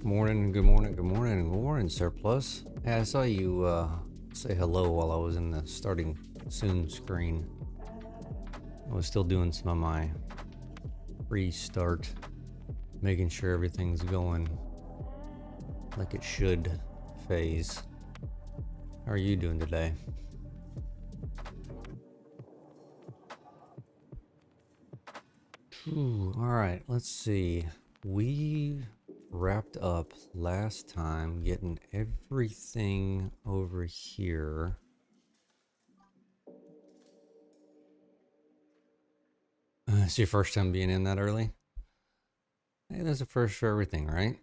Morning, good morning, good morning, good morning, Surplus. Hey, I saw you say hello while I was in the starting soon screen. I was still doing some of my restart, making sure everything's going like it should phase. How are you doing today? Ooh, all right, let's see. We wrapped up last time getting everything over here. It's your first time being in that early? Hey, there's a first for everything, right?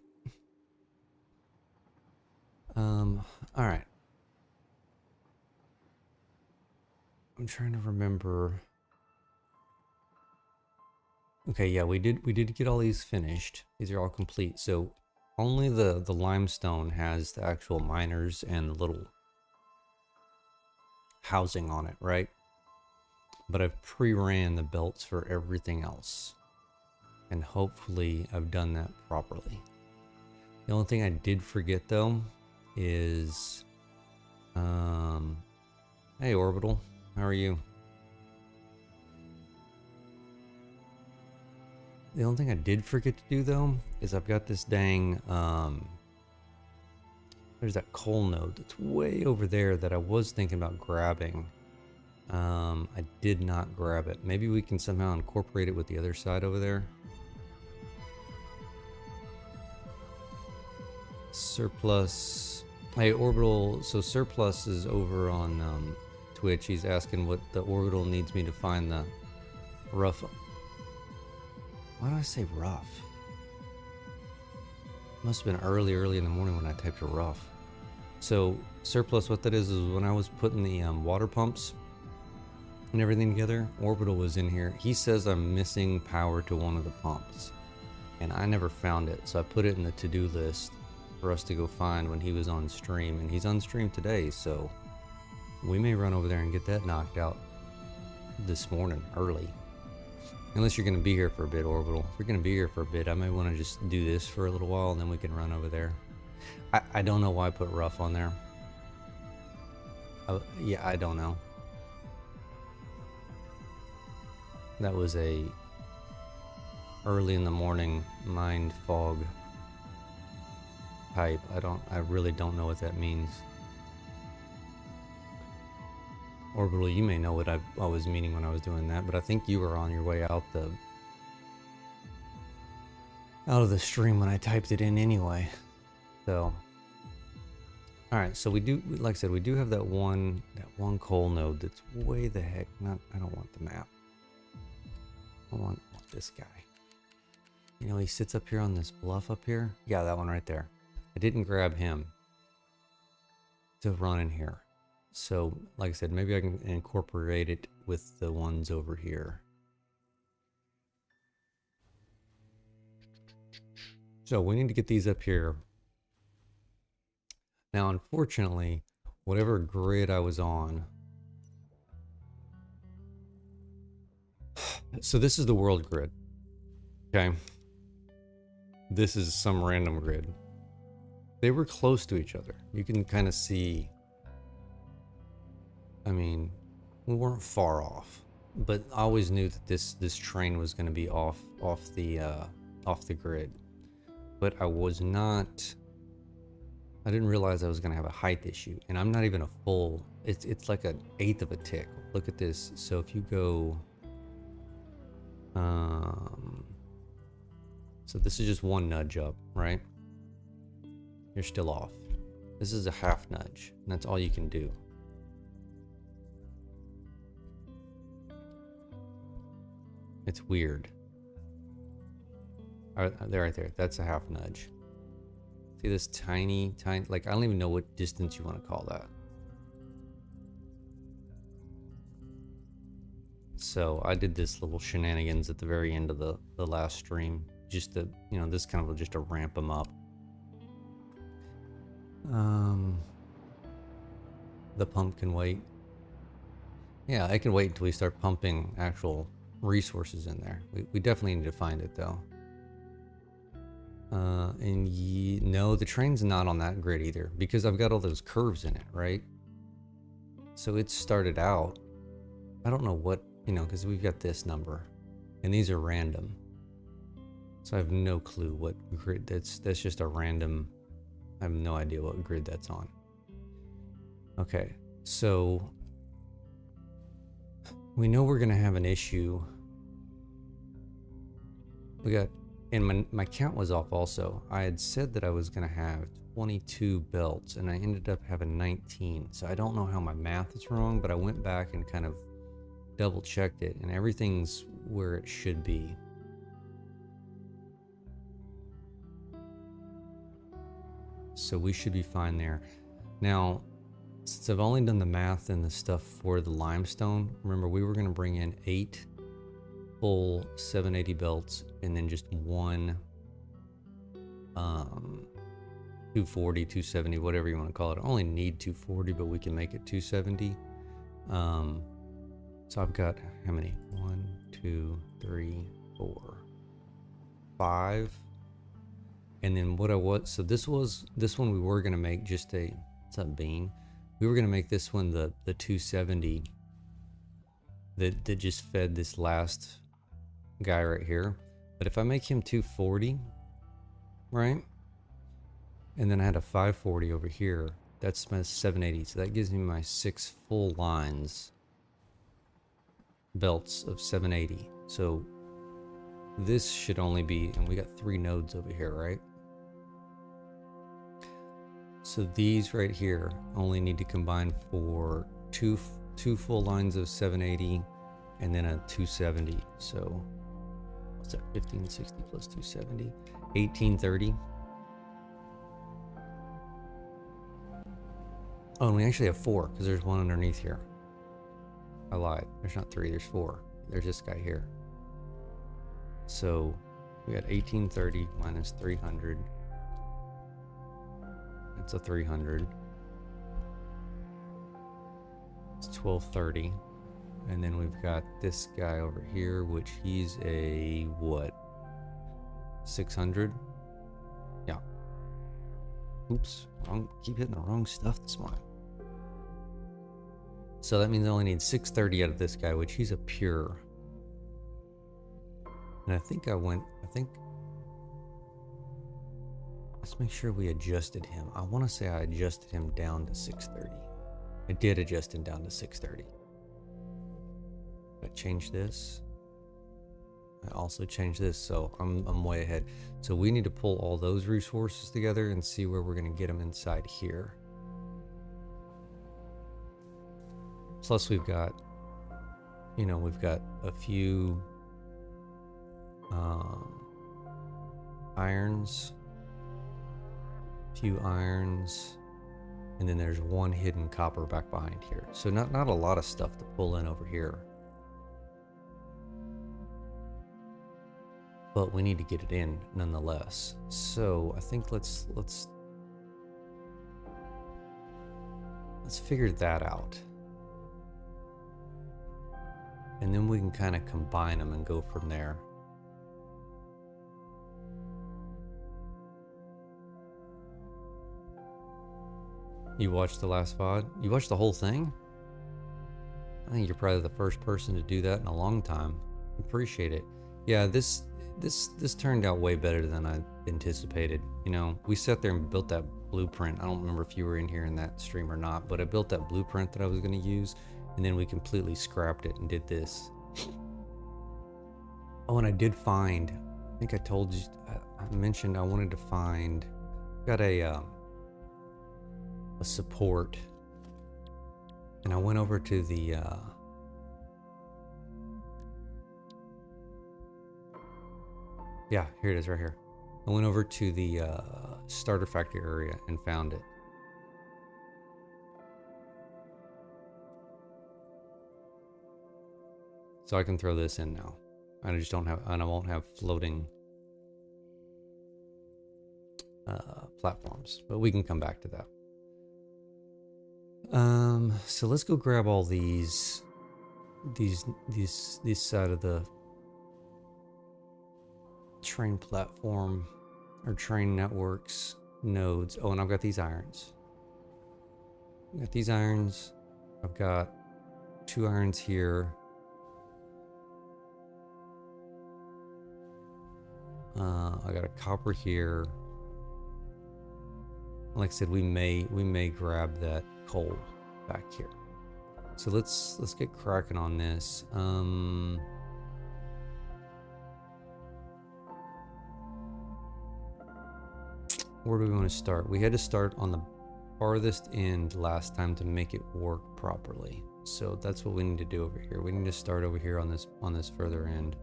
All right. I'm trying to remember. Okay, yeah, we did get all these finished. These are all complete. So only the limestone has the actual miners and the little housing on it, right? But I've pre-ran the belts for everything else. And hopefully I've done that properly. The only thing I did forget though is hey Orbital, how are you? The only thing I did forget to do though is I've got this dang there's that coal node that's way over there that I was thinking about grabbing. I did not grab it. Maybe we can somehow incorporate it with the other side over there. Surplus. Hey Orbital, so Surplus is over on Twitch. He's asking what the Orbital needs me to find the rough. Why do I say rough? Must have been early in the morning when I typed a rough. So Surplus, what that is when I was putting the water pumps and everything together, Orbital was in here. He says I'm missing power to one of the pumps, and I never found it. So I put it in the to-do list for us to go find when he was on stream, and he's on stream today. So we may run over there and get that knocked out this morning early. Unless you're going to be here for a bit, Orbital. If you're going to be here for a bit, I may want to just do this for a little while and then we can run over there. I don't know why I put rough on there. Yeah, I don't know. That was a early in the morning mind fog type. I really don't know what that means. Orbital, you may know what I was meaning when I was doing that, but I think you were on your way out of the stream when I typed it in anyway. So, all right. So we do, like I said, we do have that one coal node that's way the heck not. I don't want the map. I want this guy. You know, he sits up here on this bluff up here. Yeah, that one right there. I didn't grab him to run in here. So, like I said, maybe I can incorporate it with the ones over here. So we need to get these up here. Now, unfortunately, whatever grid I was on. So this is the world grid. Okay. This is some random grid. They were close to each other. You can kind of see. I mean, we weren't far off, but I always knew that this train was going to be off the grid. But I didn't realize I was going to have a height issue, and I'm not even a full. It's like an eighth of a tick. Look at this. So if you go, so this is just one nudge up, right? You're still off. This is a half nudge, and that's all you can do. It's weird. There, right there. That's a half nudge. See this tiny, like I don't even know what distance you want to call that. So I did this little shenanigans at the very end of the last stream, just to, you know, this kind of just to ramp them up. The pump can wait. Yeah, I can wait until we start pumping actual resources in there. We definitely need to find it though. No, the train's not on that grid either because I've got all those curves in it, right? So it started out, I don't know what, because we've got this number and these are random. So I have no clue what grid that's just a random. I have no idea what grid that's on. Okay, so we know we're gonna have an issue. We got, and my count was off also. I had said that I was gonna have 22 belts and I ended up having 19. So I don't know how my math is wrong, but I went back and kind of double checked it and everything's where it should be. So we should be fine there. Now, since I've only done the math and the stuff for the limestone, remember we were gonna bring in 8 full 780 belts and then just one 240, 270, whatever you want to call it. I only need 240, but we can make it 270. So I've got how many? 1, 2, 3, 4, 5. And then what I was, so this one we were gonna make just a, what's up, Bean? We were gonna make this one the 270 that just fed this last guy right here. But if I make him 240, right? And then I had a 540 over here, that's my 780. So that gives me my 6 full lines, belts of 780. So this should only be, and we got 3 nodes over here, right? So these right here only need to combine for two full lines of 780 and then a 270. So what's that? 1560 plus 270, 1830. Oh, and we actually have 4 because there's one underneath here. I lied. There's not 3, there's 4. There's this guy here. So we got 1830 minus 300. It's a 300. It's 1230. And then we've got this guy over here, which he's a what? 600? Yeah. Oops. I keep hitting the wrong stuff this morning. So that means I only need 630 out of this guy, which he's a pure. And I think let's make sure we adjusted him. I want to say I adjusted him down to 630. I did adjust him down to 630. I changed this. I also changed this, so I'm way ahead. So we need to pull all those resources together and see where we're going to get them inside here. Plus we've got, we've got a few irons, and then there's one hidden copper back behind here. So not a lot of stuff to pull in over here. But we need to get it in nonetheless. So I think let's figure that out. And then we can kind of combine them and go from there. You watched the last VOD? You watched the whole thing? I think you're probably the first person to do that in a long time. Appreciate it. Yeah, this turned out way better than I anticipated. We sat there and built that blueprint. I don't remember if you were in here in that stream or not, but I built that blueprint that I was going to use, and then we completely scrapped it and did this. Oh, and I did find, I think I told you, I mentioned I wanted to find, got a support, and I went over to the yeah, here it is right here. I went over to the starter factory area and found it. So I can throw this in now. I just don't have, and I won't have floating platforms, but we can come back to that. So let's go grab all these side of the train platform Our train networks, nodes. Oh, and I've got these irons. I've got these irons. I've got 2 irons here. I got a copper here. Like I said, we may grab that coal back here. So let's get cracking on this. Where do we want to start? We had to start on the farthest end last time to make it work properly. So that's what we need to do over here. We need to start over here on this further end.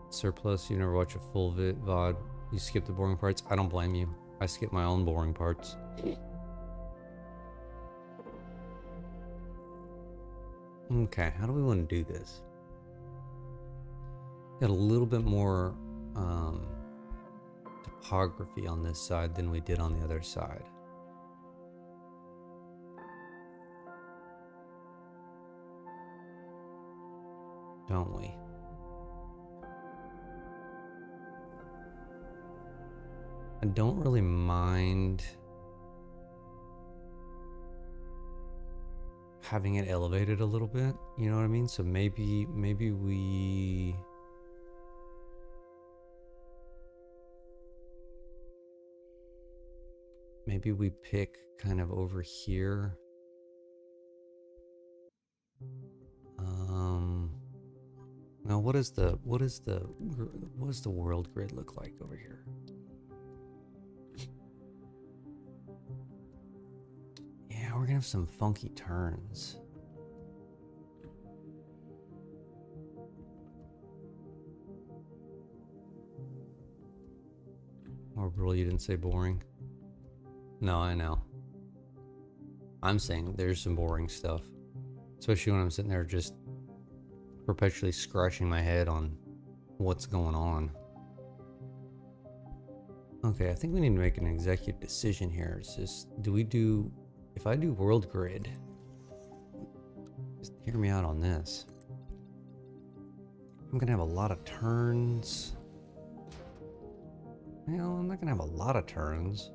Surplus, you never watch a full VOD. You skip the boring parts. I don't blame you. I skip my own boring parts. Okay, how do we want to do this? Got a little bit more topography on this side than we did on the other side. Don't we? I don't really mind having it elevated a little bit, you know what I mean? So maybe we pick kind of over here. Now what does the world grid look like over here? Yeah, we're gonna have some funky turns. Orbital, you didn't say boring. No, I know. I'm saying there's some boring stuff. Especially when I'm sitting there just perpetually scratching my head on what's going on. Okay, I think we need to make an executive decision here. It's just, if I do world grid, just hear me out on this. I'm gonna have a lot of turns. Well, I'm not gonna have a lot of turns.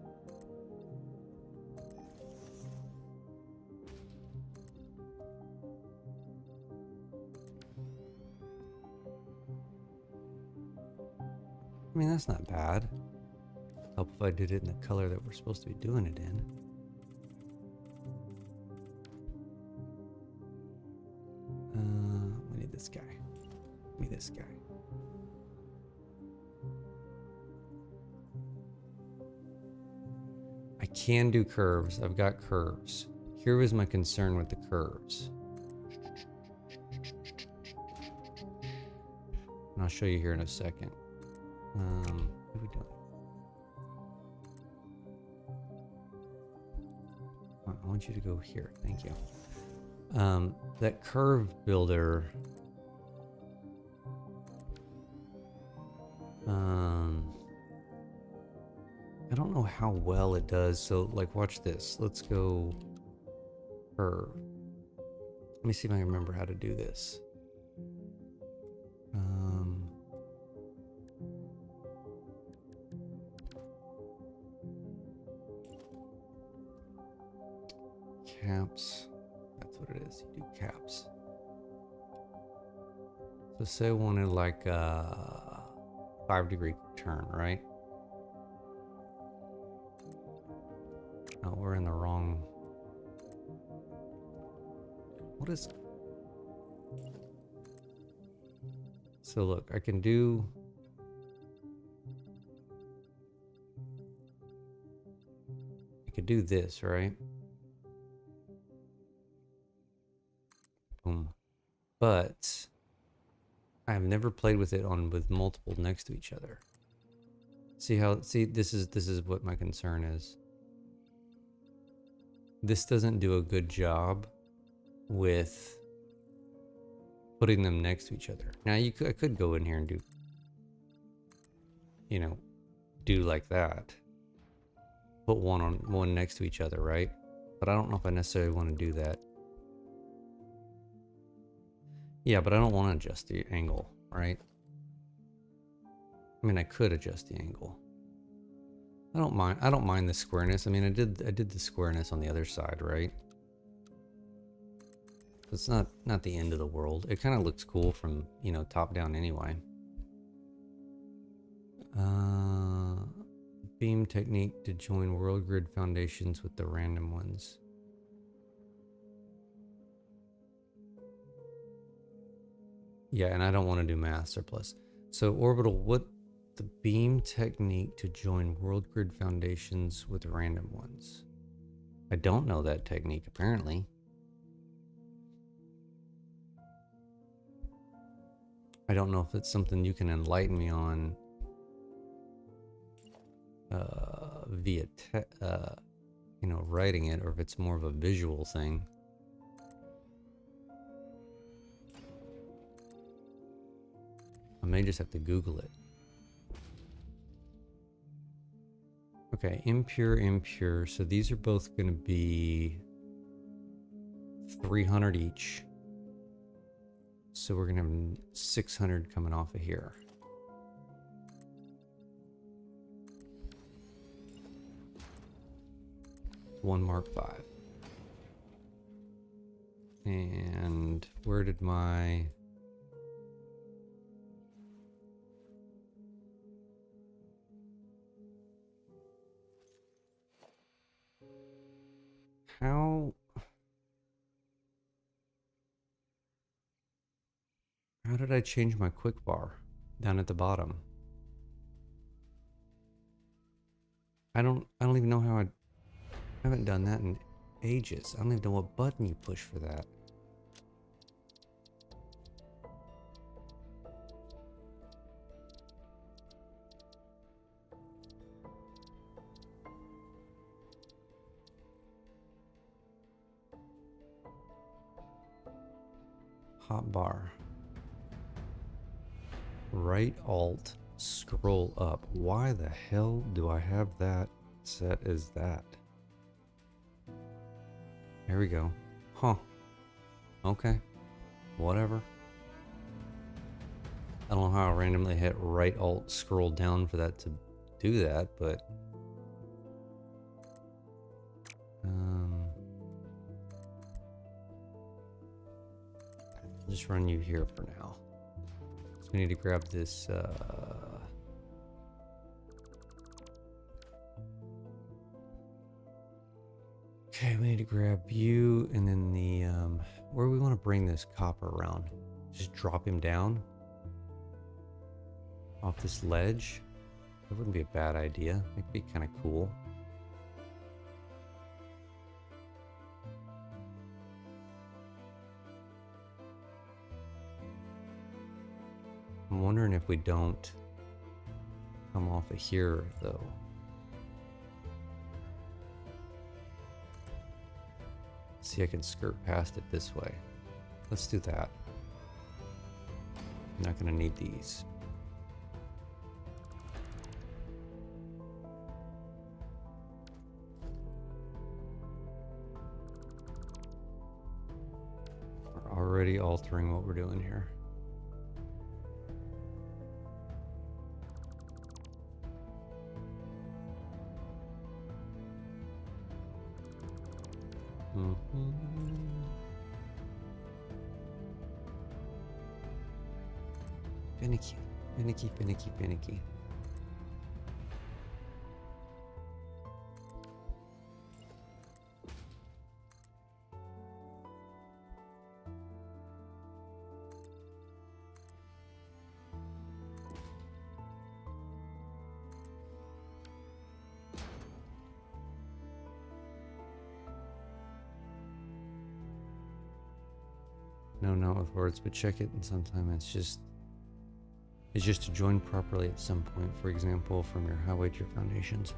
I mean, that's not bad. Help if I did it in the color that we're supposed to be doing it in. We need this guy. We need this guy. I can do curves. I've got curves. Here was my concern with the curves. And I'll show you here in a second. What are we doing? I want you to go here. Thank you. That curve builder. I don't know how well it does. So, like, watch this. Let's go curve. Let me see if I can remember how to do this. Caps. That's what it is. You do caps. So say I wanted like a 5-degree turn, right? No, we're in the wrong. What is? So look, I could do this, right? Boom. But I've never played with it with multiple next to each other. See this is what my concern is. This doesn't do a good job with putting them next to each other. Now I could go in here and do, do like that. Put one next to each other, right? But I don't know if I necessarily want to do that. Yeah, but I don't want to adjust the angle, right? I mean, I could adjust the angle. I don't mind. I don't mind the squareness. I mean, I did the squareness on the other side, right? It's not the end of the world. It kind of looks cool from, you know, top down anyway. Beam technique to join world grid foundations with the random ones. Yeah, and I don't want to do math surplus. So orbital, what the beam technique to join world grid foundations with random ones? I don't know that technique apparently. I don't know if it's something you can enlighten me on via you know, writing it, or if it's more of a visual thing. I may just have to Google it. Okay, impure, impure. So these are both going to be 300 each. So we're going to have 600 coming off of here. One Mark V. And where did my... How did I change my quick bar down at the bottom? I don't even know how I haven't done that in ages. I don't even know what button you push for that. Hotbar. Right alt, scroll up. Why the hell do I have that set as that? There we go. Huh. Okay. Whatever. I don't know how I randomly hit right alt, scroll down for that to do that, but... I'll just run you here for now. So we need to grab this, okay, we need to grab you, and then the, where we want to bring this copper around. Just drop him down off this ledge. That wouldn't be a bad idea. It'd be kind of cool. I'm wondering if we don't come off of here, though. See, I can skirt past it this way. Let's do that. I'm not going to need these. We're already altering what we're doing here. Finicky, finicky, finicky, finicky. No, not with words, but check it, and sometimes it's just to join properly at some point, for example, from your highway to your foundations.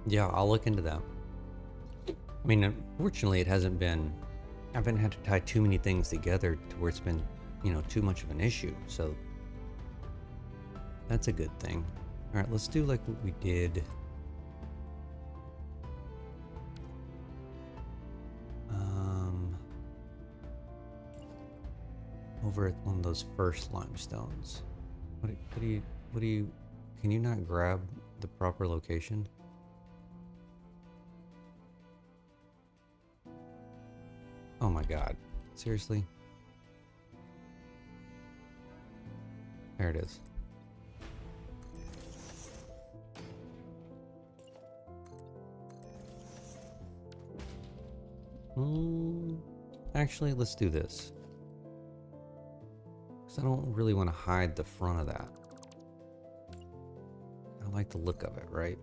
Yeah, I'll look into that. I mean, unfortunately, it hasn't been, I haven't had to tie too many things together to where it's been, you know, too much of an issue, so that's a good thing. All right, let's do like what we did. over at one of those first limestones. What do you, can you not grab the proper location? Oh my god. Seriously? There it is. Actually, let's do this. Because I don't really want to hide the front of that. I like the look of it, right?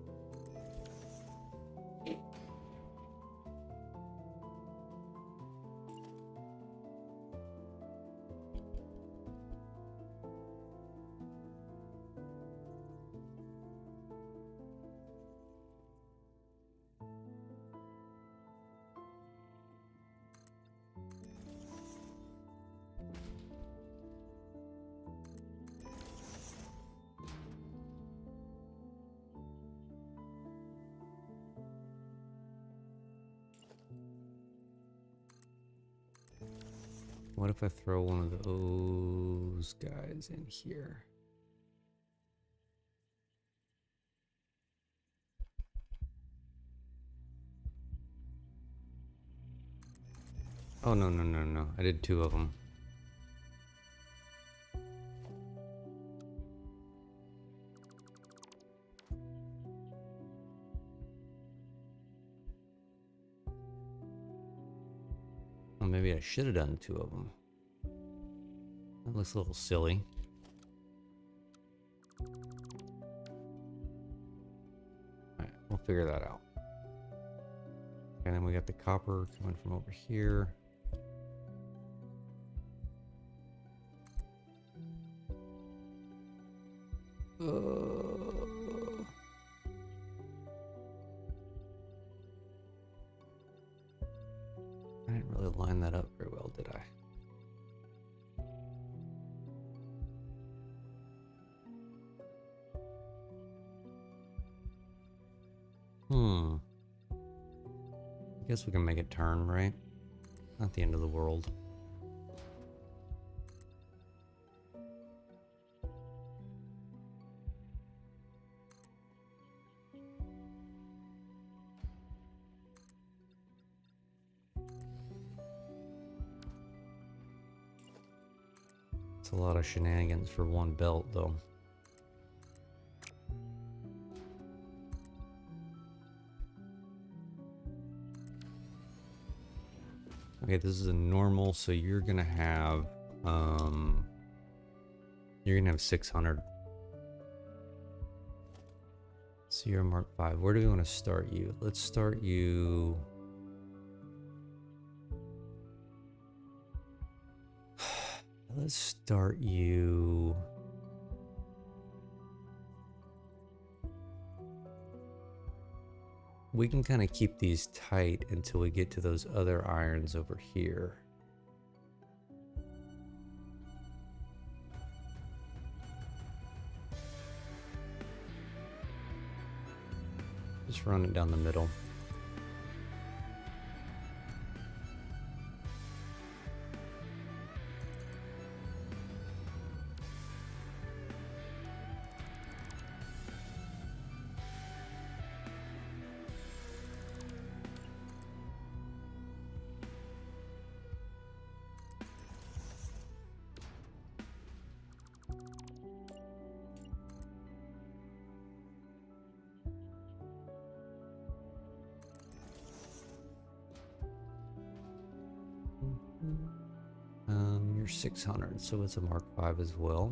What if I throw one of those guys in here? Oh, no, no, no, no. I did two of them. Well, maybe I should have done two of them. That looks a little silly. Alright, we'll figure that out. And then we got the copper coming from over here. I didn't really line that up very well, did I? I guess we can make it turn, right? Not the end of the world. It's a lot of shenanigans for one belt, though. Okay, this is a normal, so you're gonna have 600. So you're Mark 5. Where do we want to start you? Let's start you. Let's start you. We can kind of keep these tight until we get to those other irons over here. Just run it down the middle. You're 600, so it's a Mark 5 as well.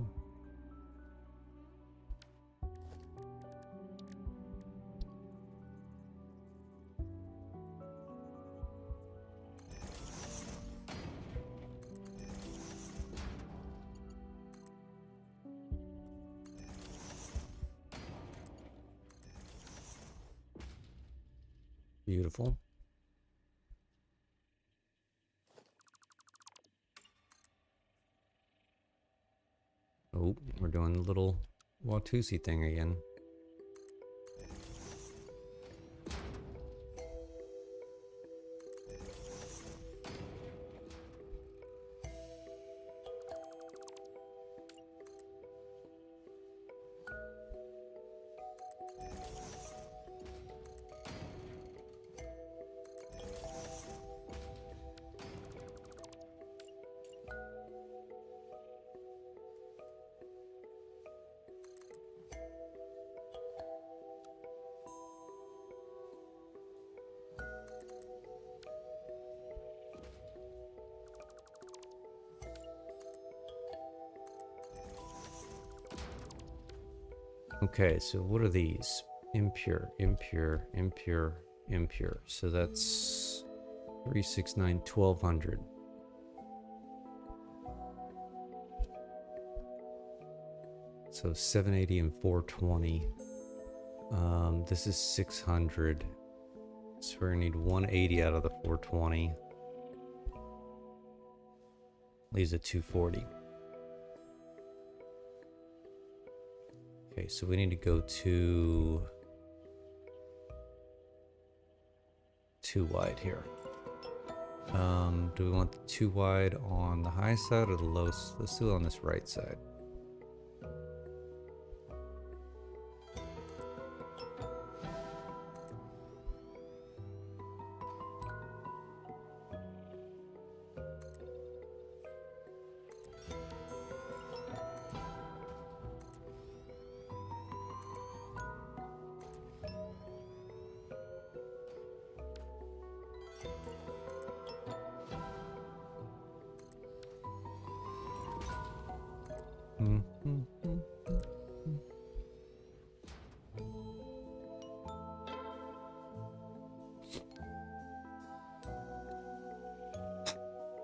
Beautiful. Oh, we're doing the little Watusi thing again. Okay, so what are these? Impure, impure, impure, impure. So that's 369, 1200. So 780 and 420. This is 600. So we're gonna need 180 out of the 420. Leaves a 240. Okay, so we need to go to 2 wide here. Do we want the 2 wide on the high side or the low? Let's do it on this right side.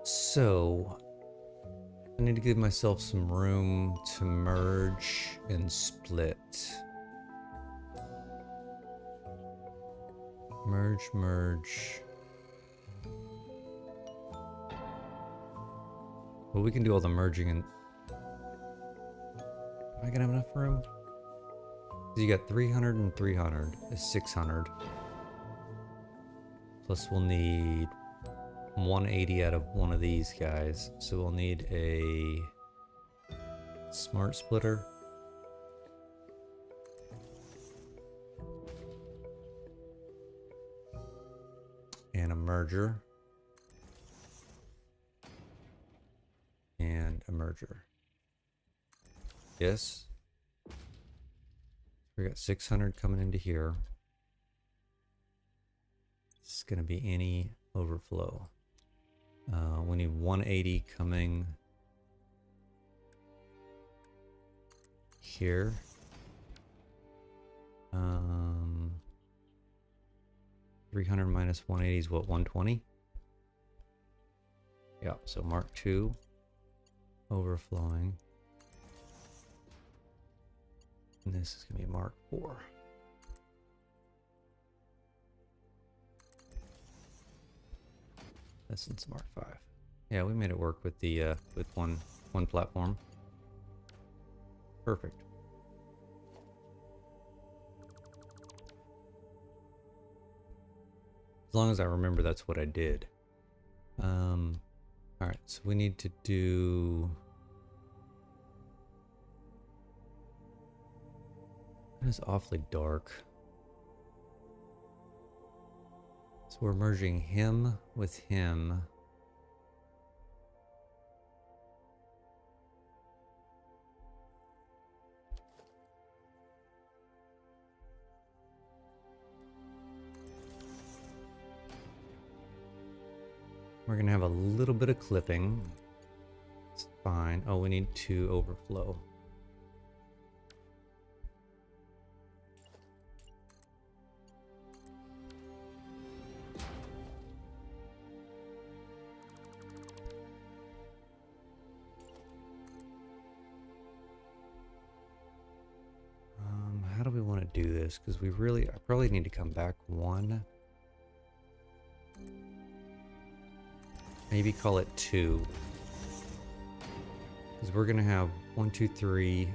So, I need to give myself some room to merge and split. Merge, merge. Well, we can do all the merging and... Am I gonna have enough room? You got 300 and 300 is 600. Plus we'll need 180 out of one of these guys. So we'll need a smart splitter. And a merger. And a merger. Yes. We got 600 coming into here. It's going to be any overflow. We need 180 coming here. 300 minus 180 is what, 120? Yeah, so Mark II overflowing. And this is going to be Mark IV. This is Mark V. Yeah, we made it work with the with one platform. Perfect. As long as I remember that's what I did. Alright, so we need to do... It is awfully dark. So we're merging him with him. We're gonna have a little bit of clipping. It's fine. Oh, we need to overflow. How do we want to do this? Because I probably need to come back one. Maybe call it 2. Because we're going to have 1, 2, 3.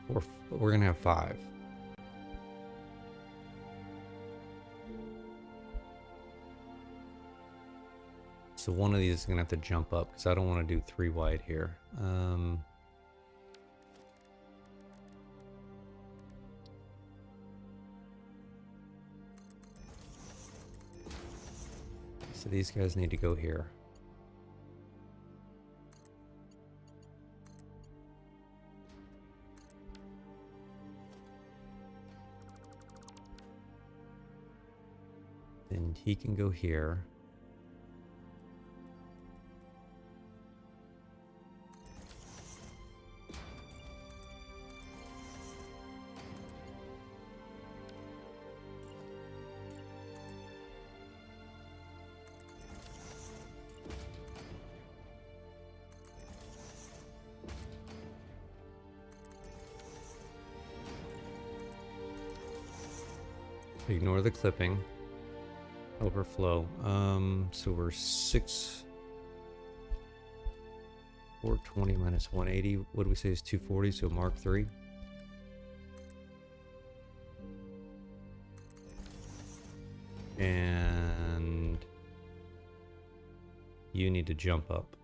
We're going to have 5. So one of these is going to have to jump up because I don't want to do 3 wide here. So these guys need to go here. Then he can go here. Ignore the clipping. Overflow. So we're 420 minus 180. What do we say is 240? So mark 3. And you need to jump up.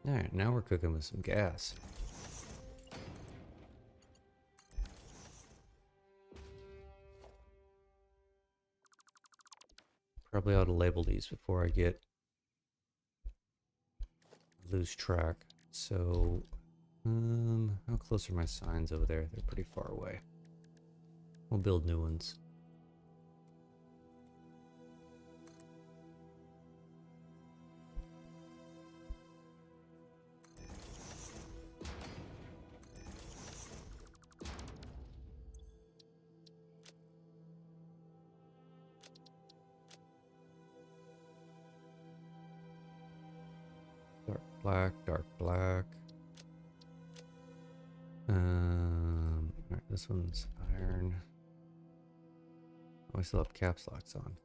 All right, now we're cooking with some gas. Probably ought to label these before I lose track. So, how close are my signs over there? They're pretty far away. We'll build new ones. Dark black. Alright, this one's iron. Oh, I still have caps locks on.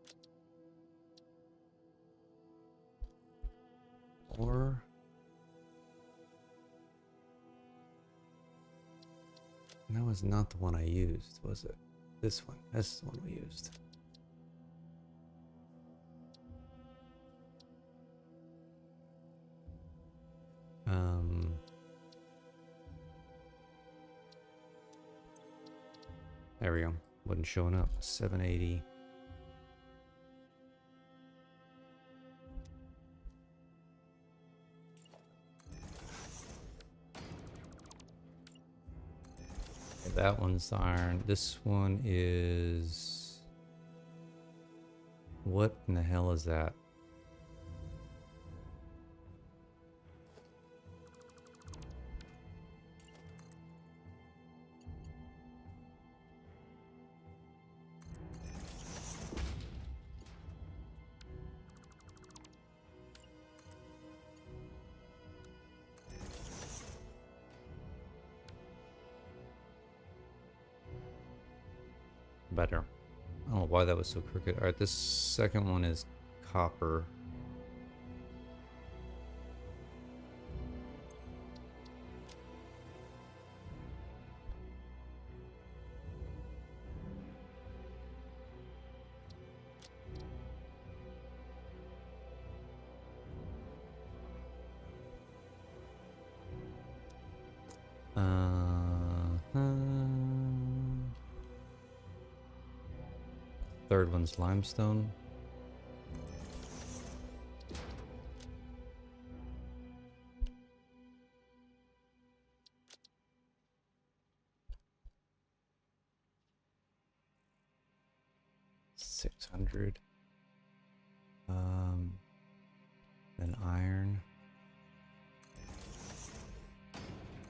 Or that was not the one I used, was it? This one. That's the one we used. There we go. Wasn't showing up. 780. Okay, that one's iron. This one is... What in the hell is that? Better. I don't know why that was so crooked. Alright, this second one is copper. Third one's limestone. $600. Then iron.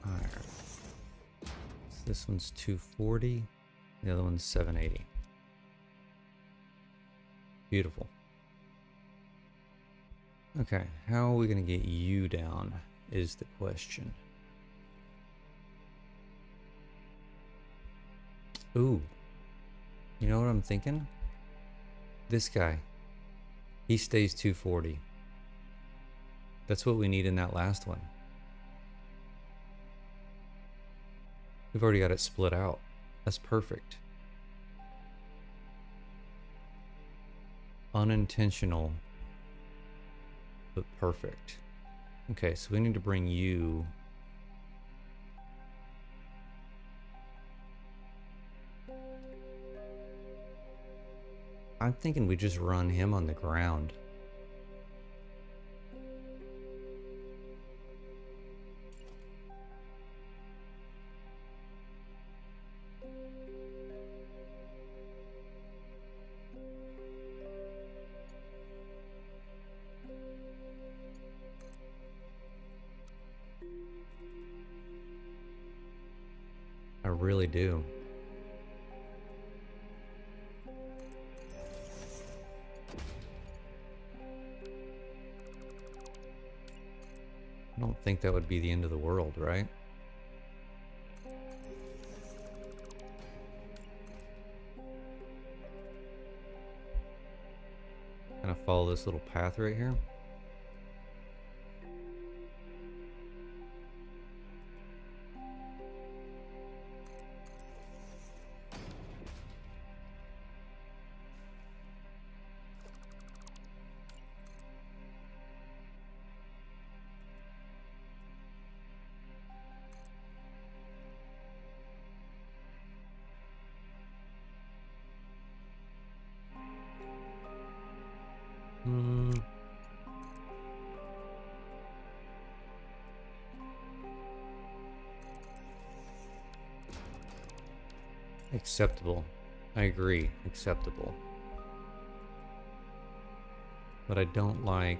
So this one's 240. The other one's 780. Beautiful. Okay, how are we going to get you down is the question. Ooh. You know what I'm thinking? This guy. He stays 240. That's what we need in that last one. We've already got it split out. That's perfect. Unintentional, but perfect. Okay, so we need to bring you... I'm thinking we just run him on the ground. I really do. I don't think that would be the end of the world, right? Kind of follow this little path right here. Acceptable. I agree. Acceptable. But I don't like...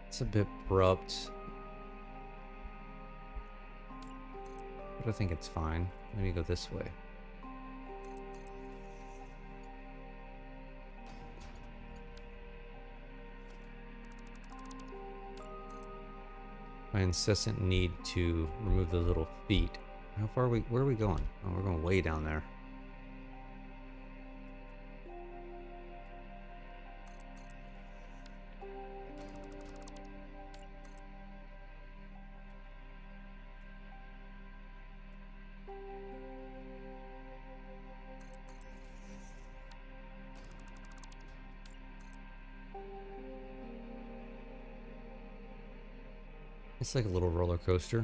It's a bit abrupt. But I think it's fine. Maybe go this way. My incessant need to remove the little feet. How far are we? Where are we going? Oh, we're going way down there. It's like a little roller coaster.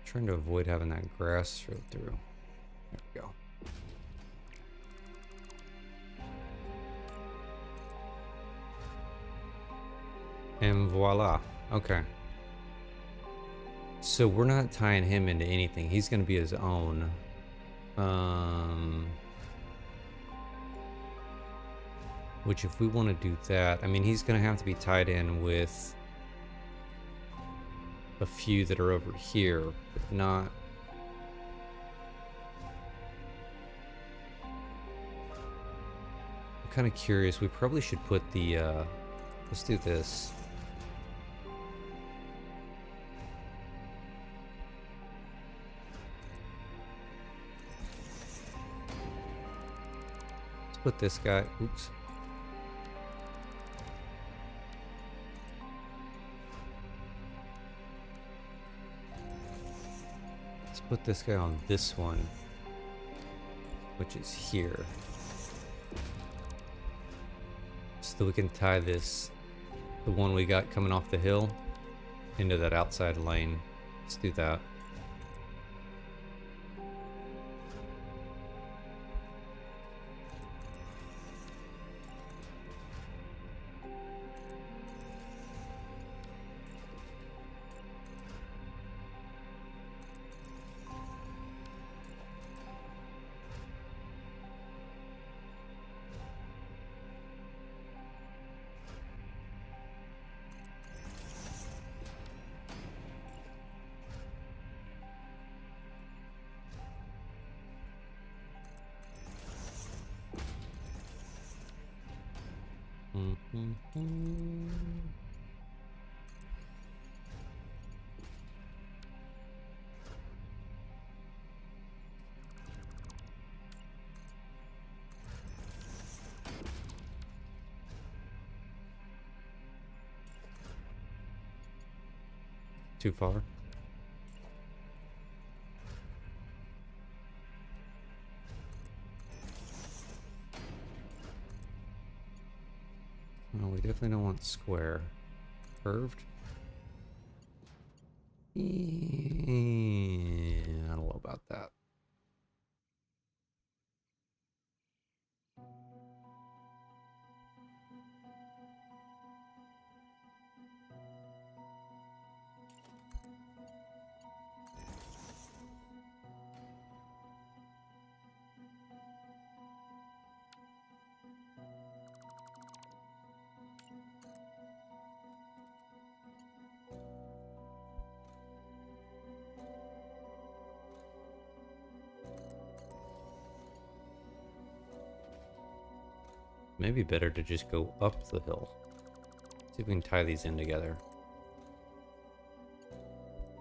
Trying to avoid having that grass show through. There we go. And voila. Okay. So we're not tying him into anything. He's going to be his own. Which if we want to do that, I mean, he's going to have to be tied in with a few that are over here, but not... I'm kind of curious. We probably should put the, let's do this. Let's put this guy, oops. Put this guy on this one, which is here, so that we can tie this, the one we got coming off the hill, into that outside lane. Let's do that. Too far? No, we definitely don't want square. Curved? Yeah, I don't know about that. Maybe better to just go up the hill. See if we can tie these in together.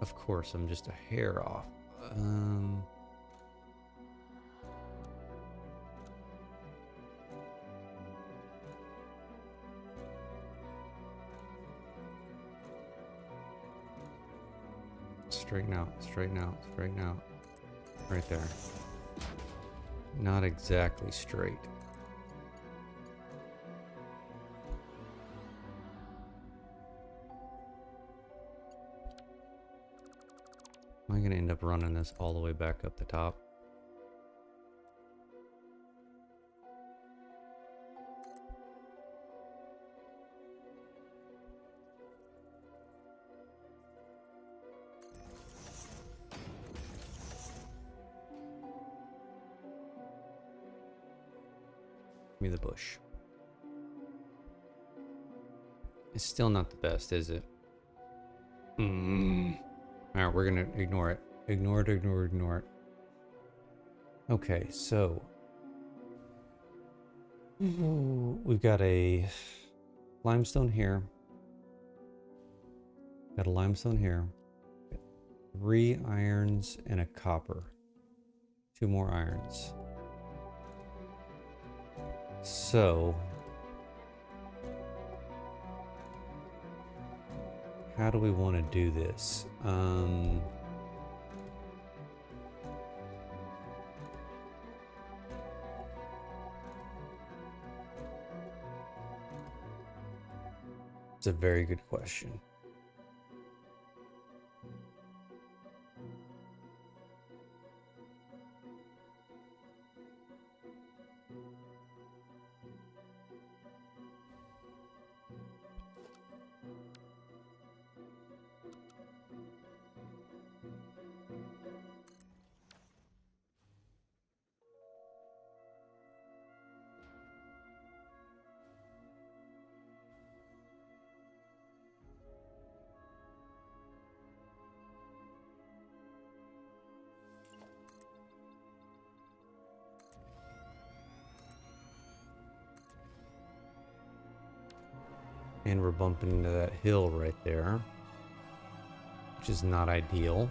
Of course, I'm just a hair off. Straighten out, straighten out, straighten out. Right there. Not exactly straight. Am I going to end up running this all the way back up the top? Give me the bush. It's still not the best, is it? Alright, we're gonna ignore it. Ignore it, ignore it, ignore it. Okay, so we've got a limestone here. Got a limestone here. 3 irons and a copper. 2 more irons. So how do we want to do this? It's a very good question. And we're bumping into that hill right there, which is not ideal.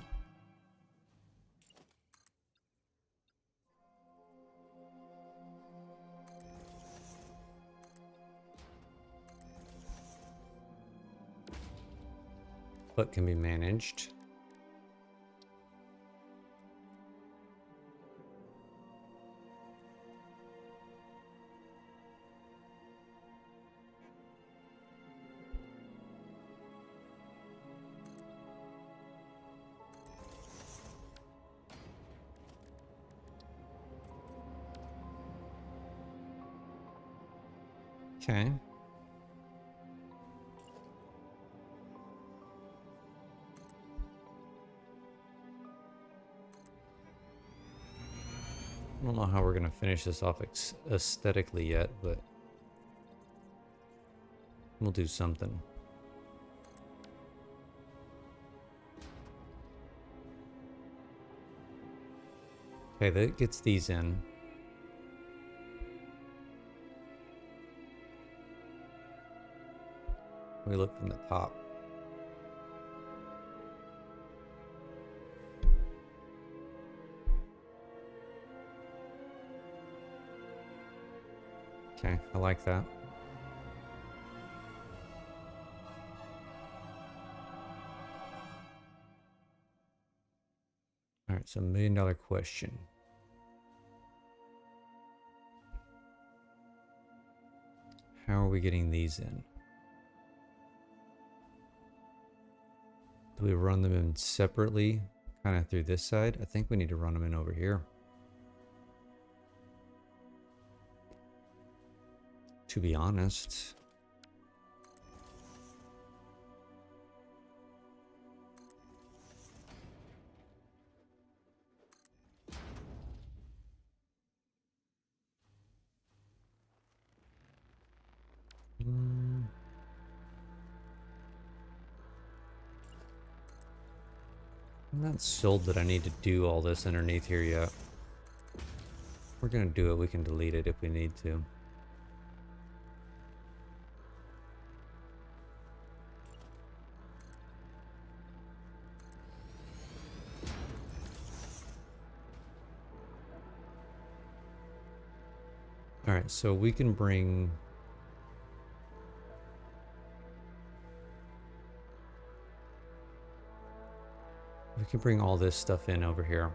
But can be managed. Okay. I don't know how we're gonna finish this off aesthetically yet, but we'll do something. Okay, that gets these in. We look from the top. Okay, I like that. Alright, so $1,000,000 question. How are we getting these in? Do we run them in separately, kind of through this side? I think we need to run them in over here. To be honest. I'm not sold that I need to do all this underneath here yet. We're gonna do it. We can delete it if we need to. Alright, so we can bring... We can bring all this stuff in over here.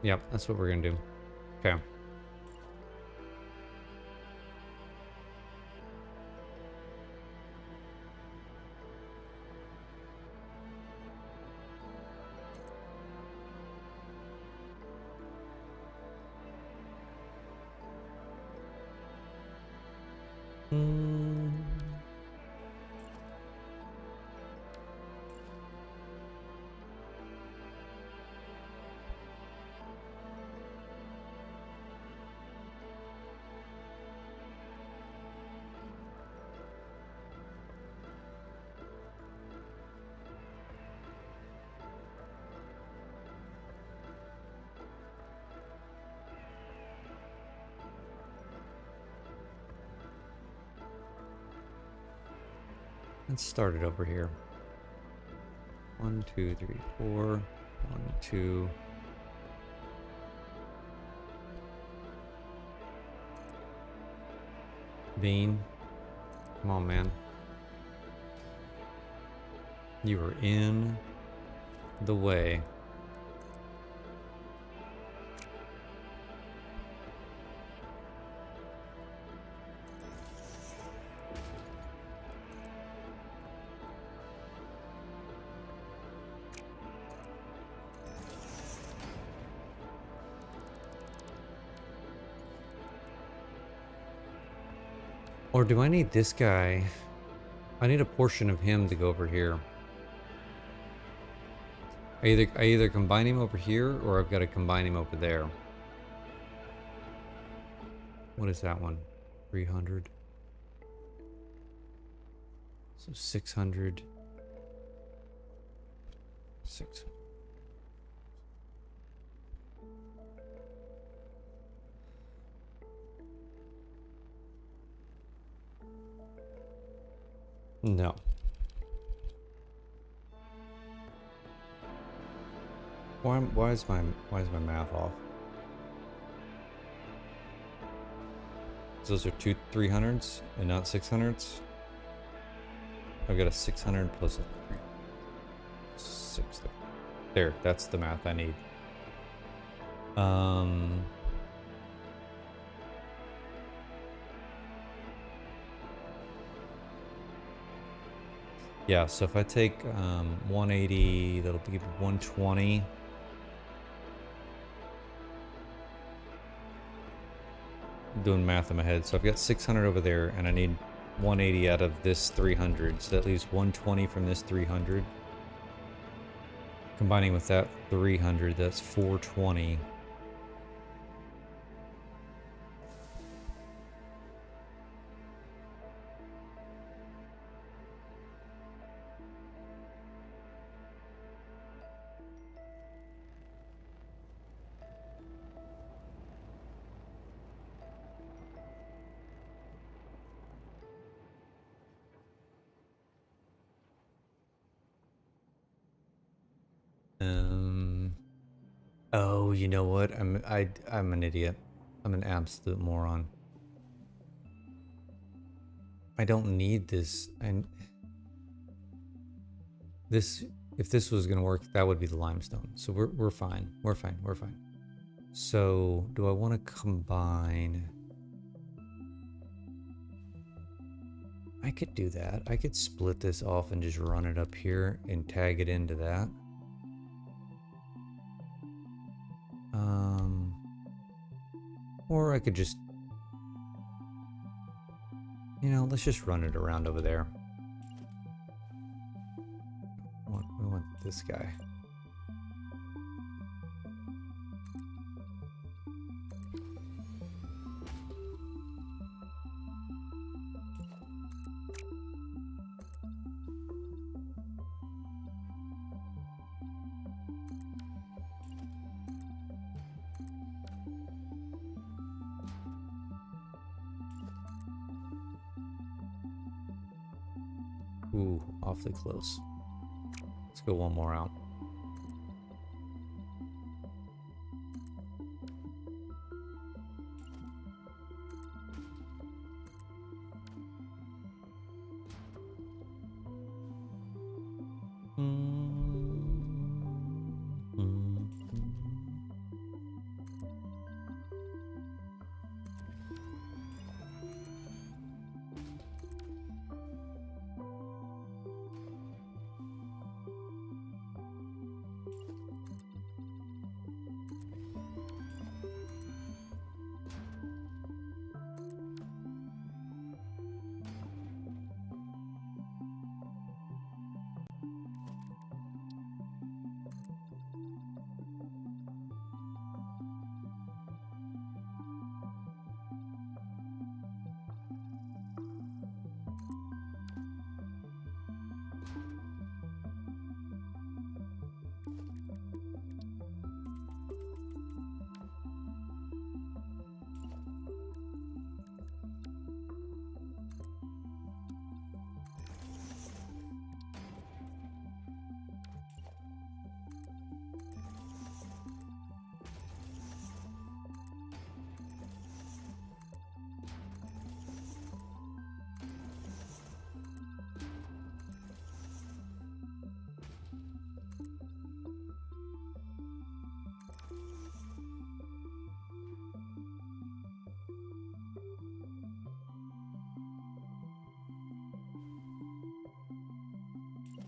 Yep, that's what we're gonna do. Okay. Let's start it over here. 1, 2, 3, 4. 1, 2. Bean. Come on, man. You are in the way. Or do I need this guy? I need a portion of him to go over here. I either combine him over here or I've got to combine him over there. What is that one? 300. So 600. 6. No. Why is my math off? Those are two 300s and not 600s. I've got a 600 plus a 6. There, that's the math I need. Yeah, so if I take 180, that'll give 120. I'm doing math in my head. So I've got 600 over there, and I need 180 out of this 300. So that leaves 120 from this 300. Combining with that 300, that's 420. Oh, you know what? I'm an idiot. I'm an absolute moron. I don't need this. And this, if this was gonna work, that would be the limestone. So we're fine. We're fine. We're fine. So do I want to combine? I could do that. I could split this off and just run it up here and tag it into that. Or I could just, you know, let's just run it around over there. We want this guy. Ooh, awfully close. Let's go one more out.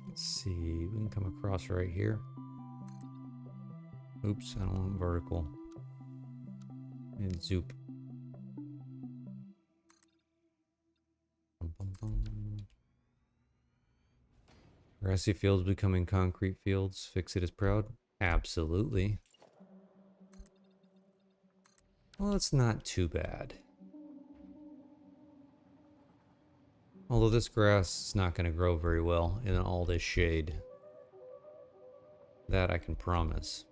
Let's see, we can come across right here. Oops, I don't want vertical. And zoop. Bum, bum, bum. Grassy fields becoming concrete fields. Fix it is proud. Absolutely. Well, it's not too bad. Although this grass is not going to grow very well in all this shade. That I can promise.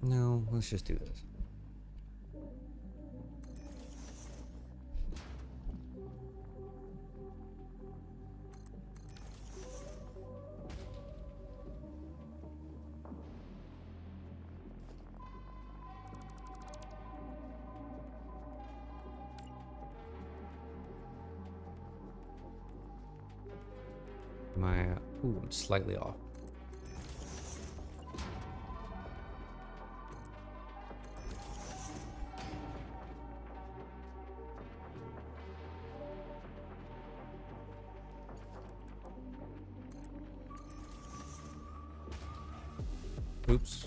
No, let's just do this. Ooh, I'm slightly off. Oops.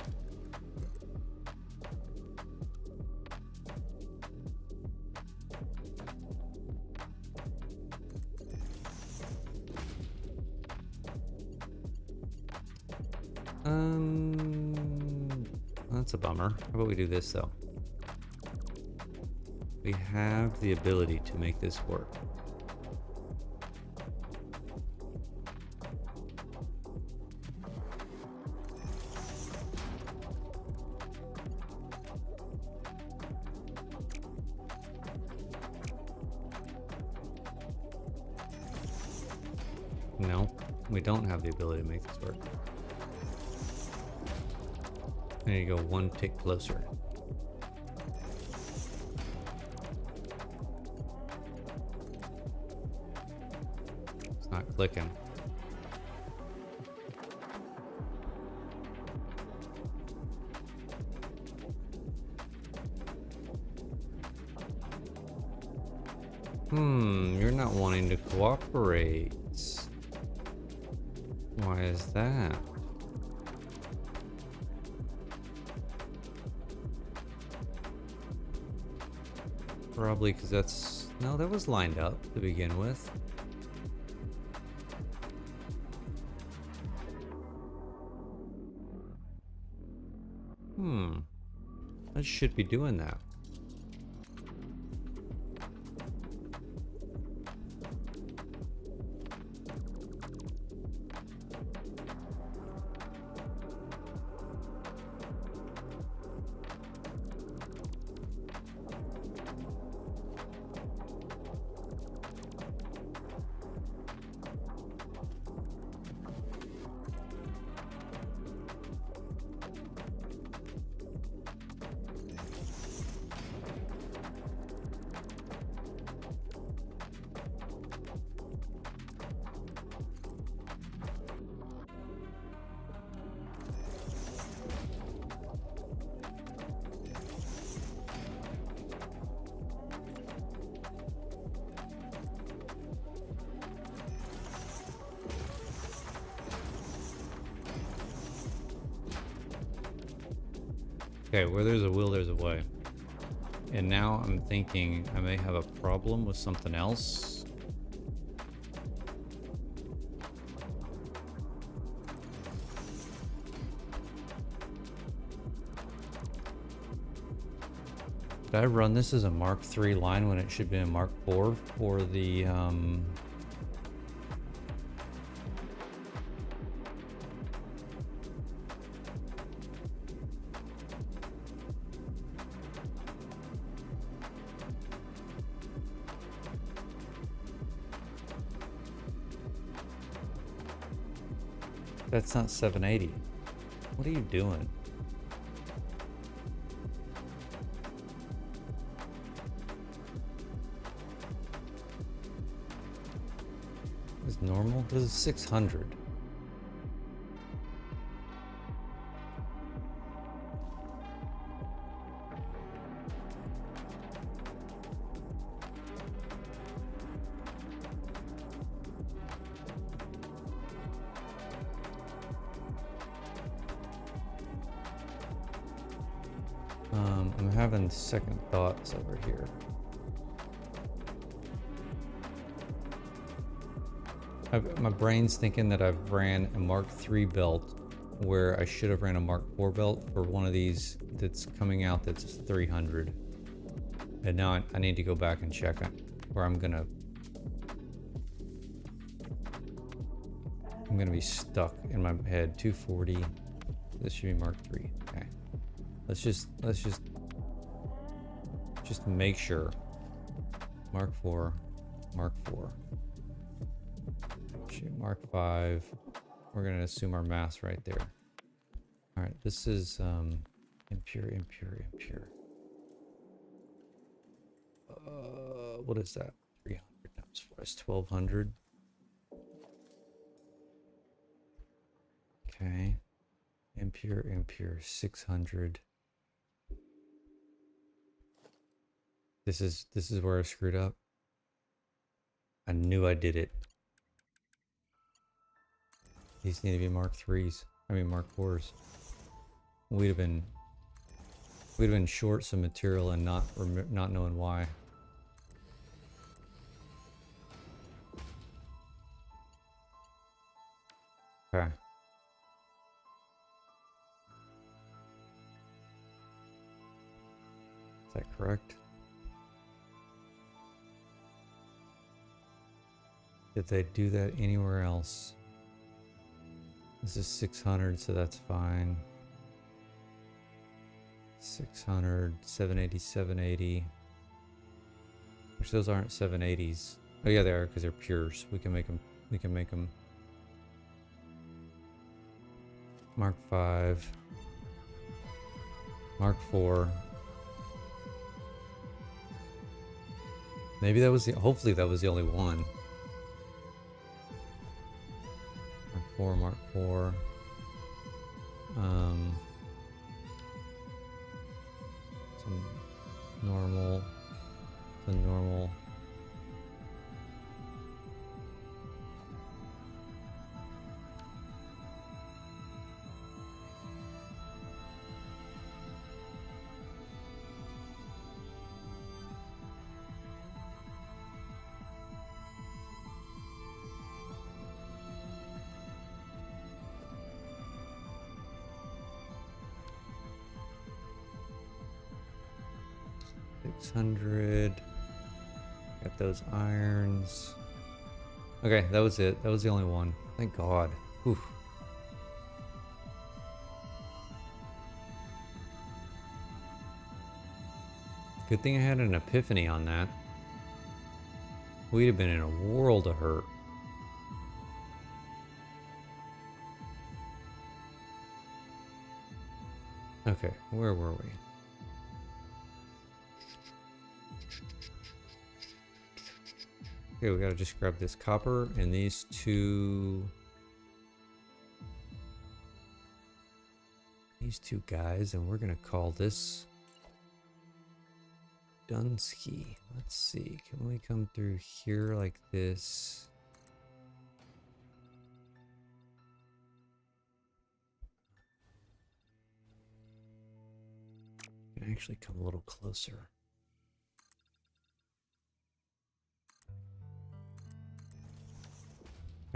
That's a bummer. How about we do this though? We have the ability to make this work. No, we don't have the ability to make this work. I need to go one tick closer. It's not clicking. You're not wanting to cooperate. Why is that? Probably because that's... No, that was lined up to begin with. I should be doing that. Okay, where there's a will, there's a way. And now I'm thinking I may have a problem with something else. Did I run this as a Mark III line when it should be a Mark IV for the That's not 780. What are you doing? Is normal? This is 600. I'm having second thoughts over here. My brain's thinking that I've ran a Mark III belt where I should have ran a Mark IV belt for one of these that's coming out that's 300. And now I need to go back and check it, where I'm gonna be stuck in my head. 240. This should be Mark III. Okay. Let's just make sure. Mark IV, Mark IV. Shoot, Mark V. We're gonna assume our mass right there. All right, this is impure. What is that? 300 times 4 is 1200. Okay. Impure, 600. This is where I screwed up. I knew I did it. These need to be Mark IIIs. I mean Mark IVs. We'd have been short some material and not knowing why. Okay. that correct? Did they do that anywhere else? This is 600, so that's fine. 600, 780, 780. Which those aren't 780s. Oh yeah, they are because they're pures. We can make them. We can make them. Mark 5. Mark 4. Maybe that was the. Hopefully that was the only one. Mark 4. Mark 4. Some normal. The normal. $600. Got those irons. Okay, that was it. That was the only one. Thank God. Whew. Good thing I had an epiphany on that. We'd have been in a world of hurt. Okay, where were we? Okay, we gotta just grab this copper and these two guys, and we're gonna call this Dunsky. Let's see, can we come through here like this? Can actually come a little closer.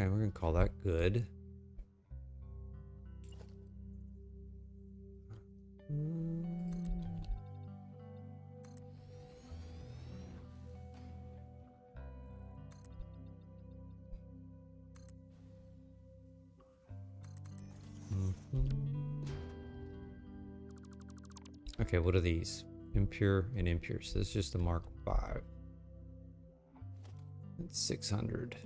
Okay, we're gonna call that good. Okay, what are these? Impure and impure. So this is just a Mark 5. It's 600.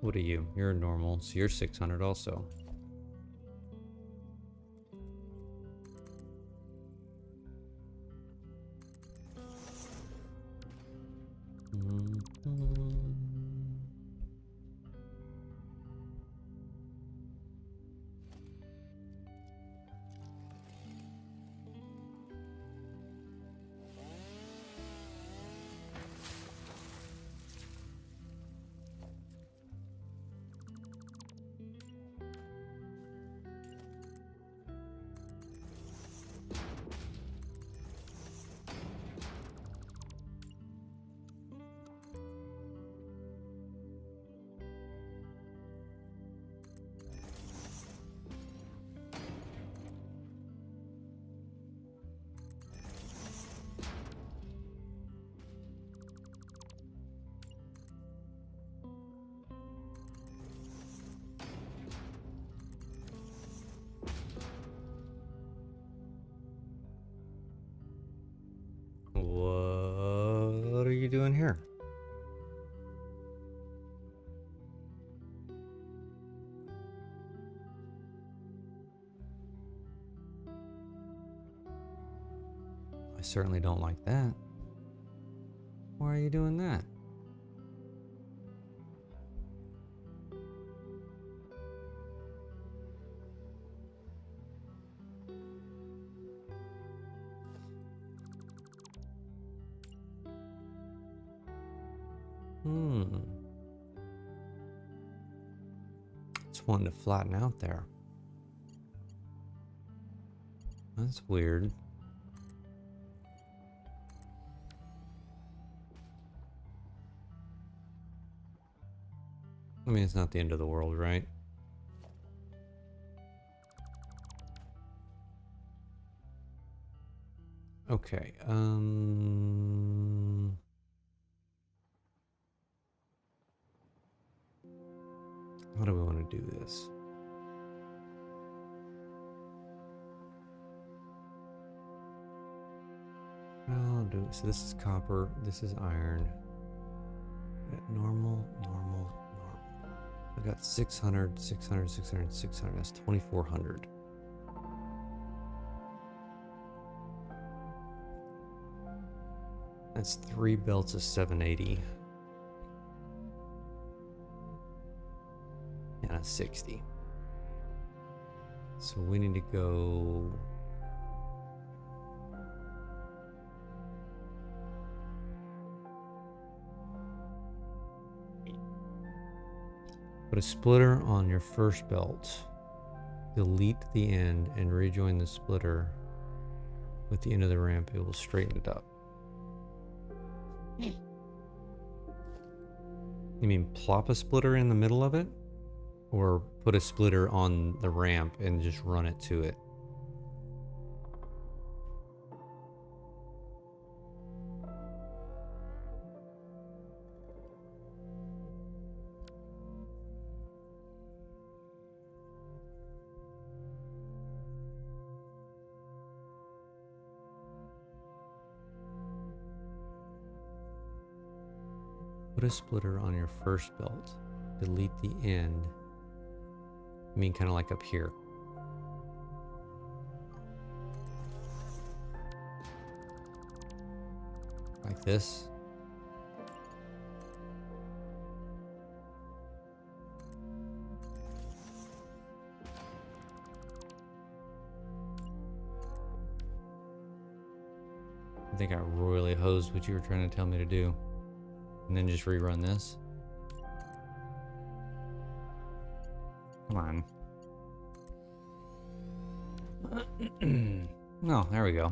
What are you? You're normal, so you're 600 also. What are you doing here? I certainly don't like that. Why are you doing that? It's wanting to flatten out there. That's weird. I mean, it's not the end of the world, right? Okay, how do we want to do this? I'll do it. So this is copper, this is iron. Normal, normal, normal. I got 600, 600, 600, 600. That's 2,400. That's 3 belts of 780. And a 60. So we need to go... Put a splitter on your first belt. Delete the end and rejoin the splitter with the end of the ramp. It will straighten it up. You mean plop a splitter in the middle of it? Or put a splitter on the ramp and just run it to it? Put a splitter on your first belt. Delete the end. I mean, kind of like up here. Like this. I think I royally hosed what you were trying to tell me to do. And then just rerun this. Come on. No, there we go.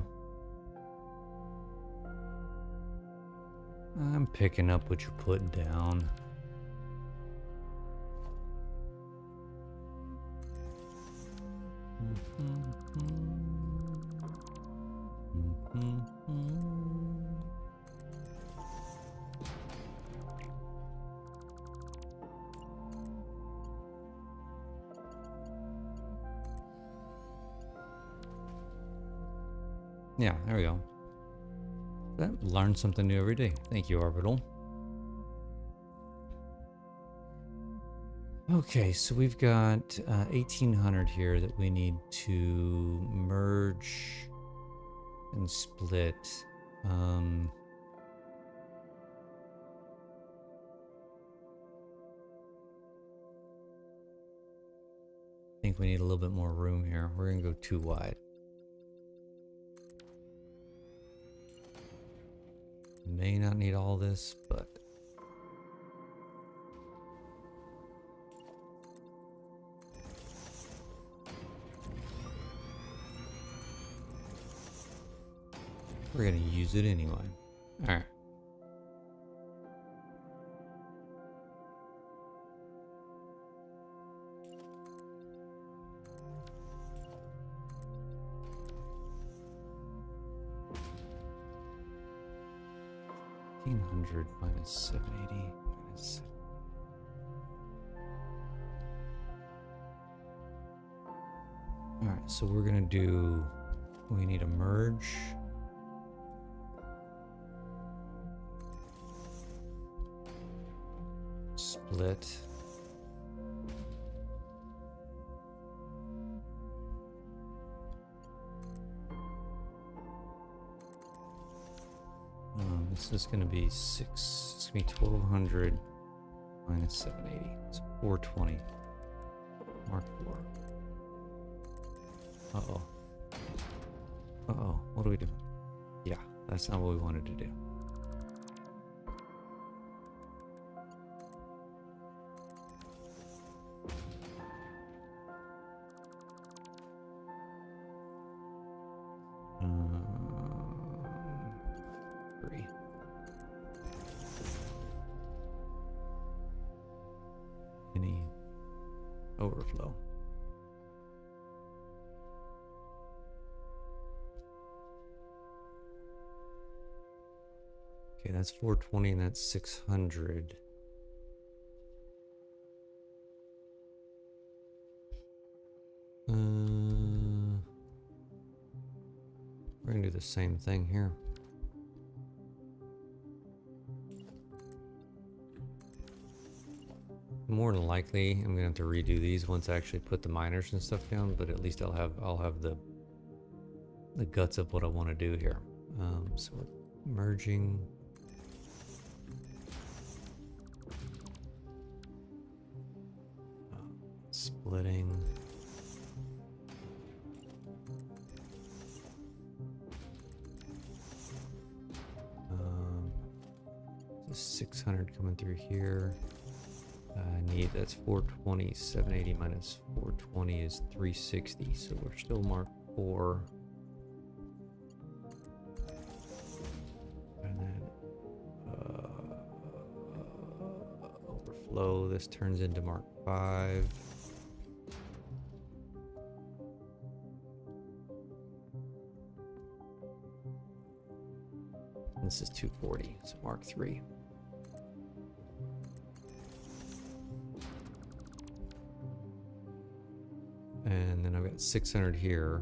I'm picking up what you're putting down. Yeah, there we go. Learn something new every day. Thank you, Orbital. Okay, so we've got 1,800 here that we need to merge and split. I think we need a little bit more room here. We're gonna go too wide. May not need all this, but we're gonna use it anyway. All right. Minus 780 minus 7. All right, so we're gonna do. We need a merge. Split. This is going to be 6. It's going to be 1,200 minus 780. It's 420. Mark 4. Uh-oh. Uh-oh. What do we do? Yeah, that's not what we wanted to do. overflow. Okay, that's 420 and that's 600. We're gonna do the same thing here. More than likely, I'm gonna have to redo these once I actually put the miners and stuff down. But at least I'll have the guts of what I want to do here. So we're merging. Splitting. 600 coming through here. That's 420. 780 minus 420 is 360. So we're still mark 4. And then overflow. This turns into mark 5. This is 240, so mark 3. And then I've got 600 here.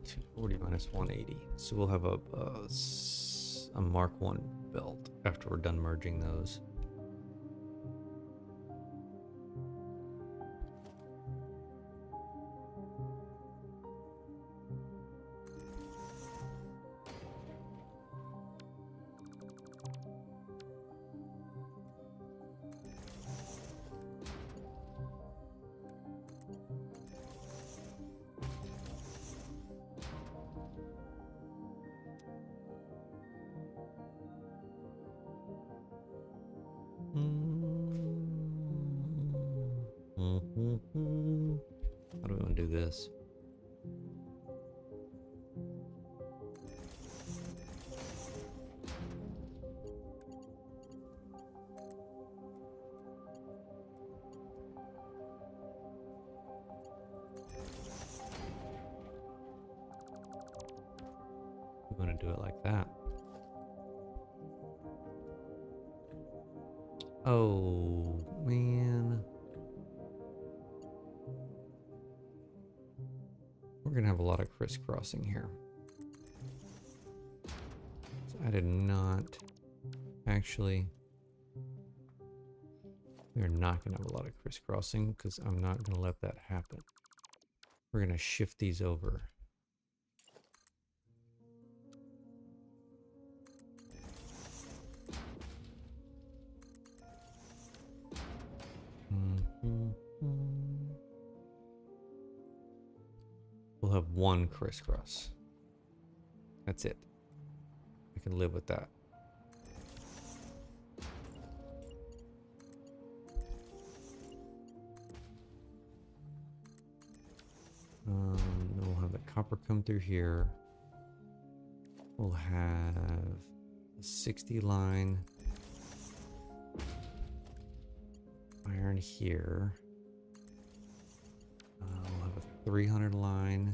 240 minus 180. So we'll have a mark 1 belt after we're done merging those. How do we want to do this? We want to do it like that. Oh, man. We're going to have a lot of crisscrossing here. So I did not actually... We're not going to have a lot of crisscrossing because I'm not going to let that happen. We're going to shift these over. We'll have one crisscross. That's it. I can live with that. Then we'll have the copper come through here. We'll have a 60 line. Iron here. We'll have a 300 line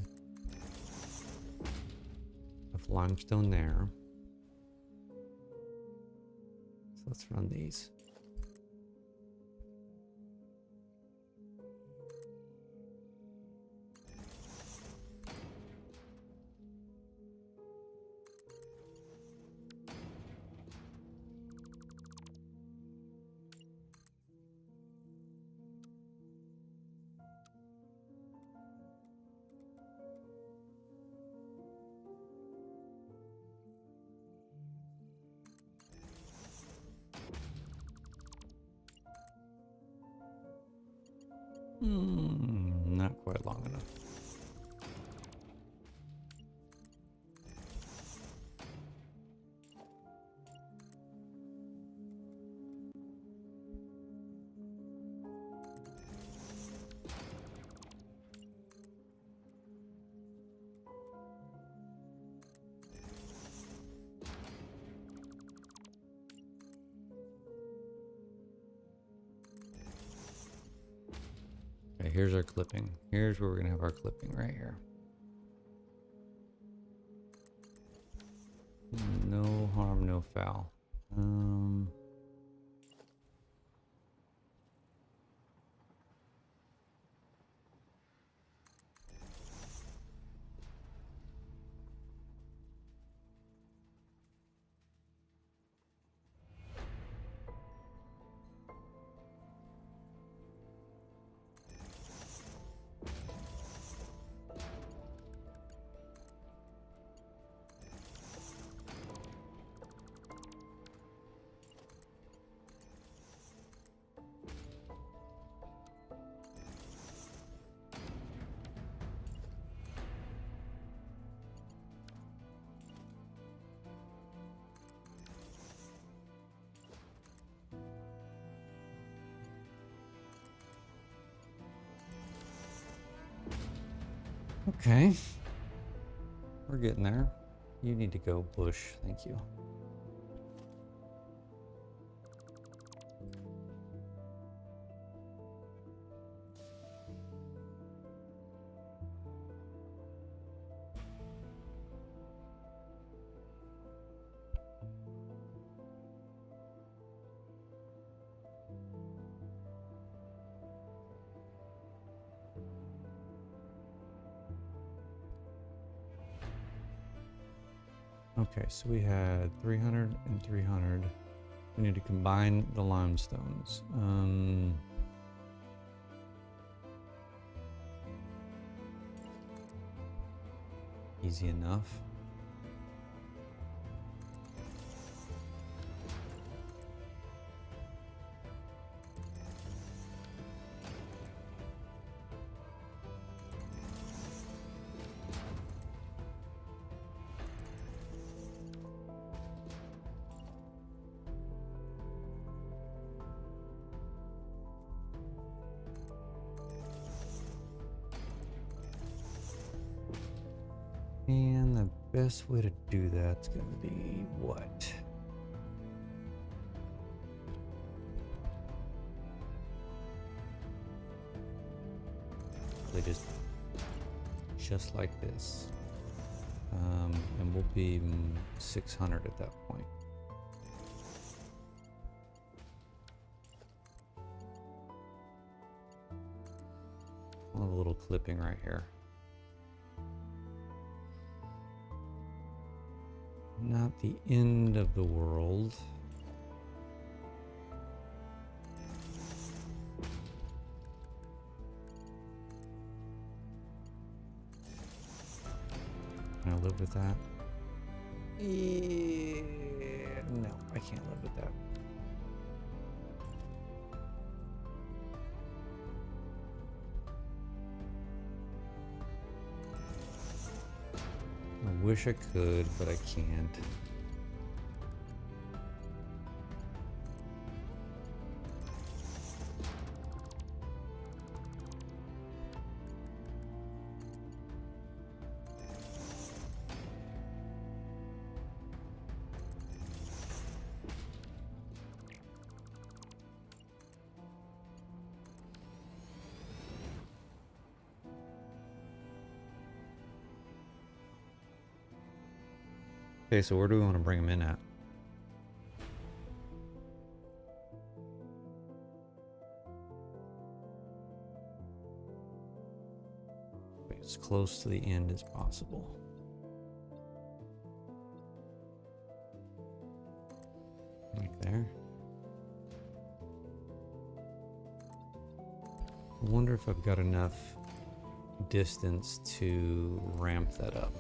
of limestone there. So let's run these. Not quite long enough. here's our clipping. Here's where we're gonna have our clipping right here. No harm, no foul. Okay. We're getting there. You need to go bush. Thank you. Okay, so we had 300 and 300. We need to combine the limestones. Easy enough. And the best way to do that's going to be what? They just like this. And we'll be 600 at that point. I'll have a little clipping right here. Not the end of the world. Can I live with that? Yeah, no, I can't live with that. I wish I could, but I can't. Okay, so where do we want to bring them in at? As close to the end as possible. Like there. I wonder if I've got enough distance to ramp that up.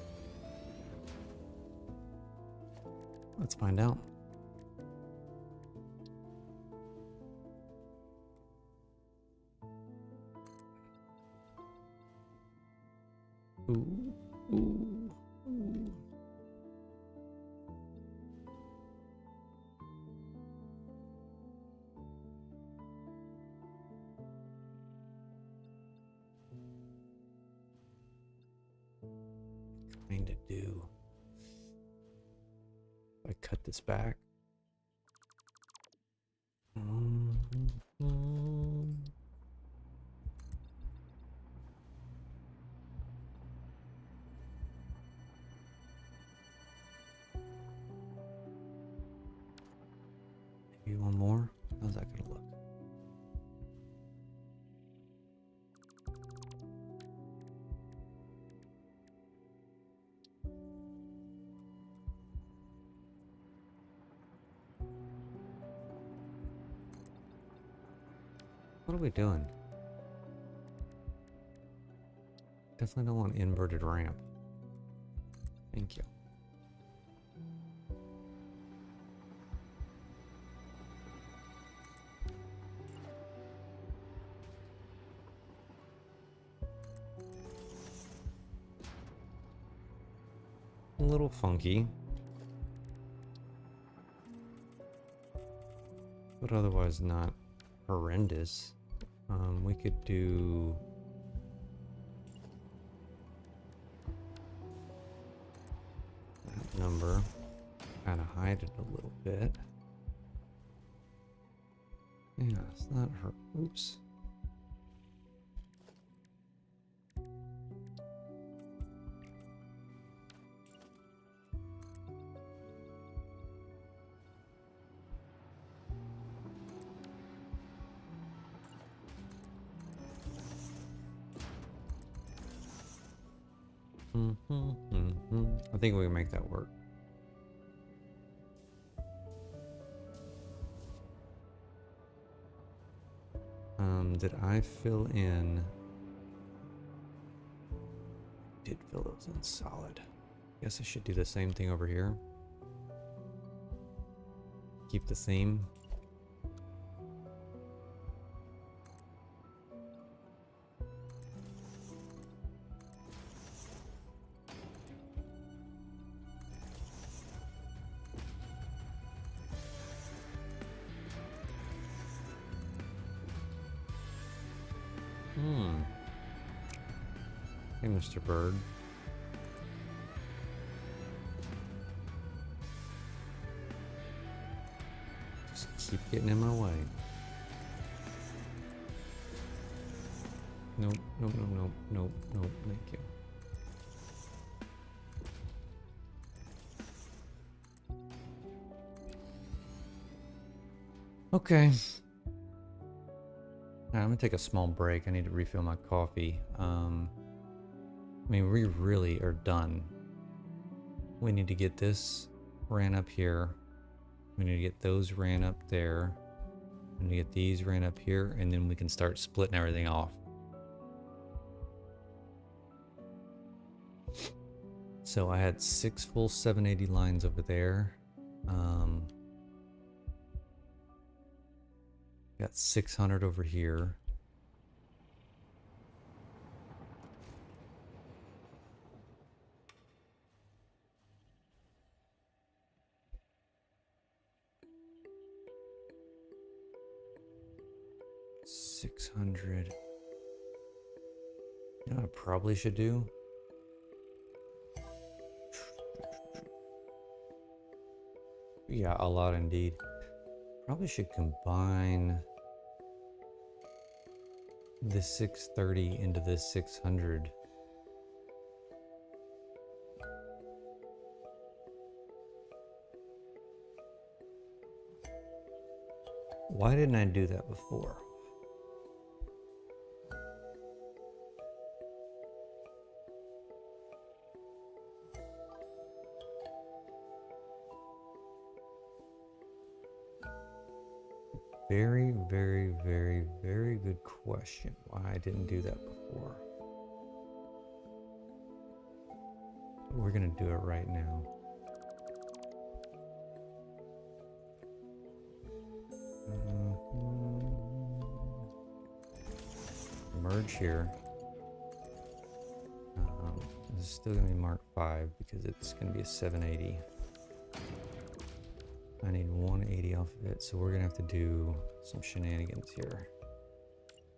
Let's find out. Ooh, ooh, ooh. Kind of do. I cut this back. What are we doing? Definitely don't want inverted ramp. Thank you. A little funky, but otherwise not horrendous. We could do that number, kind of hide it a little bit. Yeah, it's not her. Oops. I think we can make that work. Did I fill in? Did fill those in solid. Guess I should do the same thing over here. Keep the theme. Hey, Mr. Bird. Just keep getting in my way. Nope, nope, nope, nope, nope, nope, thank you. Okay. Alright, I'm gonna take a small break. I need to refill my coffee. I mean, we really are done. We need to get this ran up here. We need to get those ran up there. We need to get these ran up here, and then we can start splitting everything off. So I had 6 full 780 lines over there. Got 600 over here. $600. You know what I probably should do? Yeah, a lot indeed. Probably should combine this 630 into this 600. Why didn't I do that before? Very, very, very, very good question. Why I didn't do that before. We're gonna do it right now. Merge here. This is still gonna be Mark 5 because it's gonna be a 780. I need 180 off of it, so we're gonna have to do some shenanigans here.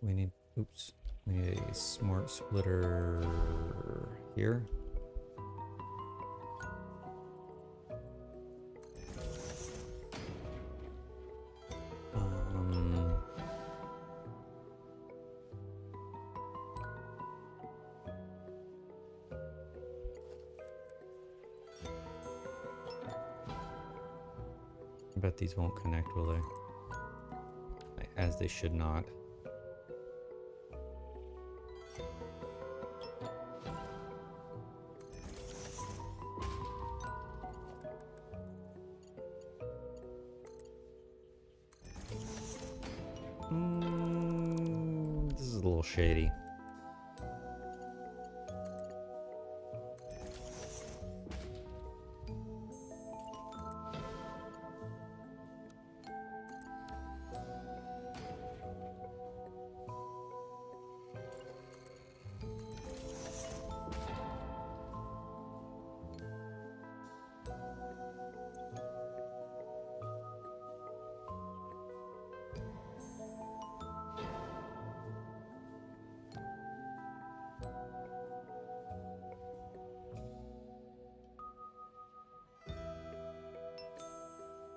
We need, oops, we need a smart splitter here. I bet these won't connect, will they? As they should not. a little shady.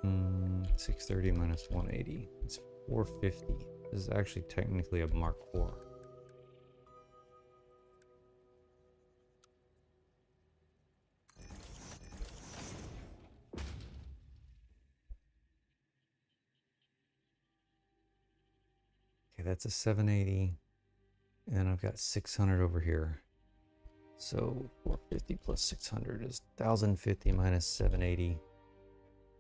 Hmm, 630 minus 180. It's 450. This is actually technically a Mark IV. Okay, that's a 780. And I've got 600 over here. So 450 plus 600 is 1050 minus 780.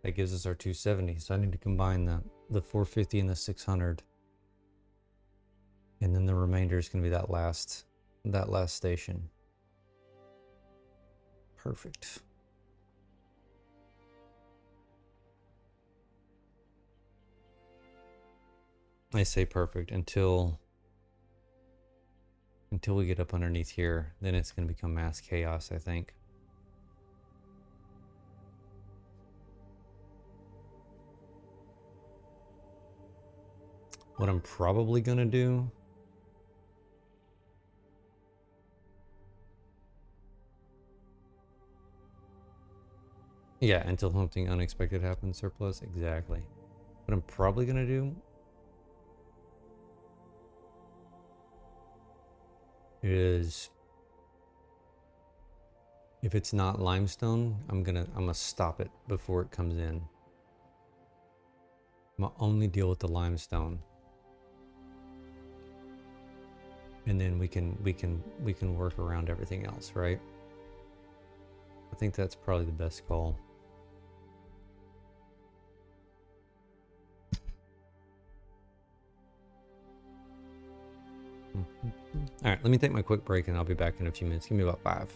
That gives us our 270. So I need to combine the 450 and the 600. And then the remainder is going to be that last station. Perfect. I say perfect until we get up underneath here. Then it's going to become mass chaos, I think. What I'm probably going to do yeah, until something unexpected happens, surplus, exactly. What I'm probably going to do is, if it's not limestone, I'm gonna stop it before it comes in. I'm gonna only deal with the limestone, and then we can work around everything else, right? I think that's probably the best call. All right, let me take my quick break and I'll be back in a few minutes. Give me about 5.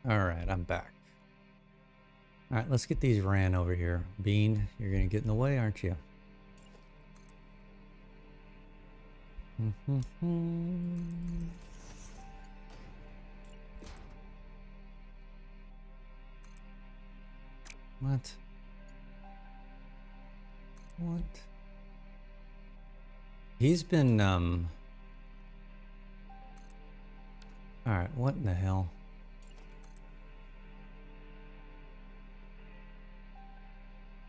All right, I'm back. All right, let's get these ran over here. Bean, you're gonna get in the way, aren't you? What? What? He's been, Alright, what in the hell?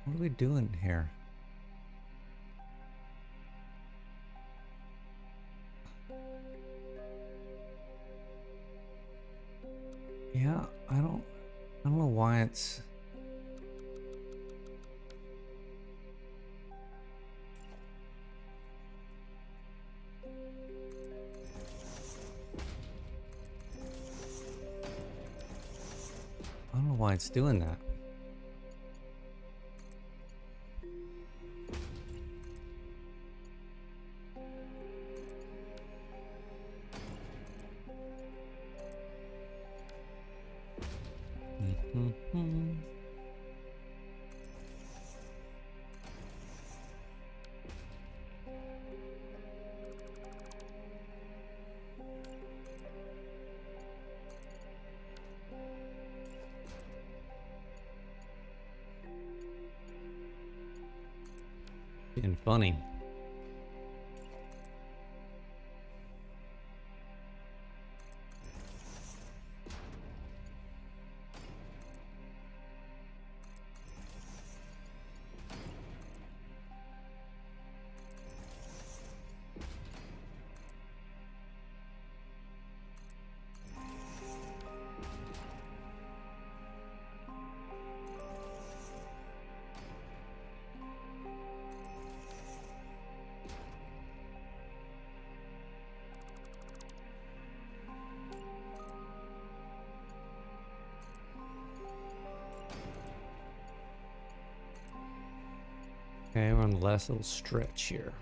What are we doing here? Yeah, I don't know why it's... I don't know why it's doing that. Being funny. Okay, we're on the last little stretch here.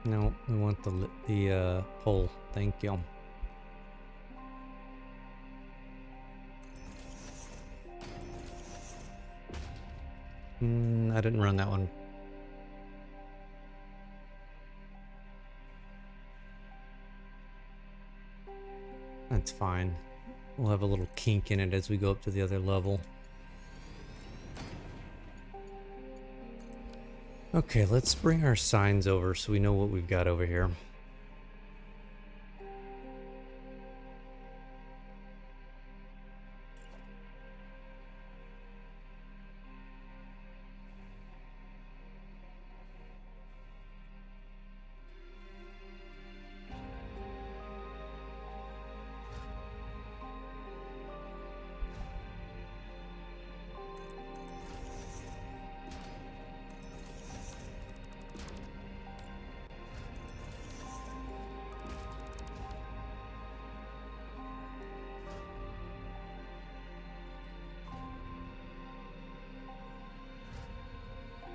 No, we want the pole. Thank you. I didn't run that one. That's fine. We'll have a little kink in it as we go up to the other level. Okay, let's bring our signs over so we know what we've got over here.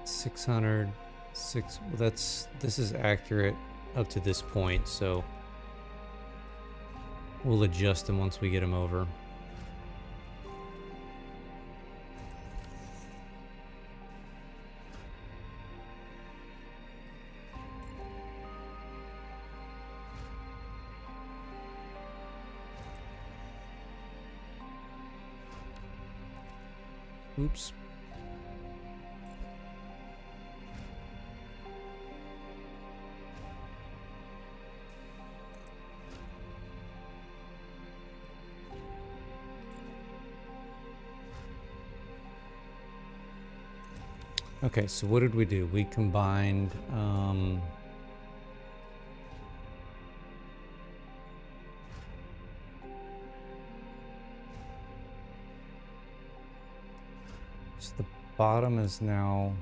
$600, well, this is accurate up to this point, so we'll adjust them once we get them over. Oops. Okay, so what did we do? We combined so the bottom is now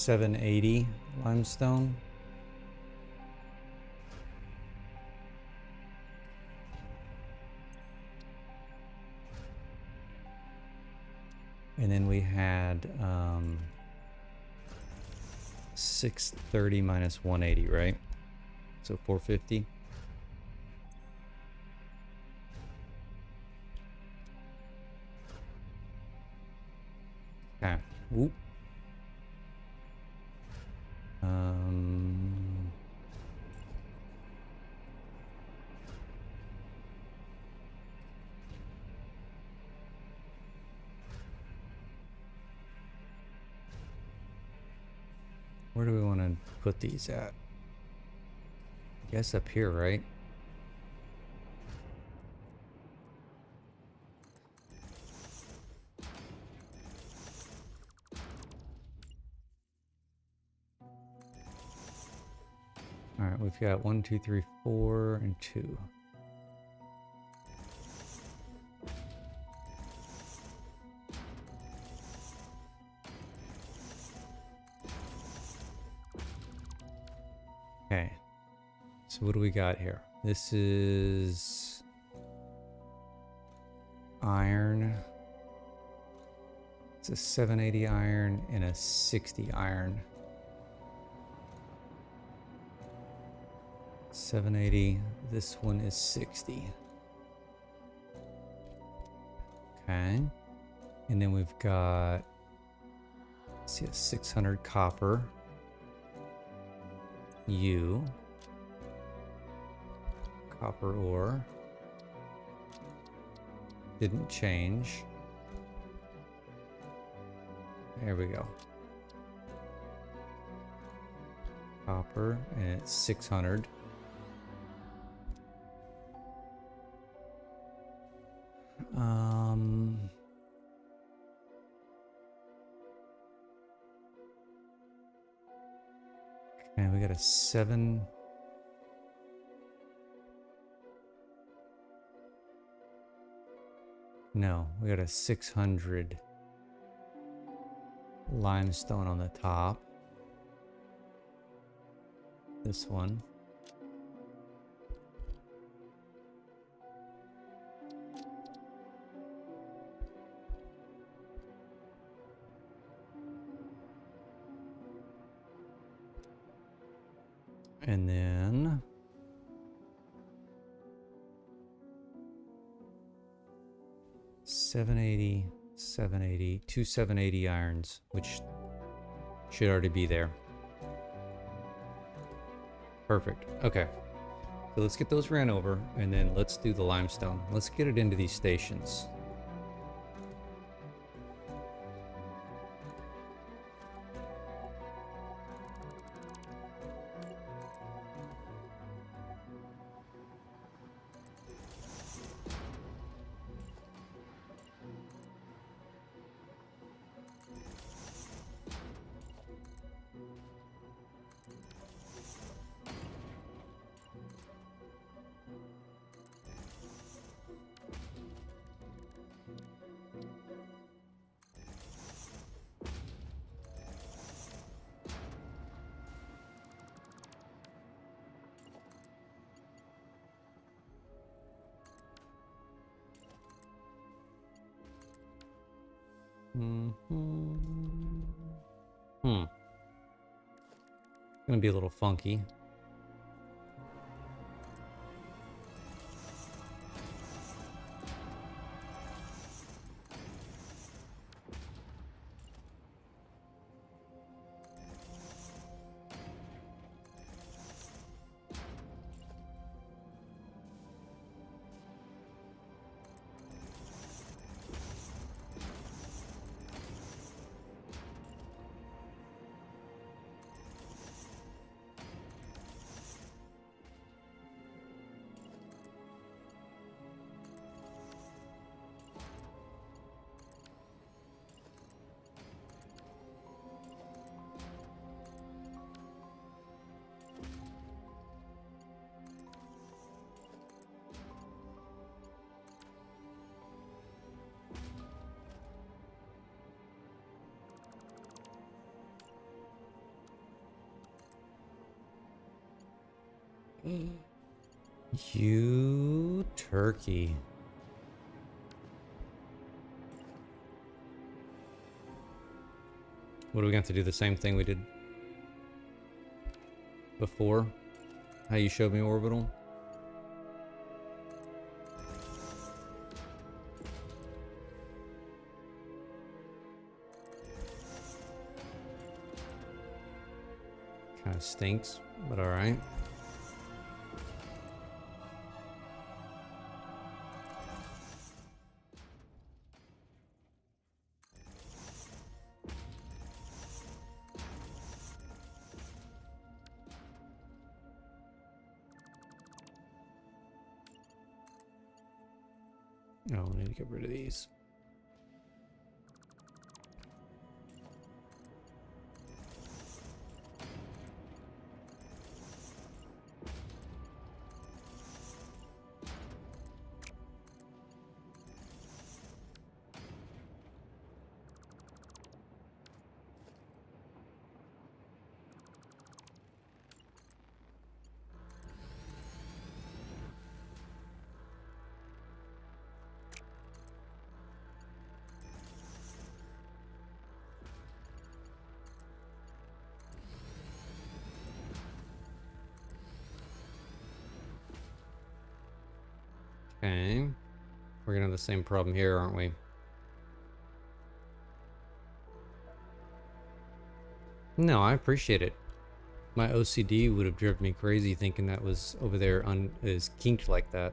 780 limestone. And then we had 630 minus 180, right? So 450. Okay. Whoop. Where do we want to put these at? I guess up here, right? All right, we've got 1, 2, 3, 4, and 2. Okay, so what do we got here? This is iron. It's a 780 iron and a 60 iron. 780, this one is 60. Okay, and then we've got, let's see, a 600 copper. Copper ore. Didn't change. There we go. Copper, and it's 600. Okay, we got a 7. No, we got a 600 limestone on the top. This one. And then $780, $780, 2 780 irons, which should already be there. Perfect. Okay. So let's get those ran over, and then let's do the limestone. Let's get it into these stations. Gonna be a little funky. You turkey. What are we going to do? The same thing we did before? How you showed me orbital? Kind of stinks, but all right. Oh, I need to get rid of these. Okay. We're gonna have the same problem here, aren't we? No, I appreciate it. My OCD would have driven me crazy thinking that was over there is kinked like that.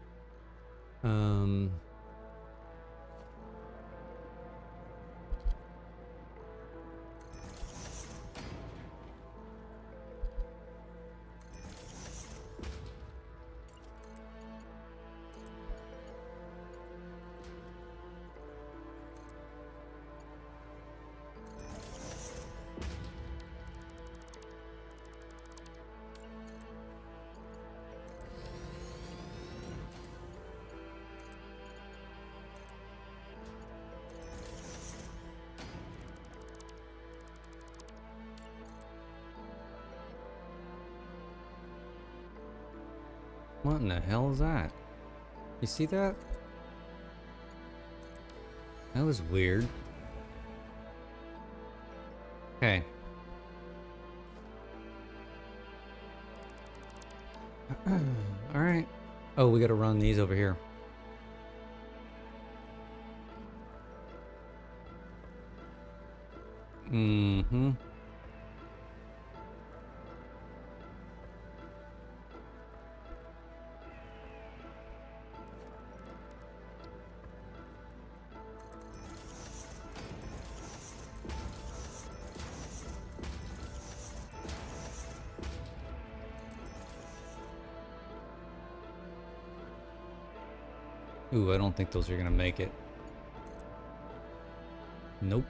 What in the hell is that? You see that? That was weird. Okay. Alright. Oh, we gotta run these over here. Mm-hmm. Ooh, I don't think those are gonna make it. Nope.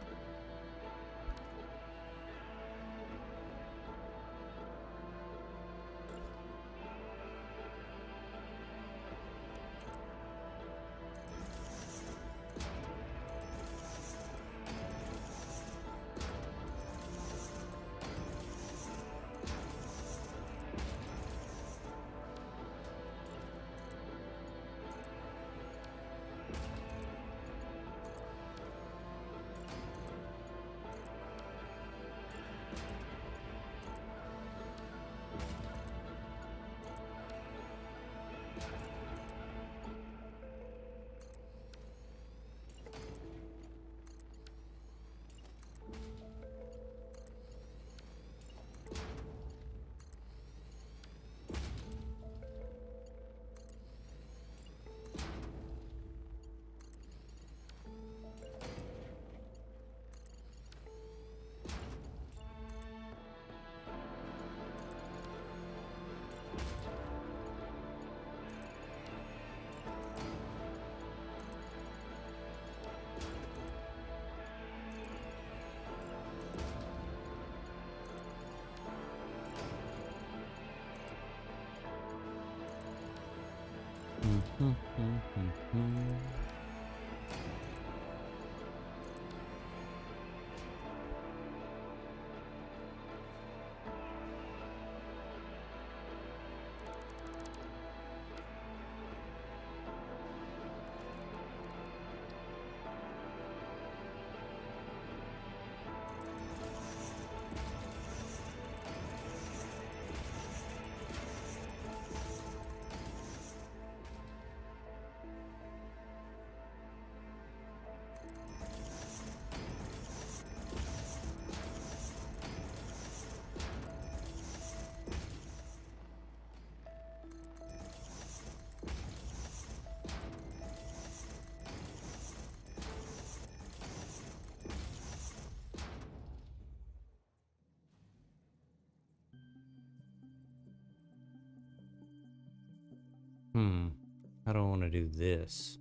I don't want to do this.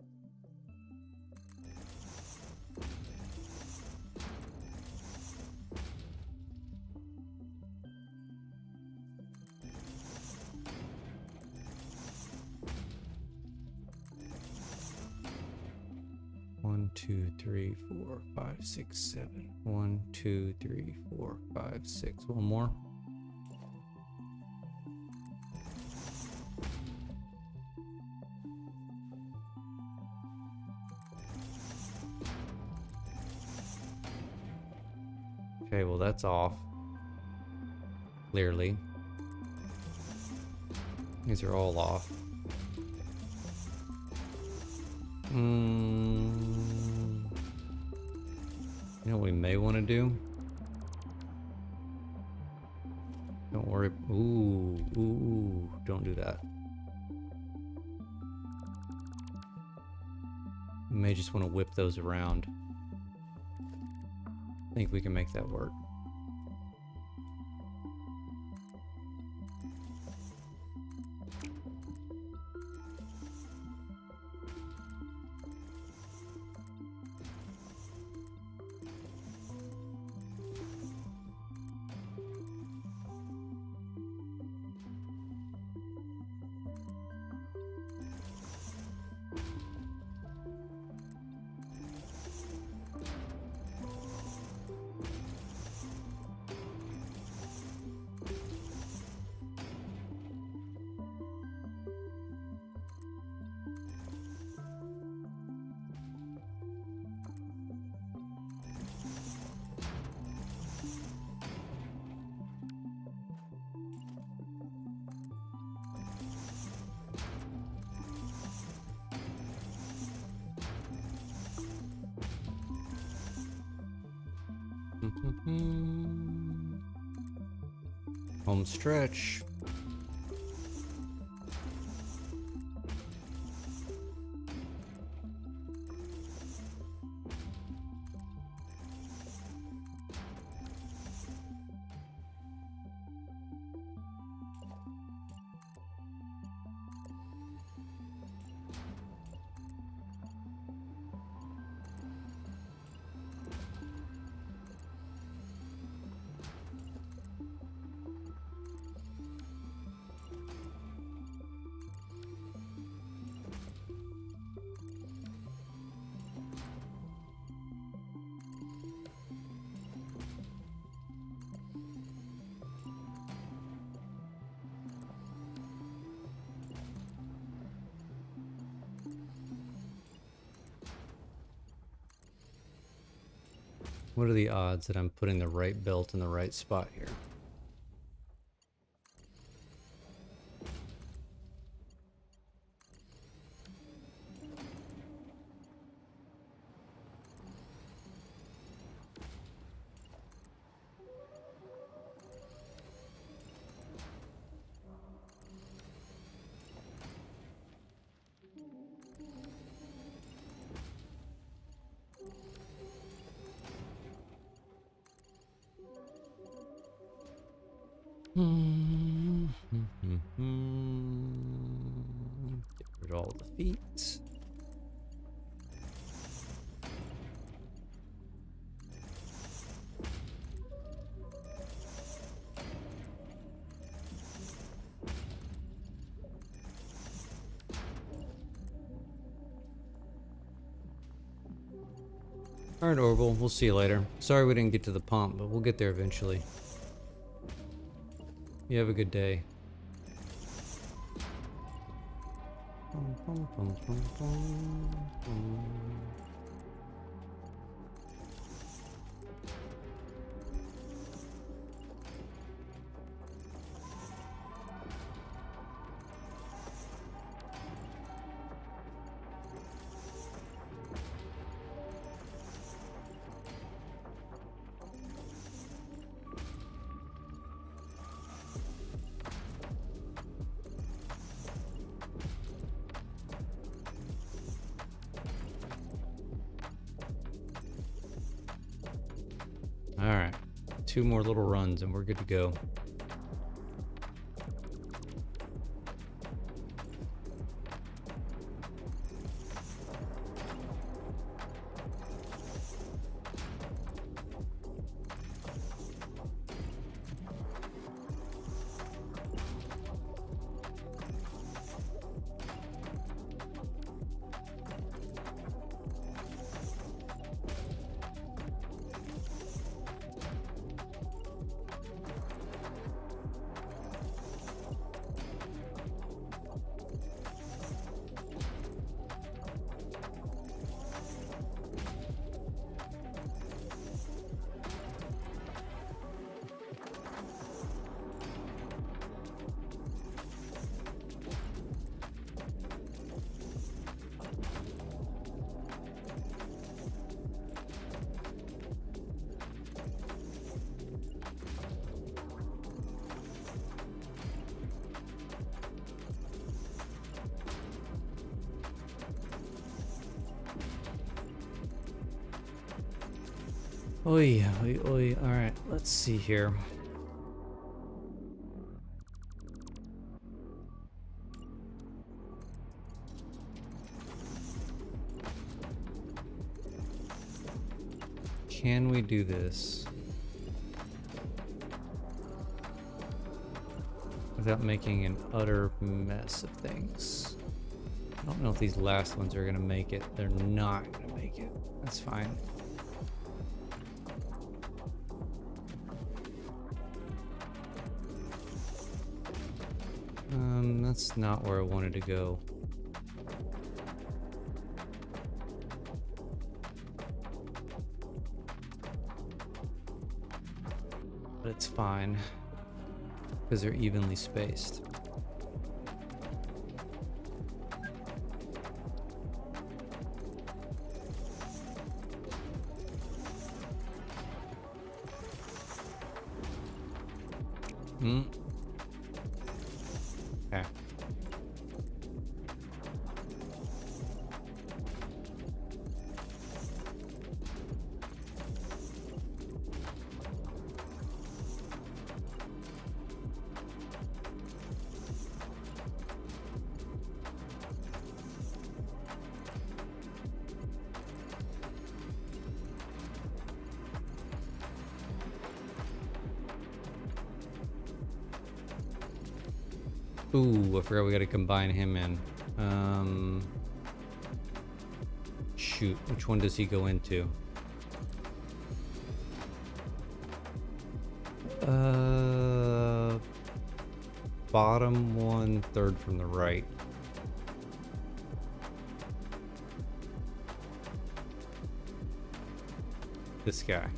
One, two, three, four, five, six, seven. 1, 2, 3, 4, 5, 6. One more. Okay, well that's off. Clearly. These are all off. You know what we may want to do? Don't worry. Ooh, don't do that. We may just want to whip those around. I think we can make that work. Home stretch. What are the odds that I'm putting the right belt in the right spot here? Get rid of all the feet. Alright, Orville, we'll see you later. Sorry we didn't get to the pump, but we'll get there eventually. You have a good day. Alright, 2 more little runs and we're good to go. Oi, oi, oi. All right, let's see here. Can we do this without making an utter mess of things? I don't know if these last ones are gonna make it. They're not gonna make it. That's fine. That's not where I wanted to go. But it's fine, because they're evenly spaced. Hmm. Okay. Ooh, I forgot we gotta combine him in. Shoot, which one does he go into? Bottom one, third from the right. This guy.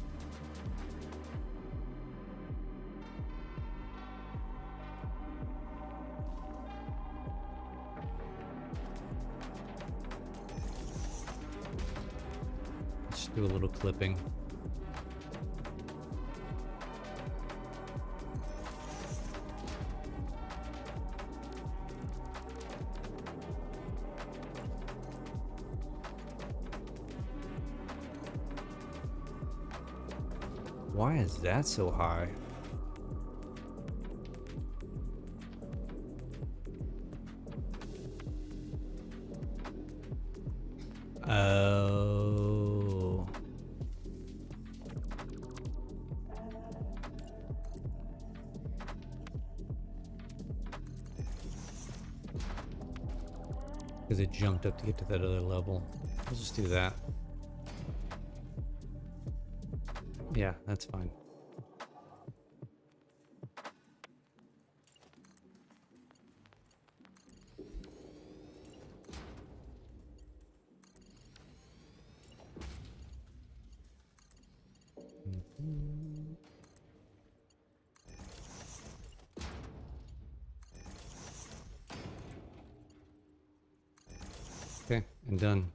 Let's do a little clipping. Why is that so high? Oh. Because it jumped up to get to that other level. I'll just do that. Yeah, that's fine. Okay, and done.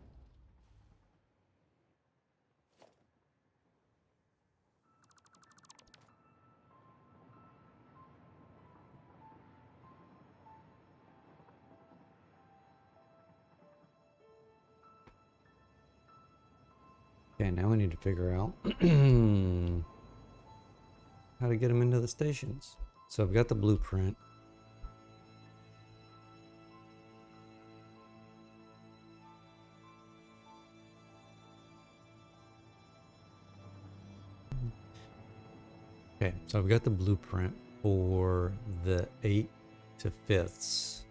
Okay, now we need to figure out how to get them into the stations. So I've got the blueprint. Okay, so I've got the blueprint for the 8 to 5ths.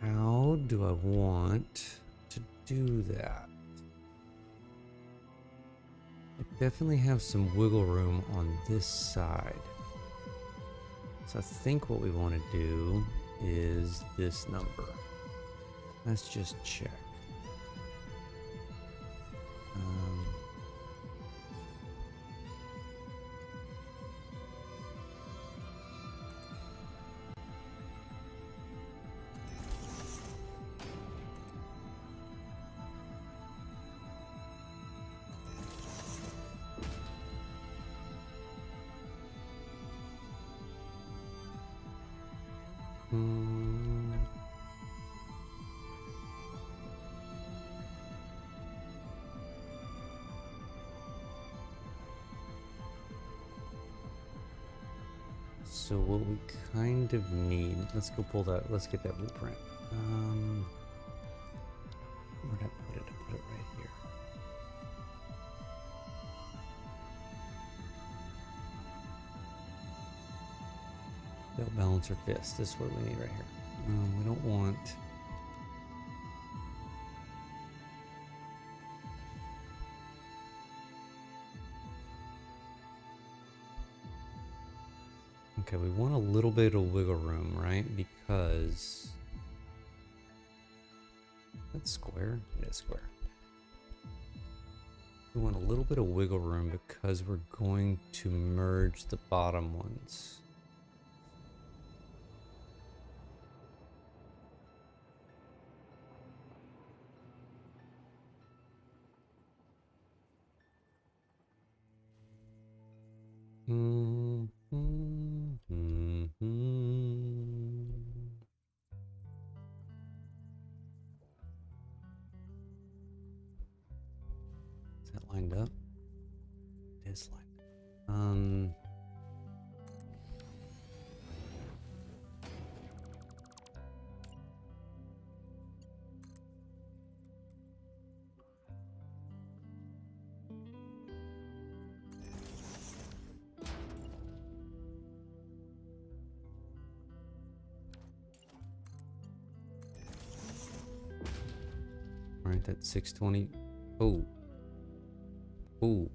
How do I want to do that? I definitely have some wiggle room on this side. So I think what we want to do is this number. Let's just check. So what we kind of need, let's go pull that, let's get that blueprint. Where'd I put it? I put it right here. Belt balancer fist, this is what we need right here. We don't want... Okay, we want a little bit of wiggle room, right? Because that's square. It is square. We want a little bit of wiggle room because we're going to merge the bottom ones. Is that lined up? It is lined up. All right, that's 620. Oh. Oh.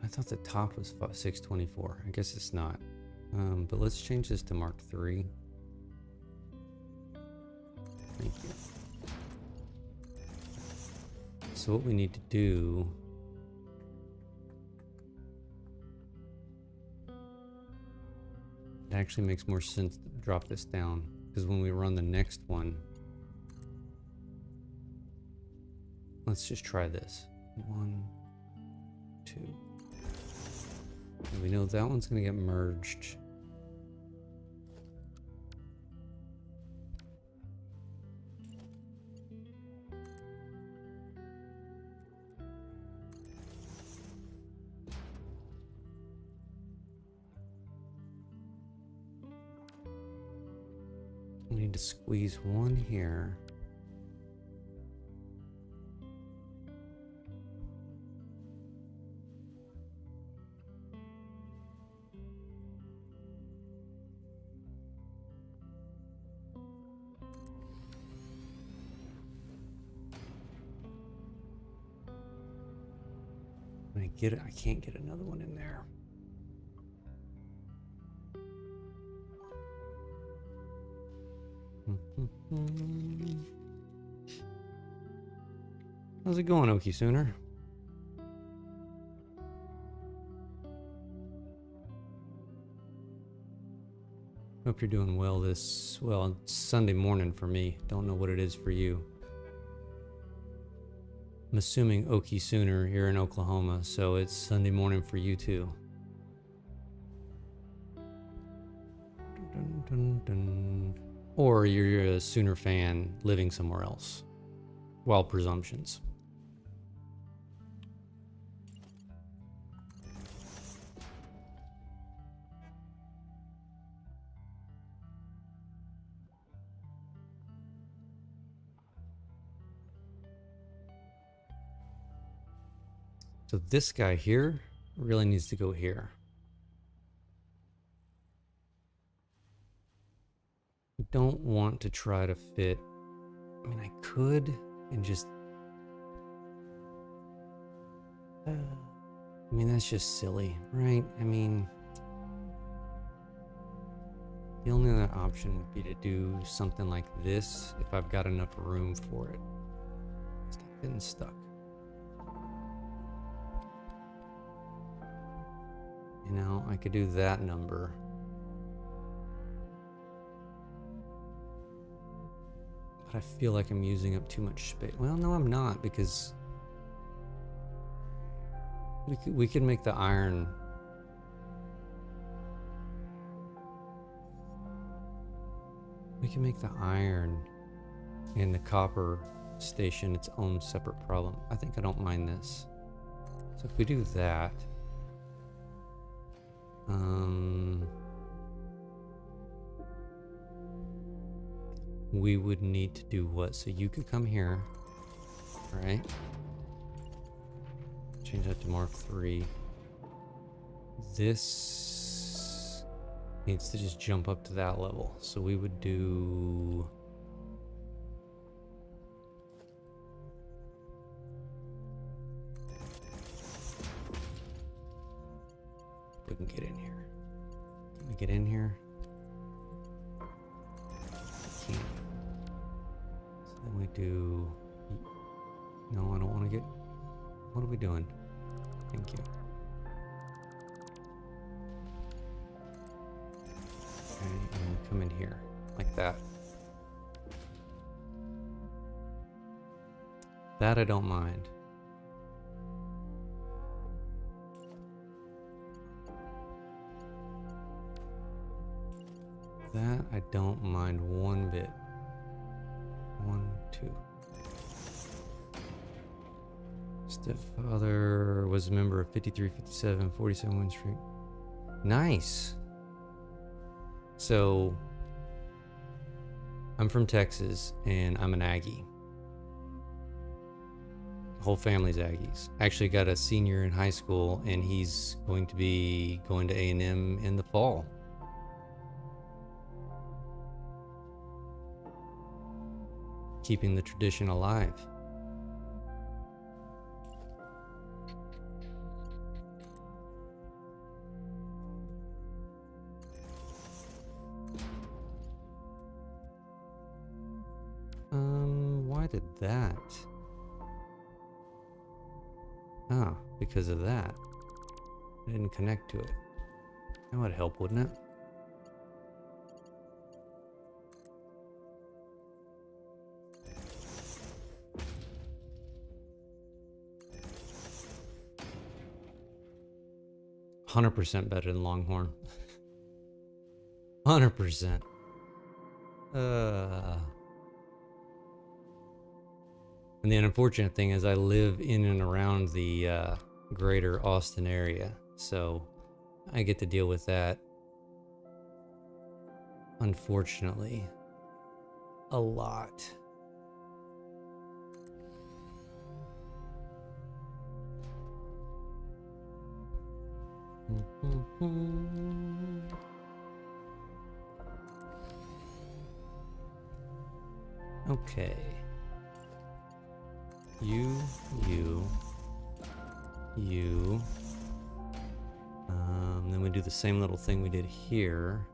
I thought the top was 624. I guess it's not. But let's change this to Mark III. Thank you. So what we need to do... It actually makes more sense to drop this down. Because when we run the next one... Let's just try this. 1, 2. And we know that one's going to get merged. We need to squeeze one here. When I get it, I can't get another one in there. How's it going, Okie Sooner? Hope you're doing well this, well, it's Sunday morning for me. Don't know what it is for you. I'm assuming Okie Sooner, you're in Oklahoma, so it's Sunday morning for you too. Dun, dun, dun. Or you're a Sooner fan living somewhere else. Wild presumptions. So this guy here really needs to go here. I don't want to try to fit. I mean, I could and just. I mean, that's just silly, right? I mean, the only other option would be to do something like this if I've got enough room for it. Stop getting stuck. You know, I could do that number. But I feel like I'm using up too much space. Well, no, I'm not, because we could make the iron. We can make the iron and the copper station its own separate problem. I think I don't mind this. So if we do that, We would need to do what? So you could come here, right? Change that to Mark 3. This needs to just jump up to that level. So we would do... we can get in here. Can we get in here? Can't. So then we do... no, I don't want to get... what are we doing? Thank you. Okay, and then come in here, like that. That I don't mind. That I don't mind one bit. 1, 2. Stepfather was a member of 53, 57, 47 Win Street. Nice. So, I'm from Texas, and I'm an Aggie. Whole family's Aggies. Actually got a senior in high school, and he's going to be going to A&M in the fall. Keeping the tradition alive. Why did that? Ah, because of that. I didn't connect to it. That would help, wouldn't it? %100% better than Longhorn. 100%. And the unfortunate thing is I live in and around the greater Austin area, so I get to deal with that, unfortunately, a lot. Okay. You. Then we do the same little thing we did here.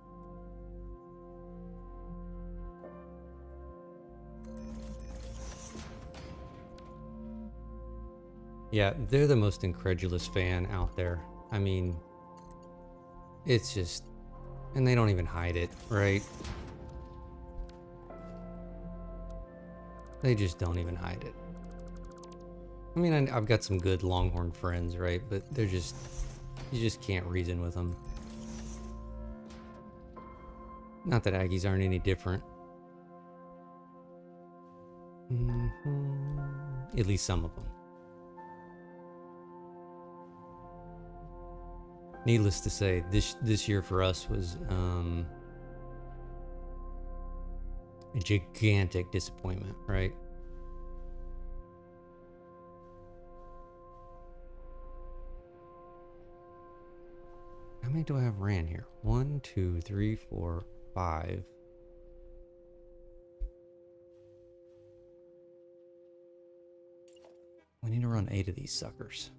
Yeah, they're the most incredulous fan out there. I mean, it's just, and they don't even hide it, right? They just don't even hide it. I mean, I've got some good Longhorn friends, right? But they're just, you just can't reason with them. Not that Aggies aren't any different. At least some of them. Needless to say, this year for us was a gigantic disappointment, right? How many do I have ran here? 1, 2, 3, 4, 5. We need to run 8 of these suckers.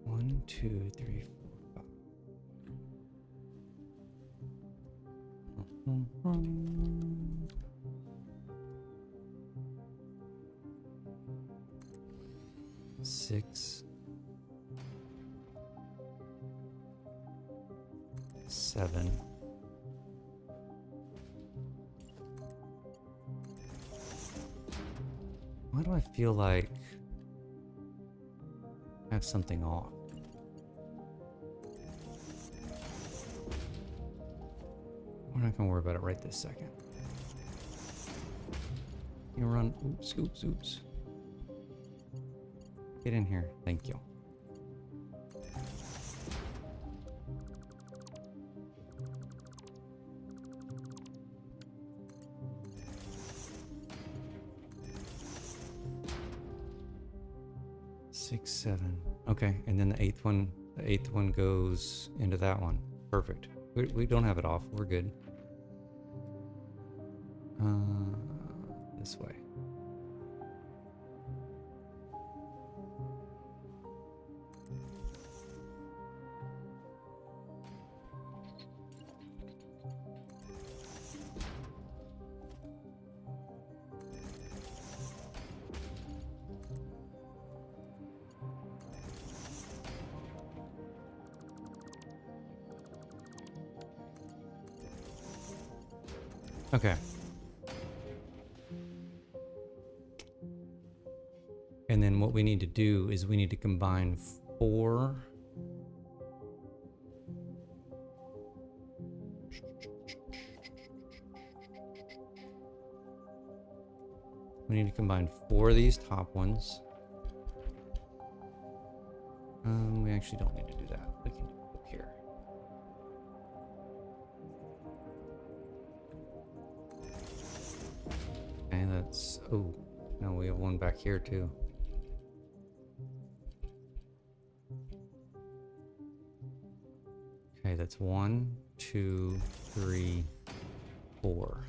One, 2, 3, 4, 5. 6, 7. Why do I feel like I have something off? We're not gonna worry about it right this second. You run. Oops, oops, oops. Get in here. Thank you. Six, seven. Okay, and then the eighth one goes into that one. Perfect. We don't have it off. We're good. This way. Okay. And then what we need to do is we need to combine 4. We need to combine 4 of these top ones. We actually don't need to do that. We can do it here. And that's, oh, no, we have one back here too. Okay, that's 1, 2, 3, 4.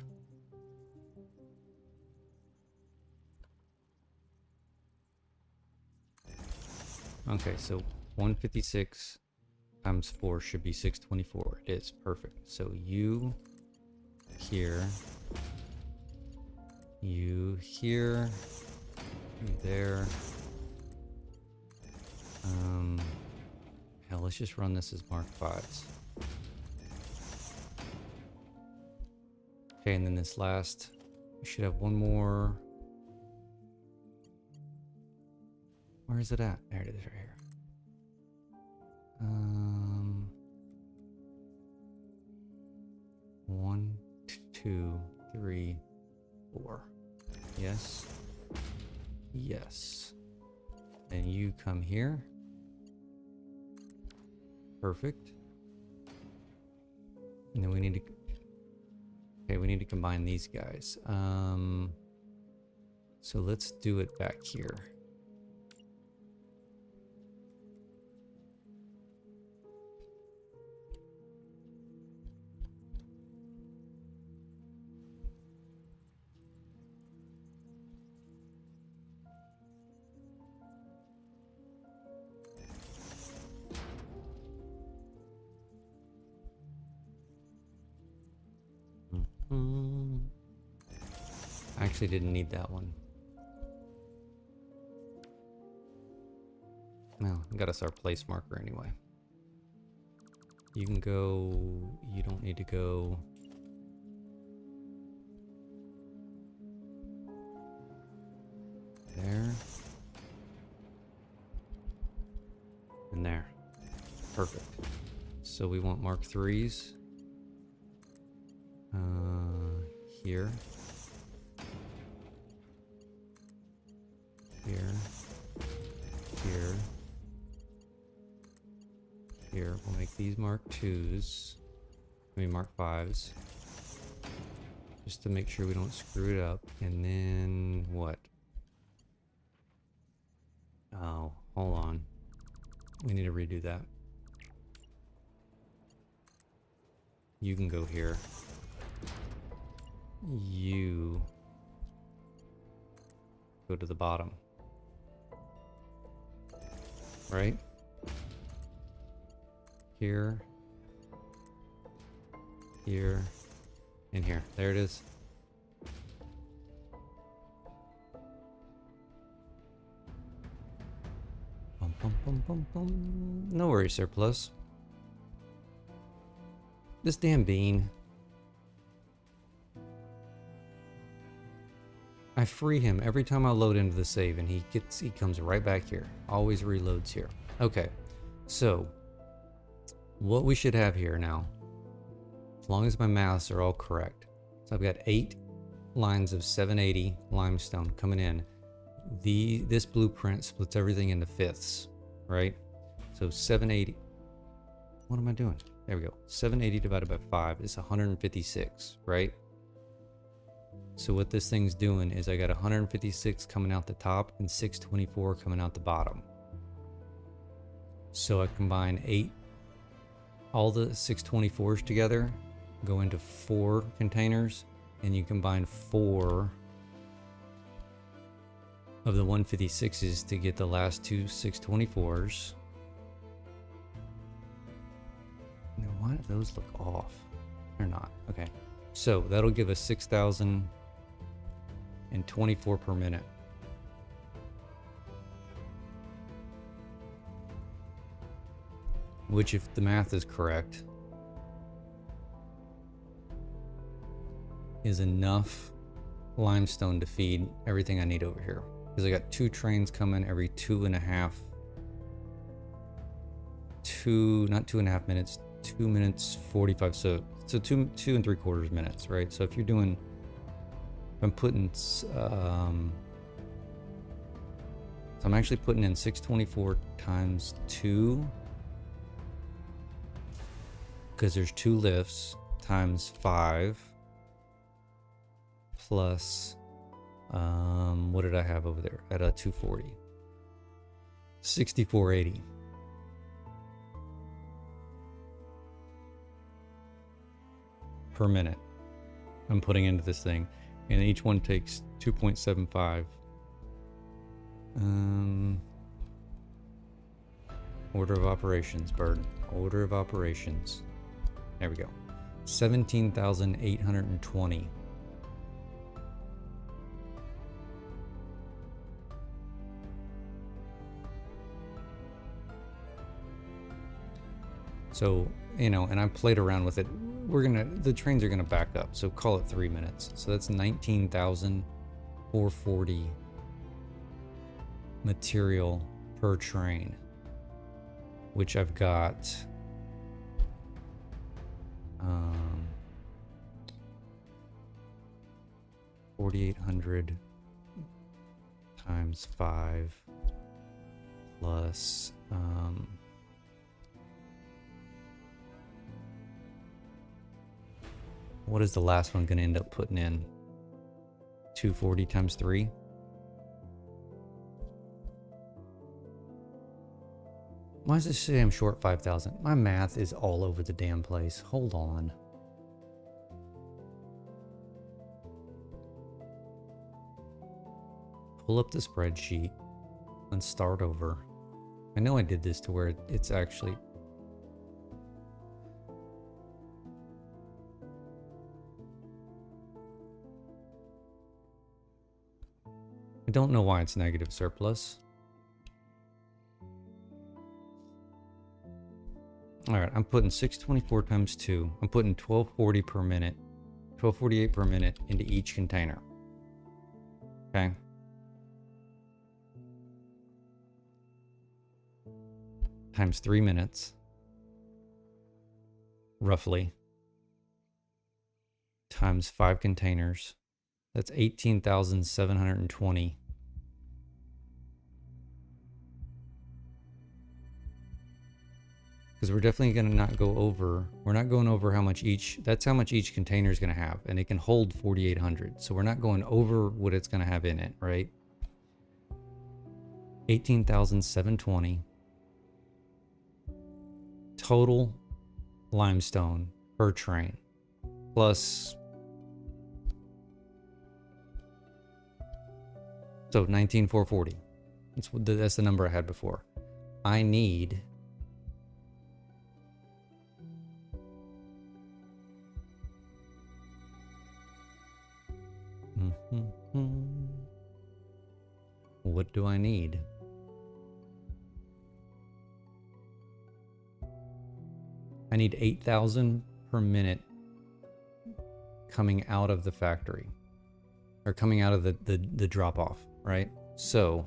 Okay, so 156 times 4 should be 624. It is perfect. So you here, you here, you there. Hell, let's just run this as Mark 5s. Okay, and then this last, we should have one more. Where is it at? There it is, right here. 1, 2, 3, 4. Yes. Yes. And you come here. Perfect. And then we need to, okay, we need to combine these guys. So let's do it back here. I actually didn't need that one. Well, got us our place marker anyway. You can go, you don't need to go. There. And there. Perfect. So we want Mark 3s. Here. Here. Here. Here. We'll make these Mark 2s. I mean Mark 5s. Just to make sure we don't screw it up. And then what? Oh, hold on. We need to redo that. You can go here. You go to the bottom. Right? Here. Here. And here. There it is. Bum, bum, bum, bum, bum. No worries, Surplus. This damn bean. I free him every time I load into the save, and he comes right back here. Always reloads here. Okay, so what we should have here now as long as my maths are all correct. So I've got 8 lines of 780 limestone coming in. This blueprint splits everything into fifths, right? So 780. What am I doing? There we go. 780 divided by 5 is 156, right? So what this thing's doing is I got 156 coming out the top and 624 coming out the bottom. So I combine all the 624s together, go into 4 containers, and you combine 4 of the 156s to get the last 2 624s. Now, why do those look off? They're not. Okay. So that'll give us 6,024 per minute. Which, if the math is correct, is enough limestone to feed everything I need over here. Because I got 2 trains coming every 2.5, not 2.5 minutes, 2 minutes 45. So 2 3/4 minutes, right? So if you're doing, I'm putting, so I'm actually putting in 624 times 2, because there's 2 lifts, times 5 plus what did I have over there at a 240? 6480 per minute I'm putting into this thing, and each one takes 2.75. Order of operations, Bird. Order of operations. There we go. 17,820. So, you know, and I played around with it. The trains are gonna back up, so call it 3 minutes. So that's 19,440 material per train, which I've got 4,800 times 5 plus what is the last one going to end up putting in? 240 times 3? Why does it say I'm short 5,000? My math is all over the damn place. Hold on. Pull up the spreadsheet and start over. I know I did this to where it's actually... I don't know why it's negative surplus. Alright, I'm putting 624 times 2. I'm putting 1240 per minute. 1248 per minute into each container. Okay. Times 3 minutes. Roughly. Times 5 containers. That's 18,720. Because we're definitely going to not go over, we're not going over how much that's how much each container is going to have. And it can hold 4,800. So we're not going over what it's going to have in it, right? 18,720. Total limestone per train. Plus... So 19,440. That's the number I had before. I need... What do I need? I need 8,000 per minute coming out of the factory. Or coming out of the drop-off, right? So...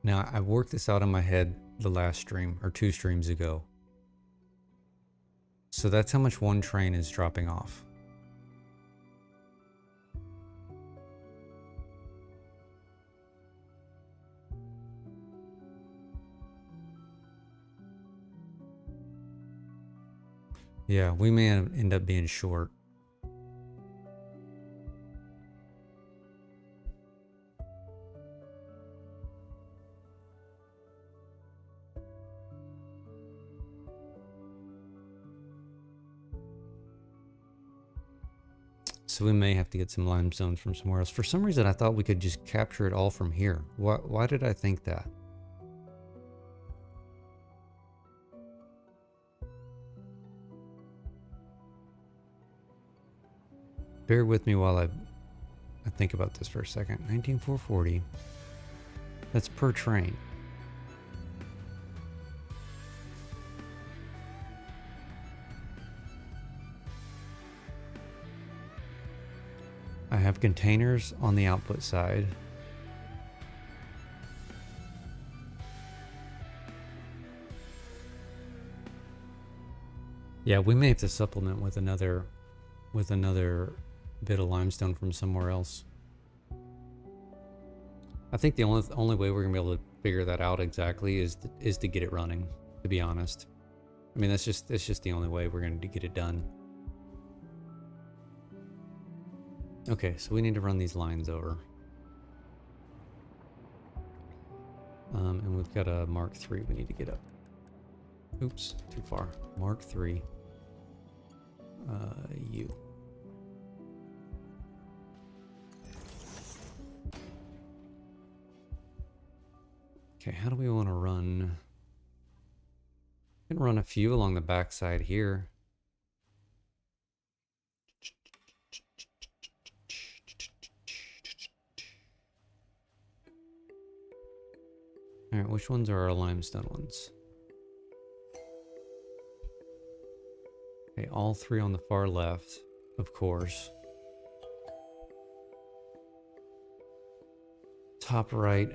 Now, I worked this out in my head the last stream, or 2 streams ago. So that's how much one train is dropping off. Yeah, we may end up being short. So we may have to get some limestone from somewhere else. For some reason, I thought we could just capture it all from here. Why did I think that? Bear with me while I think about this for a second. 19,440. That's per train. I have containers on the output side. Yeah, we may have to supplement with another bit of limestone from somewhere else. I think the only way we're gonna be able to figure that out exactly is to get it running, to be honest. I mean, that's just the only way we're gonna get it done. Okay, so we need to run these lines over. And we've got a Mark III we need to get up. Oops, too far. Mark III. U. Okay, how do we want to run? We can run a few along the backside here. All right, which ones are our limestone ones? Okay, all 3 on the far left, of course. Top right,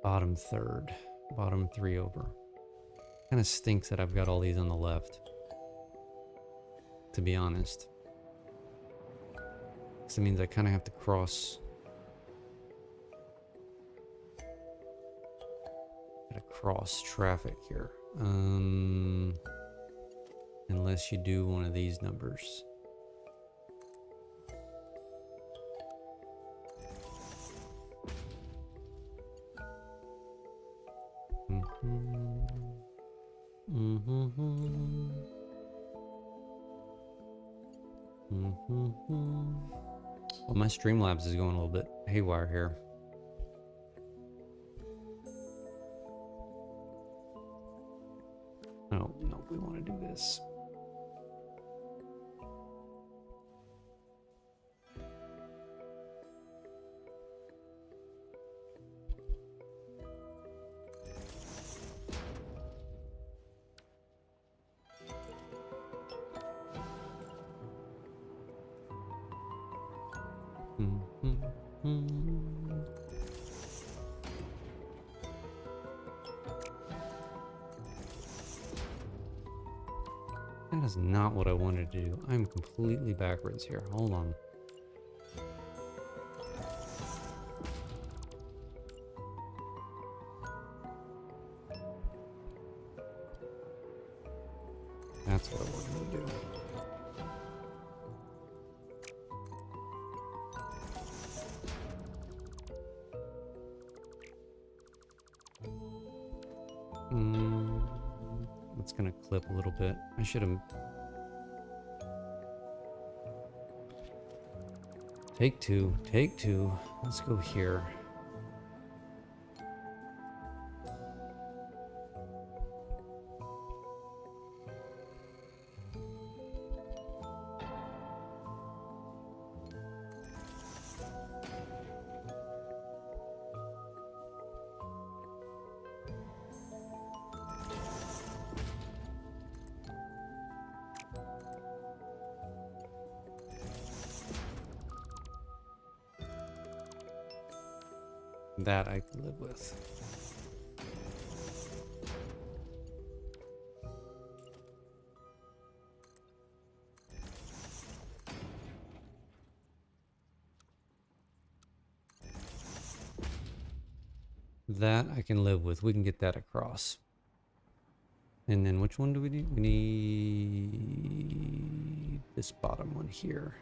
bottom third, bottom 3 over. Kind of stinks that I've got all these on the left, to be honest. Because it means I kind of have to cross. Gotta cross traffic here. Unless you do one of these numbers. Well, my Streamlabs is going a little bit haywire here. Oh, no, we want to do this. That is not what I wanted to do. I'm completely backwards here. Hold on. That's what I wanted to do. It's gonna clip a little bit. I should have. Take two. Take 2. Let's go here. That I can live with. That I can live with. We can get that across. And then which one do we need? We need this bottom one here.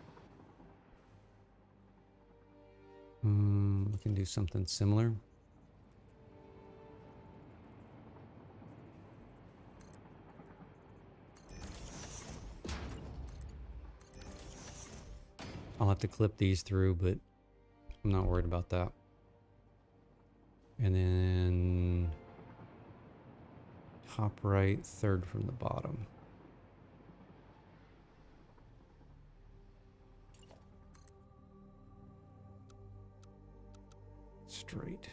We can do something similar. I'll have to clip these through, but I'm not worried about that. And then top right, third from the bottom. Straight.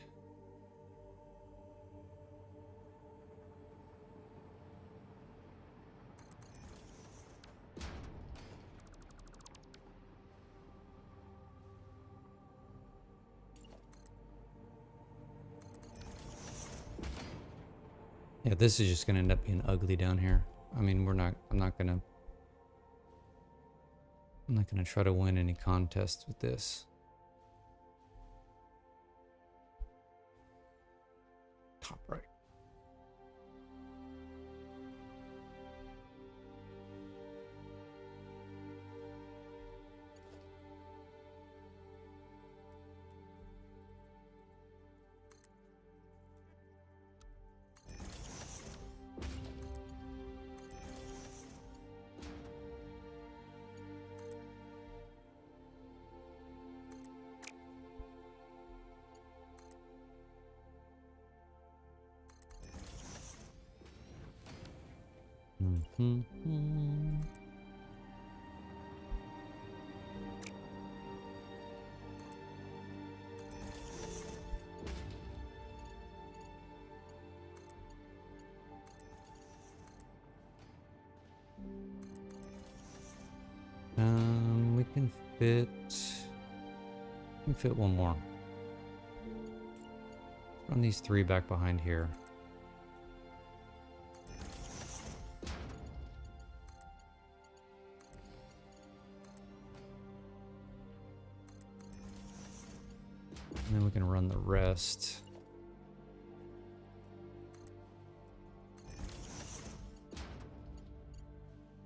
Yeah, this is just gonna end up being ugly down here. I mean, I'm not gonna try to win any contests with this. Top right. We can fit one more. Run these three back behind here. And then we can run the rest.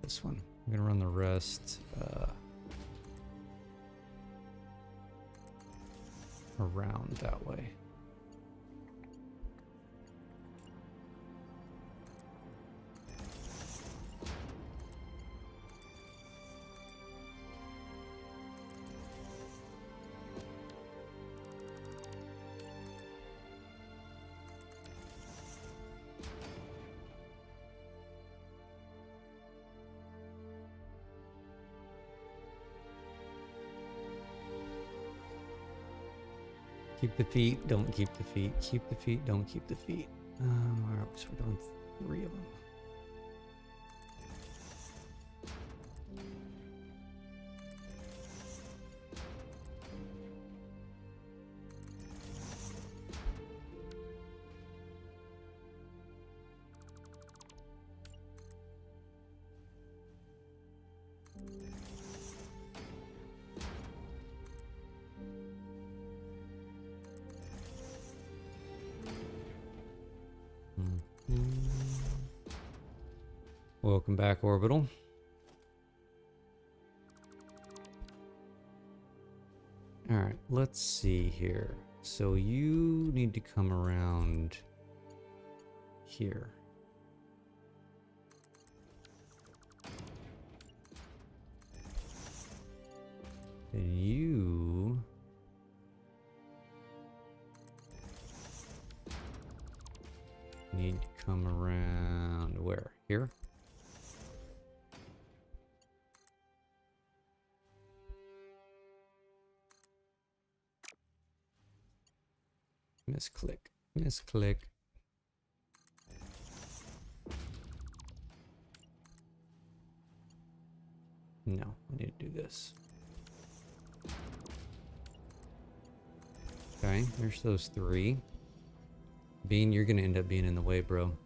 This one. I'm gonna run the rest around that way. Keep the feet, don't keep the feet. Keep the feet, don't keep the feet. Alright, so we're doing 3 of them. Welcome back, Orbital. All right, let's see here. So you need to come around here. And you need to come around where? Here? Misclick. Misclick. No, I need to do this. Okay, there's those 3. Bean, you're gonna end up being in the way, bro.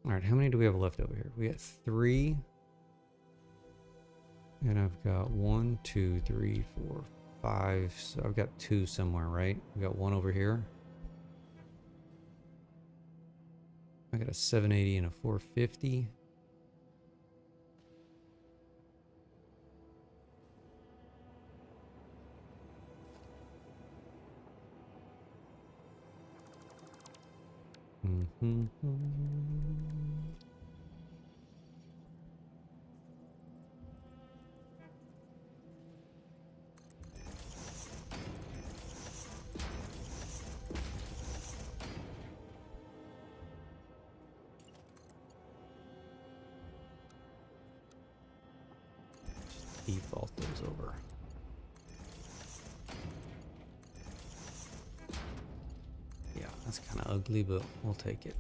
Alright, how many do we have left over here? We got 3. And I've got 1, 2, 3, 4, 5. So I've got 2 somewhere, right? I've got 1 over here. I got a 780 and a 450. Default those over. Yeah, that's kind of ugly, but we'll take it.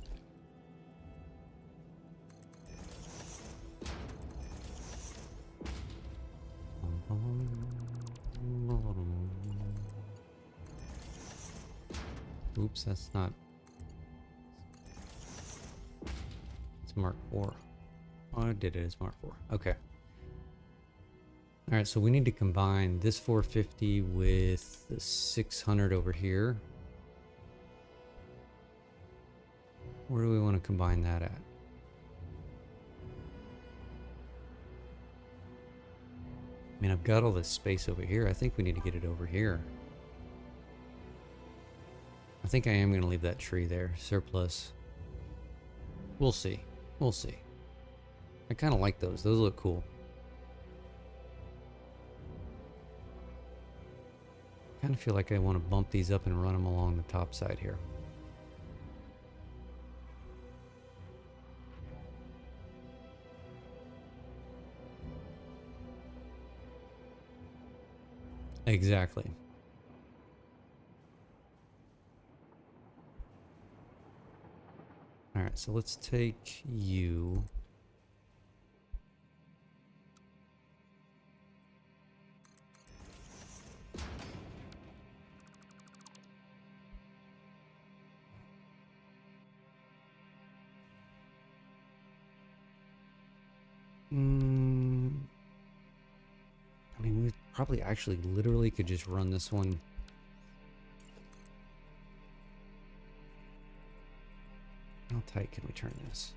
Oops, that's not. It's Mark 4. Oh, I did it as Mark 4. Okay. All right, so we need to combine this 450 with the 600 over here. Where do we want to combine that at? I mean, I've got all this space over here. I think we need to get it over here. I think I am going to leave that tree there. Surplus. We'll see. We'll see. I kind of like those. Those look cool. I kind of feel like I want to bump these up and run them along the top side here. Exactly. All right, so let's take you. I mean, we probably actually literally could just run this one. How tight can we turn this?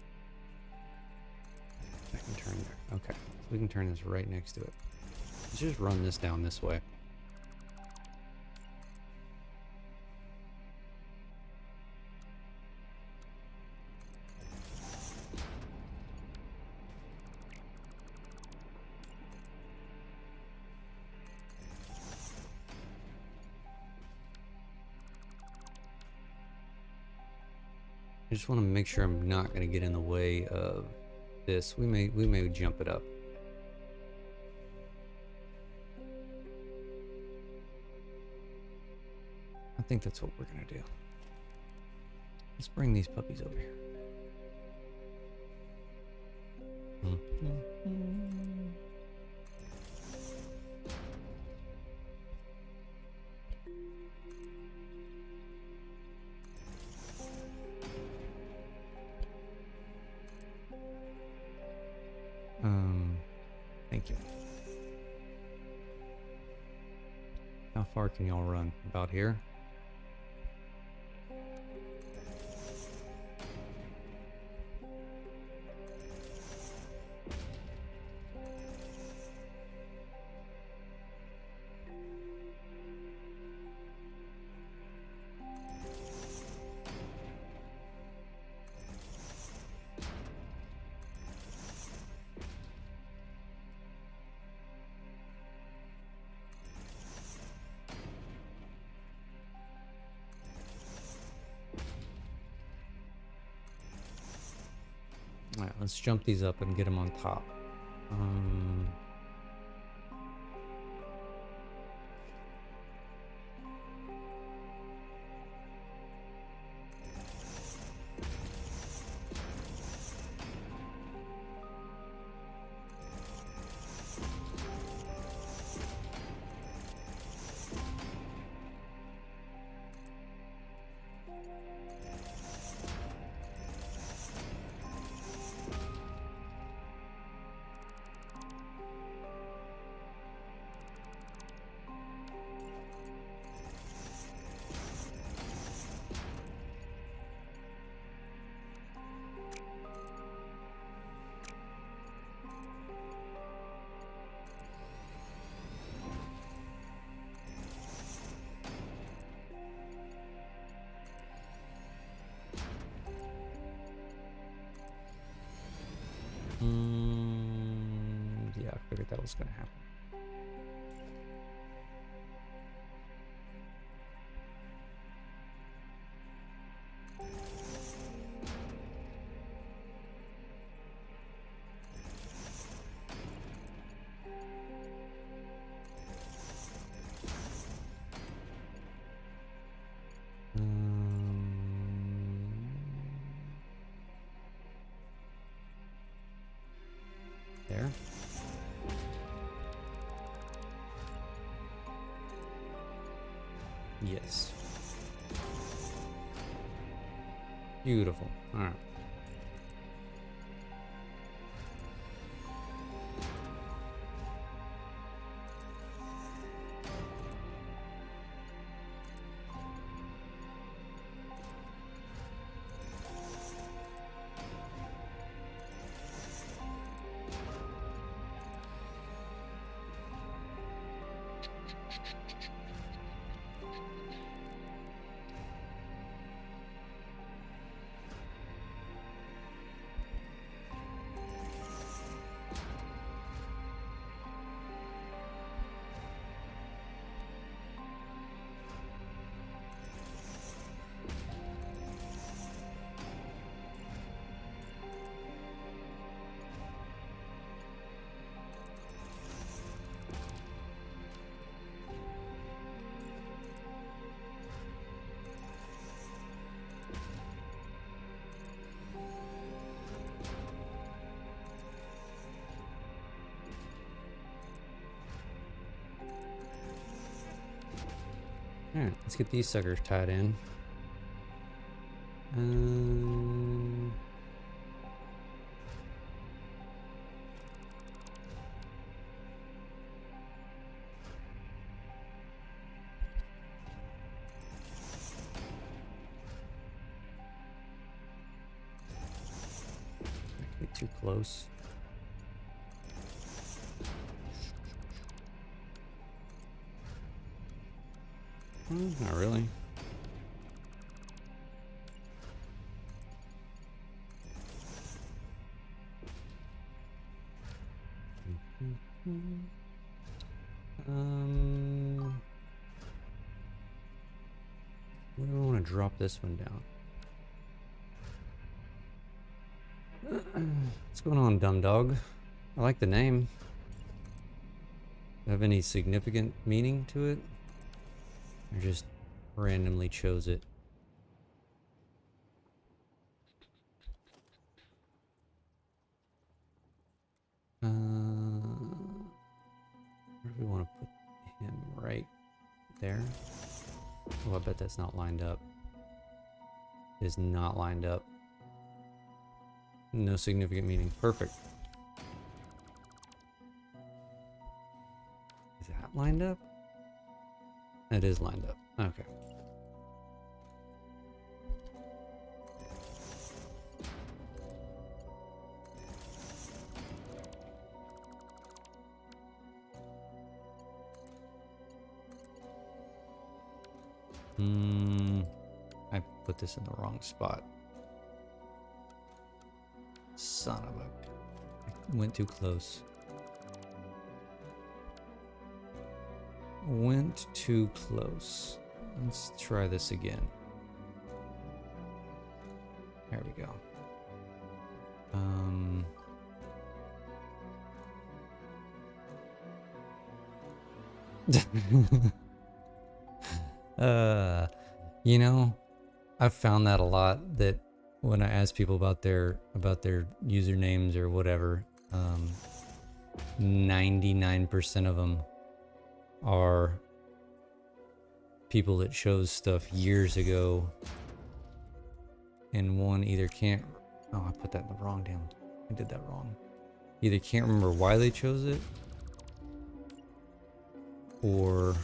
I can turn there. Okay, so we can turn this right next to it. Let's just run this down this way. I just want to make sure I'm not going to get in the way of this. We may jump it up. I think that's what we're going to do. Let's bring these puppies over here. Thank you. How far can y'all run? About here? All right, let's jump these up and get them on top. Figured that was gonna happen. There. Yes. Beautiful. All right. Alright, let's get these suckers tied in. Get too close. Not really. Where do I want to drop this one down? What's going on, dumb dog? I like the name. Have any significant meaning to it? Or just randomly chose it? Where do we want to put him? Right there? Oh, I bet that's not lined up. It is not lined up. No significant meaning. Perfect. Is that lined up? It is lined up. Okay. I put this in the wrong spot. Son of a... I went too close. Went too close. Let's try this again. There we go. You know, I've found that a lot, that when I ask people about their usernames or whatever, 99% of them are people that chose stuff years ago, and one either can't... Oh, I put that in the wrong damn... I did that wrong. Either can't remember why they chose it, or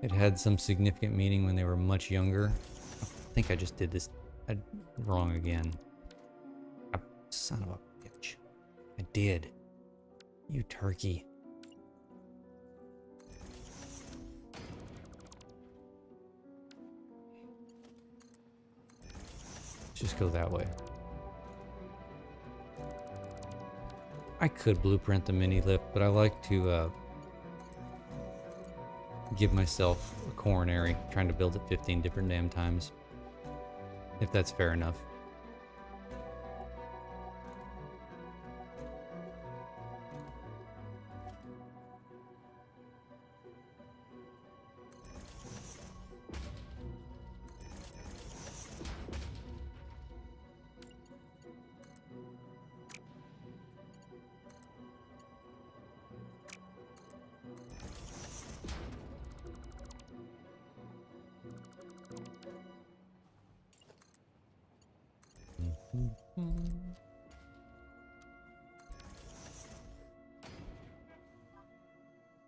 it had some significant meaning when they were much younger. I think I just did this wrong again. Son of a bitch. I did. You turkey. Let's just go that way. I could blueprint the mini lift, but I like to give myself a coronary, trying to build it 15 different damn times. If that's fair enough.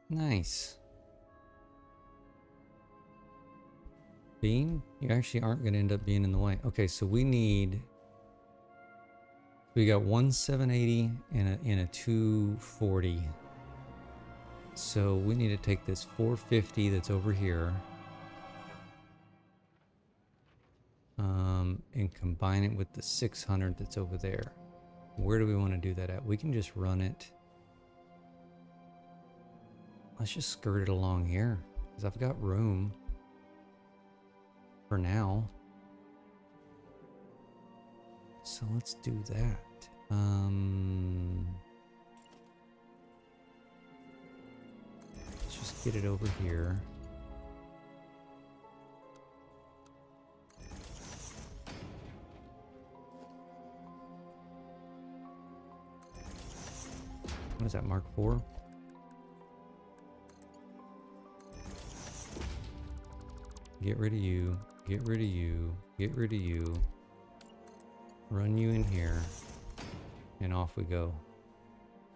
Nice. Beam? You actually aren't going to end up being in the way. Okay, so we got one 780 and a 240. So we need to take this 450 that's over here. And combine it with the 600 that's over there. Where do we want to do that at? We can just run it. Let's just skirt it along here, because I've got room for now. So let's do that. Let's just get it over here. What is that, Mark 4? Get rid of you, get rid of you, get rid of you. Run you in here, and off we go.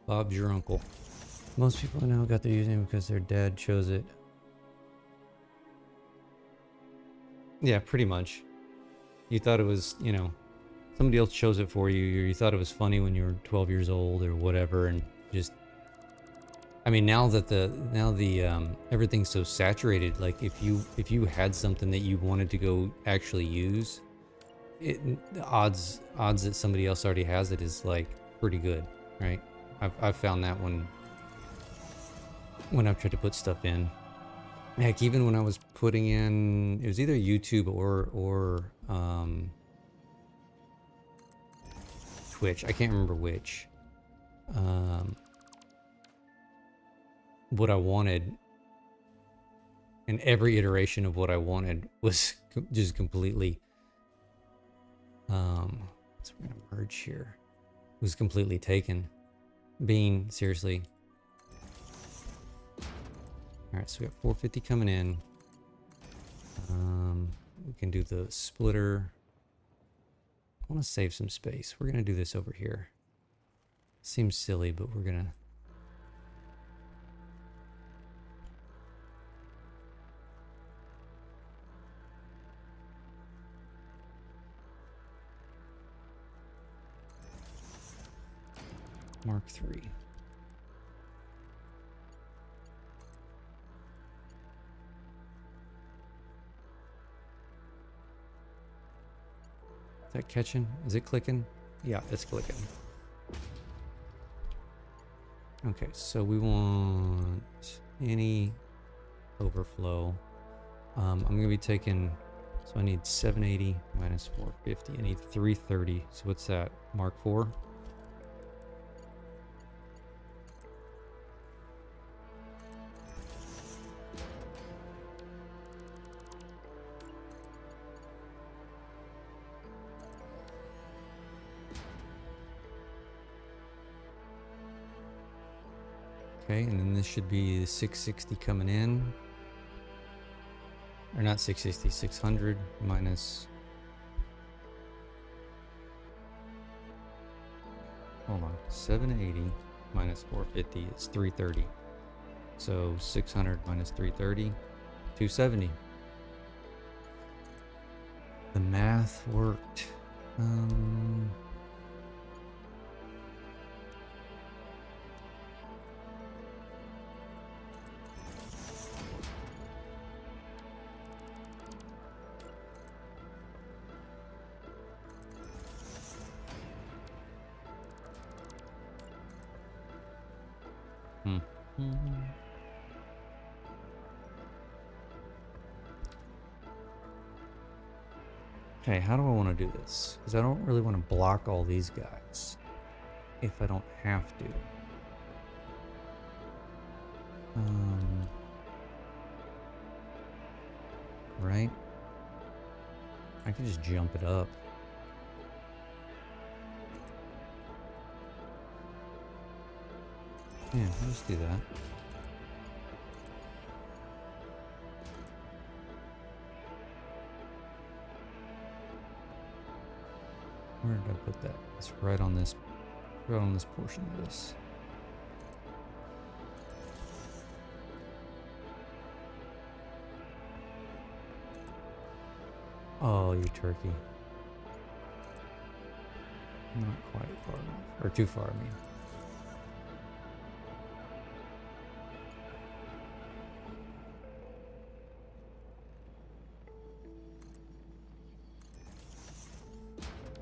Bob's your uncle. Most people now got their username because their dad chose it. Yeah, pretty much. You thought it was, you know, somebody else chose it for you, or you thought it was funny when you were 12 years old or whatever, and just... I mean, now that everything's so saturated, like if you had something that you wanted to go actually use, the odds that somebody else already has it is like pretty good, right? I've found that when I've tried to put stuff in. Heck, even when I was putting in, it was either YouTube or Twitch. I can't remember which. What I wanted, and every iteration of what I wanted was just completely so we're gonna merge here, was completely taken. Bean, seriously. All right, so we got 450 coming in. We can do the splitter. I want to save some space. We're gonna do this over here. Seems silly, but we're gonna... Mark 3. Is that catching? Is it clicking? Yeah, it's clicking. Okay, so we want any overflow. I'm gonna be taking, so I need 780 minus 450. I need 330. So what's that? Mark 4? Okay, and then this should be 660 coming in. Or not 660, 600 minus... Hold on, 780 minus 450 is 330. So 600 minus 330, 270. The math worked. Okay, how do I want to do this? Because I don't really want to block all these guys if I don't have to. Right? I could just jump it up. Yeah, I'll just do that. Where did I put that? It's right on this portion of this. Oh, you turkey. Not quite far enough. Or too far, I mean.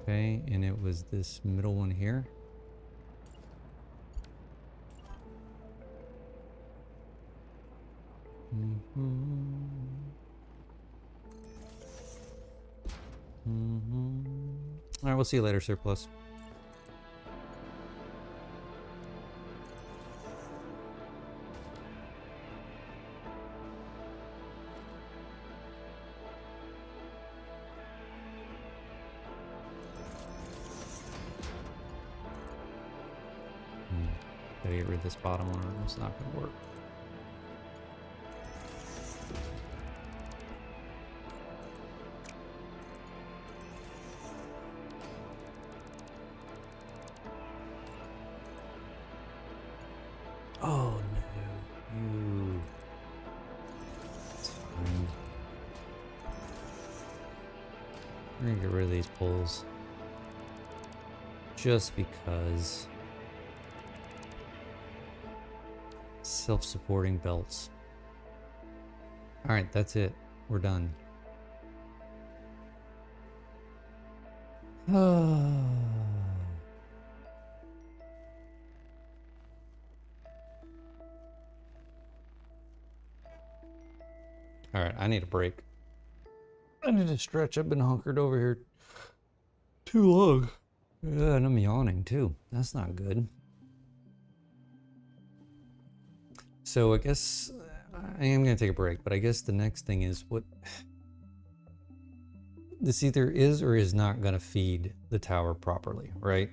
Okay, and it was this middle one here. All right, we'll see you later, Surplus. Gotta get rid of this bottom one, or it's not gonna work. Oh no, you. It's fine. I'm gonna get rid of these poles. Just because. Self-supporting belts. Alright, that's it. We're done. Alright, I need a break. I need to stretch. I've been hunkered over here too long. Yeah, and I'm yawning too. That's not good. So I guess I am going to take a break, but I guess the next thing is what this either is or is not going to feed the tower properly, right?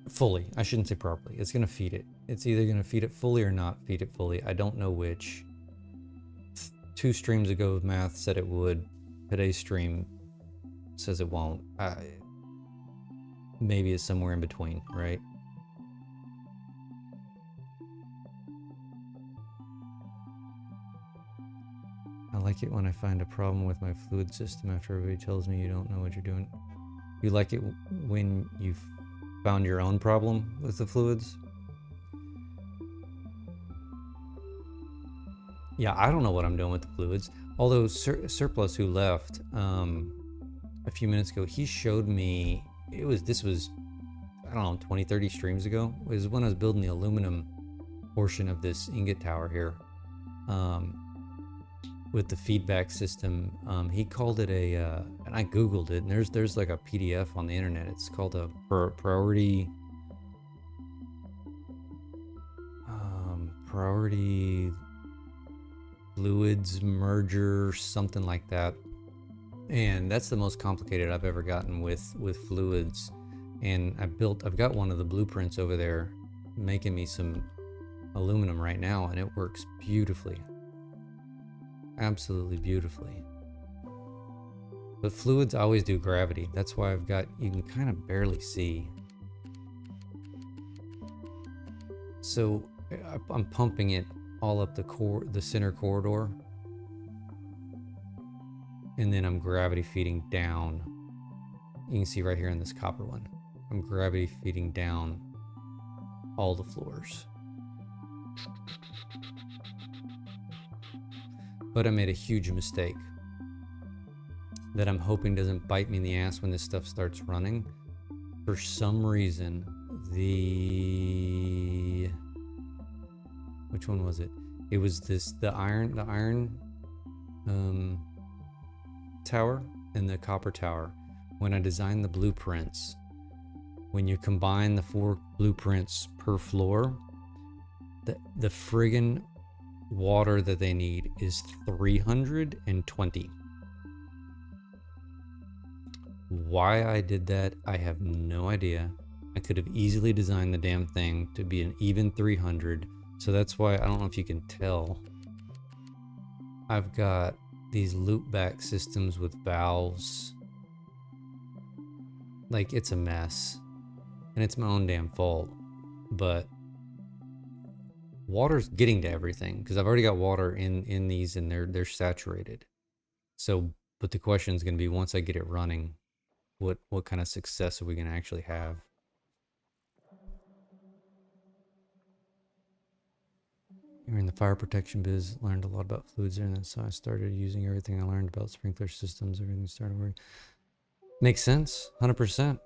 Fully. I shouldn't say properly. It's going to feed it. It's either going to feed it fully or not feed it fully. I don't know which. 2 streams ago, math said it would. Today's stream says it won't. Maybe it's somewhere in between, right? I like it when I find a problem with my fluid system after everybody tells me you don't know what you're doing. You like it when you've found your own problem with the fluids? Yeah, I don't know what I'm doing with the fluids. Although Surplus, who left a few minutes ago, he showed me, this was, I don't know, 20, 30 streams ago. It was when I was building the aluminum portion of this ingot tower here. With the feedback system, he called it a, and I googled it, and there's like a PDF on the internet. It's called a priority fluids merger, something like that. And that's the most complicated I've ever gotten with fluids. And I've got one of the blueprints over there, making me some aluminum right now, and it works beautifully. Absolutely beautifully. But fluids always do gravity. That's why you can kind of barely see. So I'm pumping it all up the center corridor. And then I'm gravity feeding down. You can see right here in this copper one. I'm gravity feeding down all the floors. But I made a huge mistake that I'm hoping doesn't bite me in the ass when this stuff starts running. For some reason, the, which one was it? It was the iron tower and the copper tower. When I designed the blueprints, when you combine the 4 blueprints per floor, the friggin' water that they need is 320. Why I did that, I have no idea. I could have easily designed the damn thing to be an even 300. So that's why, I don't know if you can tell, I've got these loop back systems with valves. Like, it's a mess. And it's my own damn fault. But water's getting to everything because I've already got water in these, and they're saturated. So, but the question is going to be, once I get it running, what kind of success are we going to actually have? You're in the fire protection biz, learned a lot about fluids there, and then so I started using everything I learned about sprinkler systems. Everything started working. Makes sense, 100%.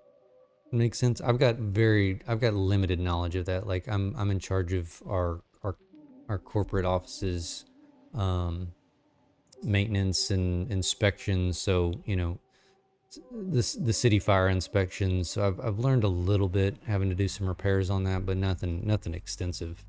Makes sense. I've got limited knowledge of that. Like, I'm in charge of our corporate offices, maintenance and inspections. So, you know, the city fire inspections. So I've learned a little bit, having to do some repairs on that, but nothing extensive.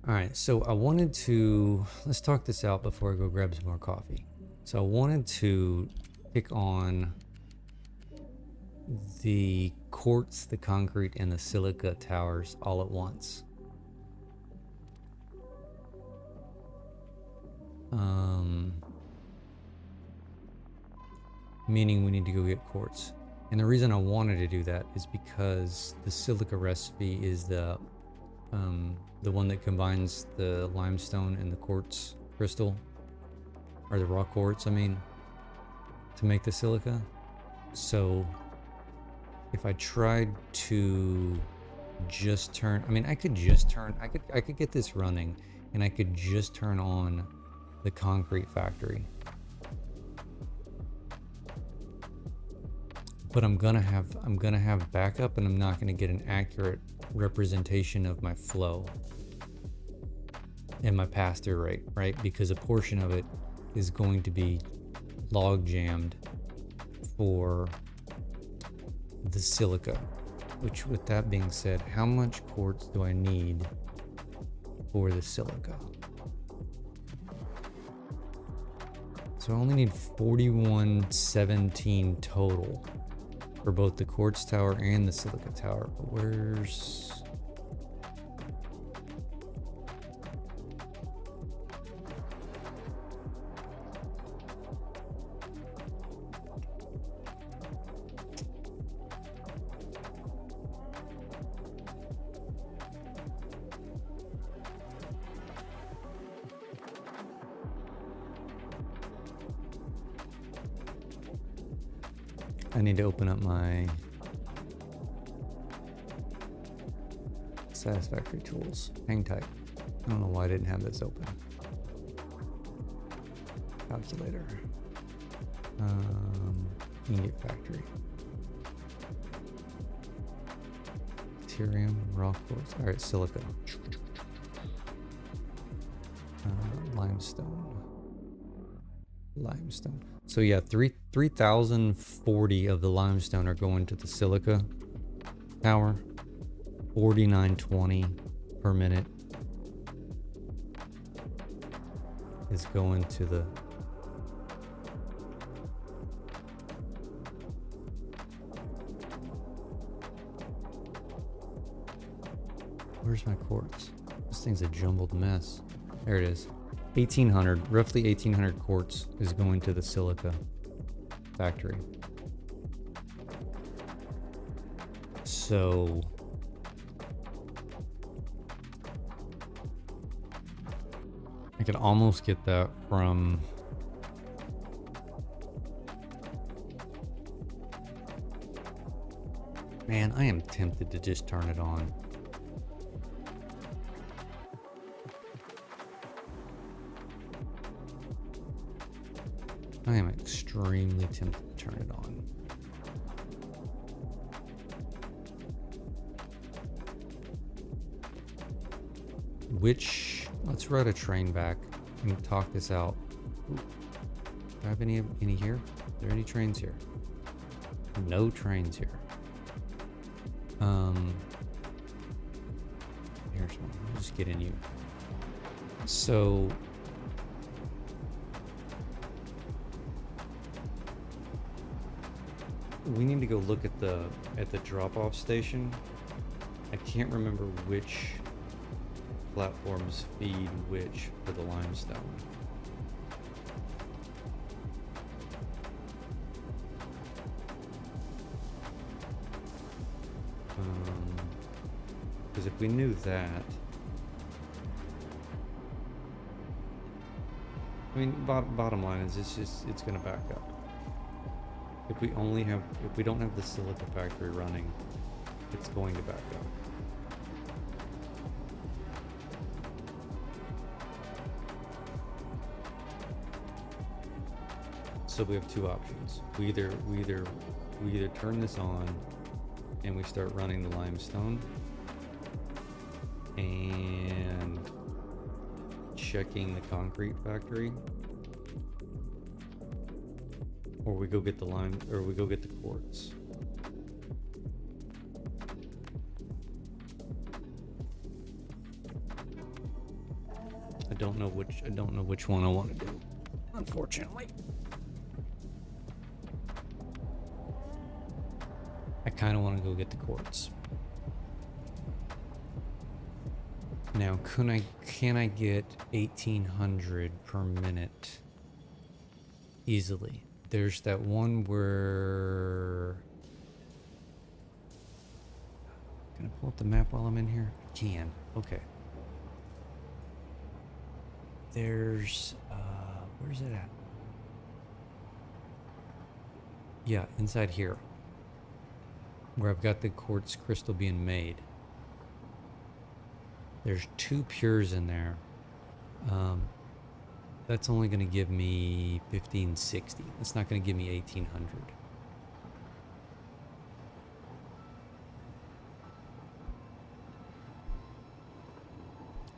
All right, so I wanted to, let's talk this out before I go grab some more coffee. So I wanted to pick on the quartz, the concrete, and the silica towers all at once. Meaning we need to go get quartz. And the reason I wanted to do that is because the silica recipe is the one that combines the limestone and the quartz crystal, or the raw quartz, I mean, to make the silica. So if I tried to just turn, I mean, I could get this running, and I could just turn on the concrete factory. But I'm gonna have backup, and I'm not gonna get an accurate representation of my flow and my pass-through rate, right? Because a portion of it is going to be log jammed for the silica. Which, with that being said, how much quartz do I need for the silica? So I only need 4117 total for both the quartz tower and the silica tower. But where's... I need to open up my Satisfactory tools. Hang tight. I don't know why I didn't have this open. Calculator. Ingot factory. Deuterium, raw quartz. All right, silica. Limestone. So yeah, 3,040 of the limestone are going to the silica tower. 4920 per minute is going to the... Where's my quartz? This thing's a jumbled mess. There it is. 1800, roughly 1800 quartz is going to the silica factory. So I could almost get that from... Man, I am tempted to just turn it on. I am extremely tempted to turn it on. Let's ride a train back and talk this out. Ooh, do I have any here? Are there any trains here? No trains here. Here's one. I'll just get in you. So we need to go look at the drop-off station. I can't remember which platforms feed which for the limestone. Because if we knew that, I mean, bottom line is it's going to back up. If we don't have the silica factory running, it's going to back up. So we have two options. We either turn this on and we start running the limestone and checking the concrete factory, or we go get the quartz. I don't know which one I want to do, unfortunately. I kind of want to go get the quartz. Now, can I get 1800 per minute easily? There's that one where... Can I pull up the map while I'm in here? I can. Okay. There's... where's it at? Yeah, inside here. Where I've got the quartz crystal being made. There's 2 pures in there. That's only going to give me 1560. That's not going to give me 1800.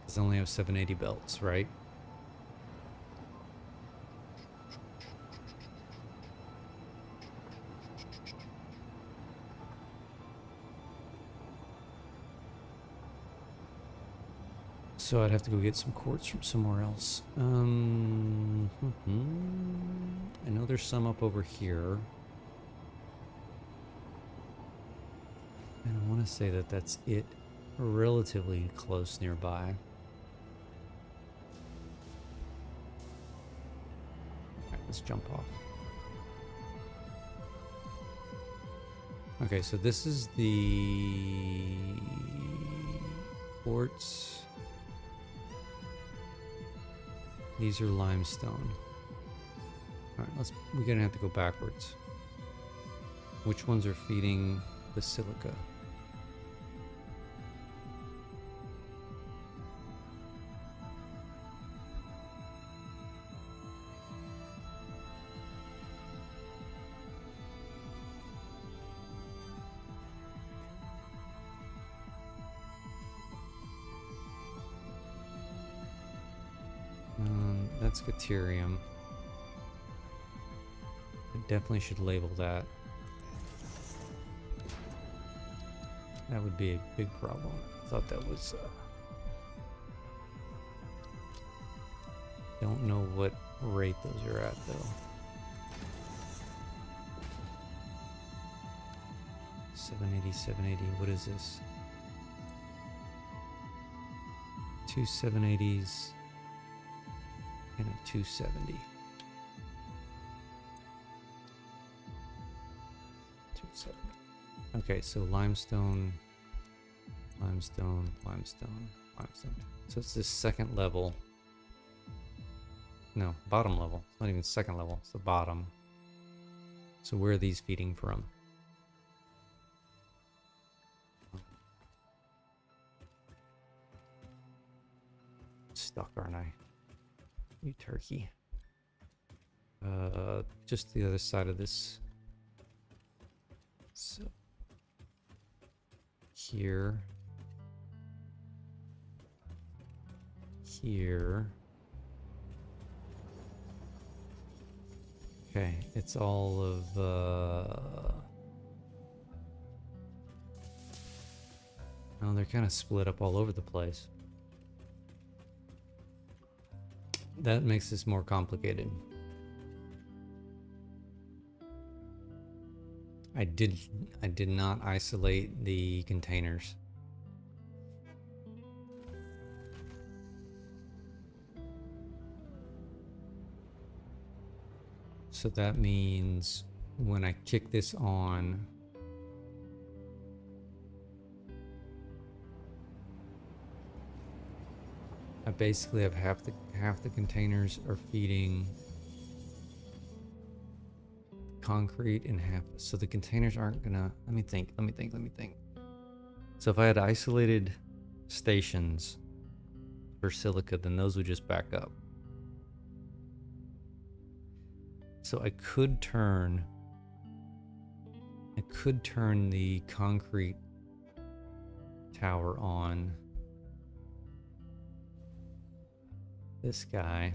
Because I only have 780 belts, right? So I'd have to go get some quartz from somewhere else. I know there's some up over here. And I want to say that that's it, relatively close nearby. Alright, let's jump off. Okay, so this is the quartz. These are limestone. Alright, we're gonna have to go backwards. Which ones are feeding the silica? That's Caterium. I definitely should label that. That would be a big problem. I thought that was... Don't know what rate those are at, though. 780, 780. What is this? 2 780s. And a 270. 270. Okay, so limestone, limestone, limestone, limestone. So it's this second level. No, bottom level. It's not even second level, it's the bottom. So where are these feeding from? Stuck, aren't I? You turkey. Just the other side of this. So here, here. Okay, it's all of oh, they're kind of split up all over the place. That makes this more complicated. I did not isolate the containers. So that means when I kick this on, I basically have half the containers are feeding concrete and half, so the containers aren't gonna, let me think. So if I had isolated stations for silica, then those would just back up. So I could turn the concrete tower on this guy.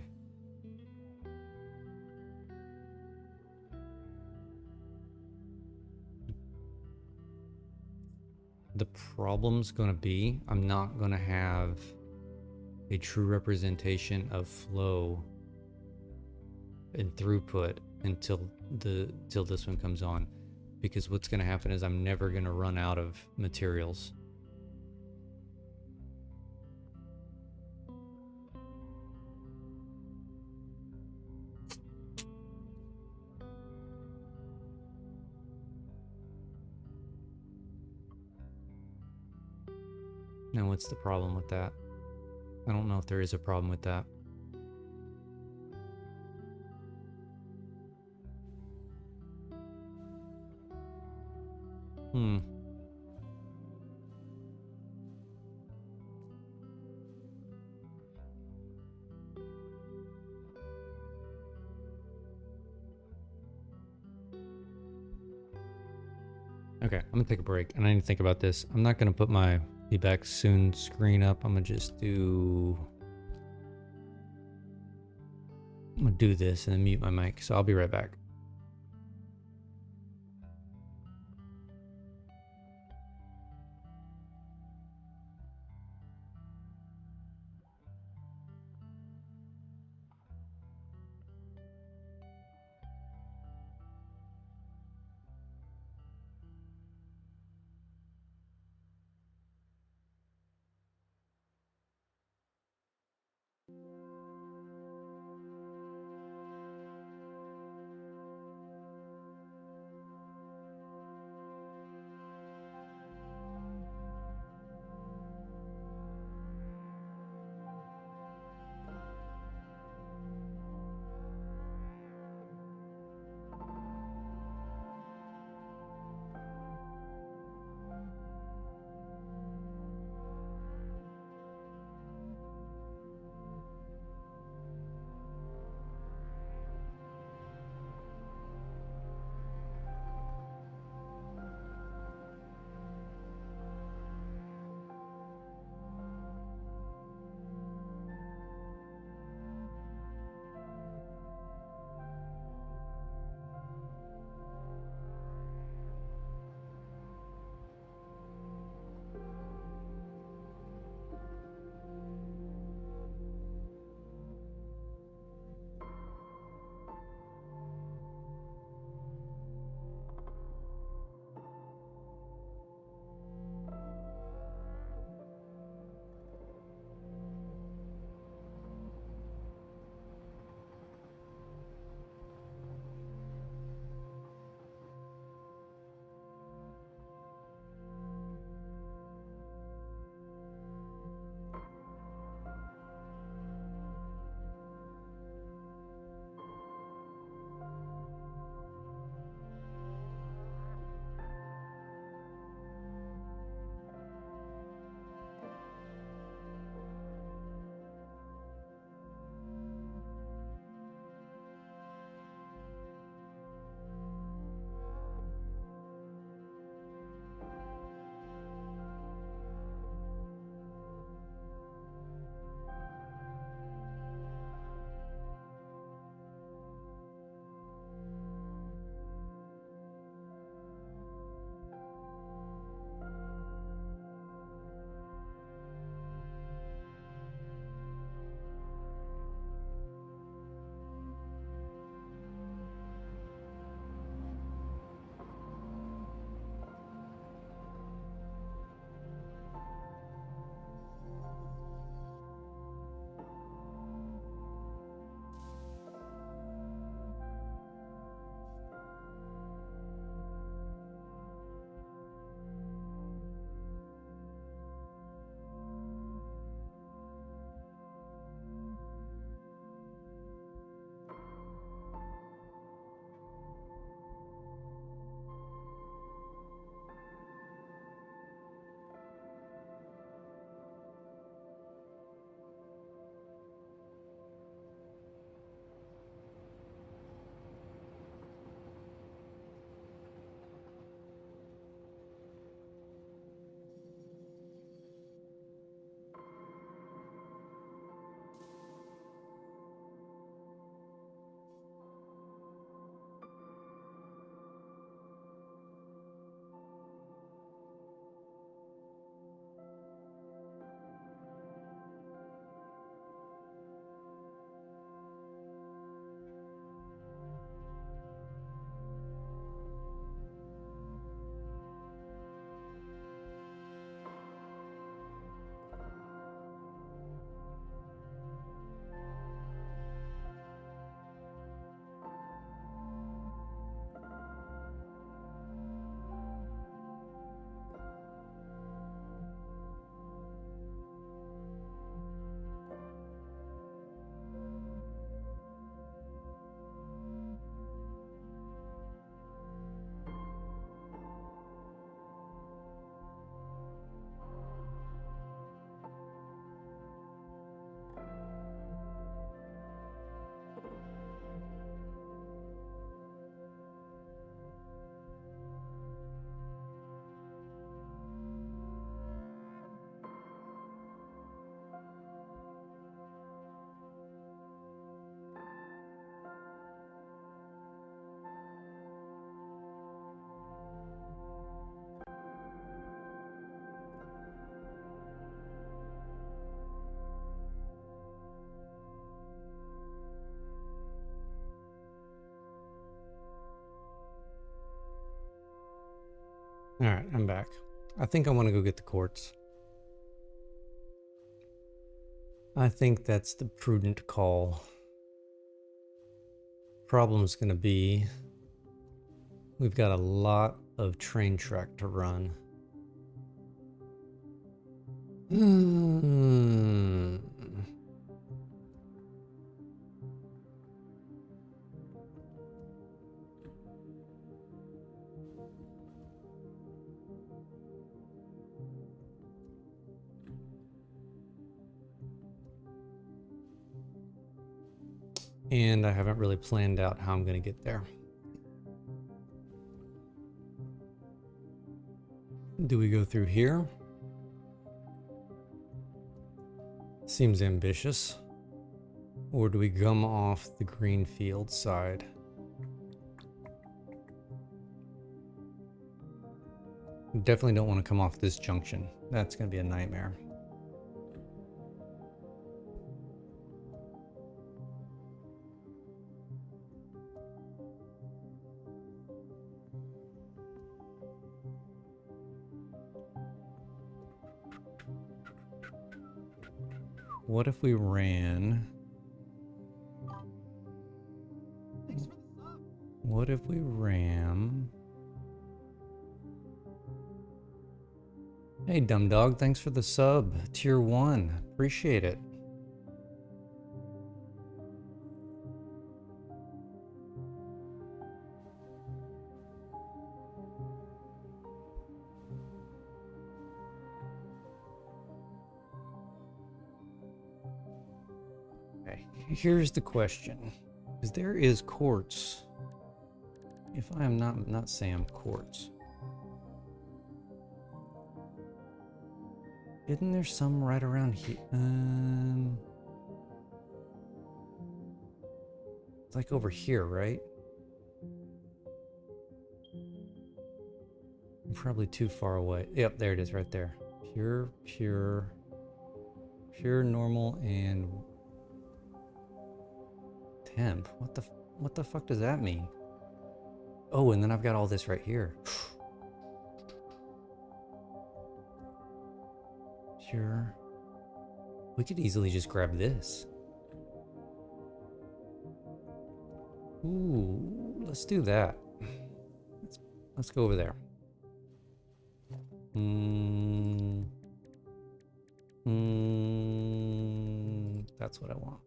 The problem's gonna be I'm not gonna have a true representation of flow and throughput until this one comes on, because what's gonna happen is I'm never gonna run out of materials. Now what's the problem with that? I don't know if there is a problem with that. Okay, I'm gonna take a break and I need to think about this. I'm not gonna put my be back soon screen up. I'm gonna do this and then mute my mic. So I'll be right back. All right, I'm back. I think I want to go get the quartz. I think that's the prudent call. Problem's going to be we've got a lot of train track to run. And I haven't really planned out how I'm going to get there. Do we go through here? Seems ambitious. Or do we come off the green field side? Definitely don't want to come off this junction. That's going to be a nightmare. What if we ran? What if we ran? Hey, Dumb Dog, thanks for the sub. Tier 1. Appreciate it. Okay, here's the question. Because there is quartz. If I am not saying quartz. Isn't there some right around here? It's like over here, right? I'm probably too far away. Yep, there it is right there. Pure, normal, and temp. What the fuck does that mean? Oh, and then I've got all this right here. Pure. We could easily just grab this. Ooh, let's do that. Let's go over there. That's what I want.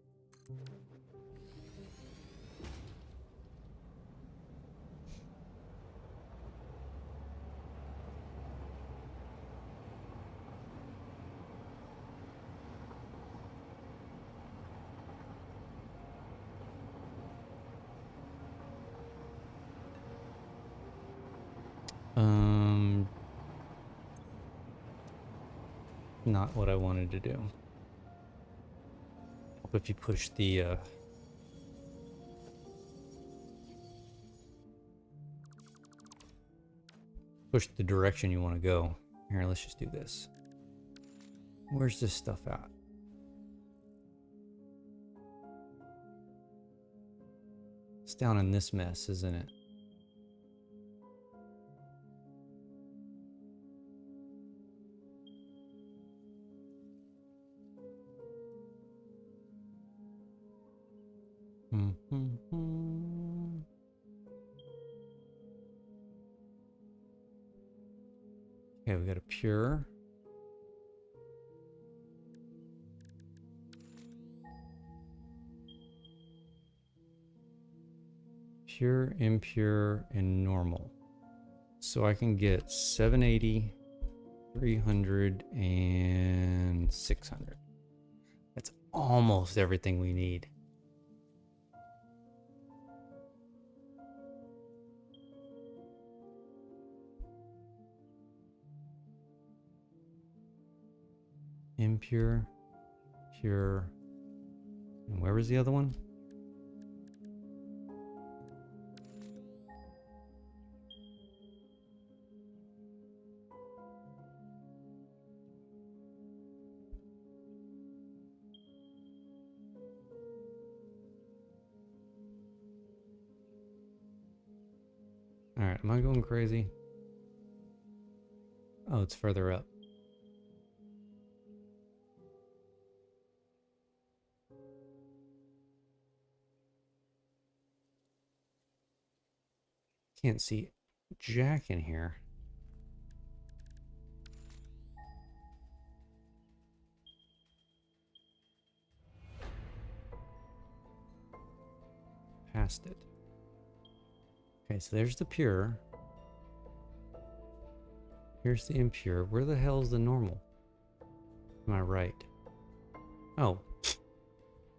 Not what I wanted to do. If you push the direction you want to go. Here, let's just do this. Where's this stuff at? It's down in this mess, isn't it? Okay, we got a pure. Pure, impure, and normal. So I can get 780, 300, and 600. That's almost everything we need. Impure, pure, and where was the other one? All right, am I going crazy? Oh, it's further up. Can't see jack in here. Past it. Okay, so there's the pure. Here's the impure. Where the hell is the normal? Am I right? Oh,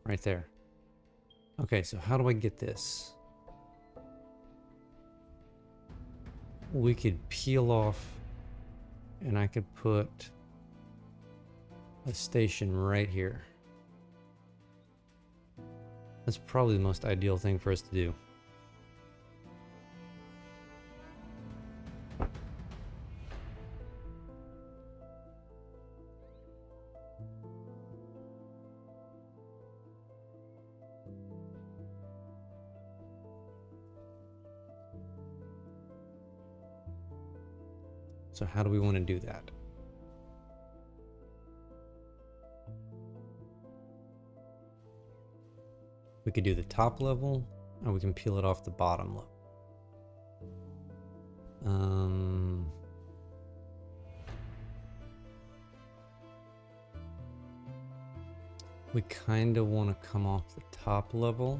right there. Okay, so how do I get this? We could peel off and I could put a station right here. That's probably the most ideal thing for us to do. So how do we want to do that? We could do the top level, or we can peel it off the bottom level. We kind of want to come off the top level.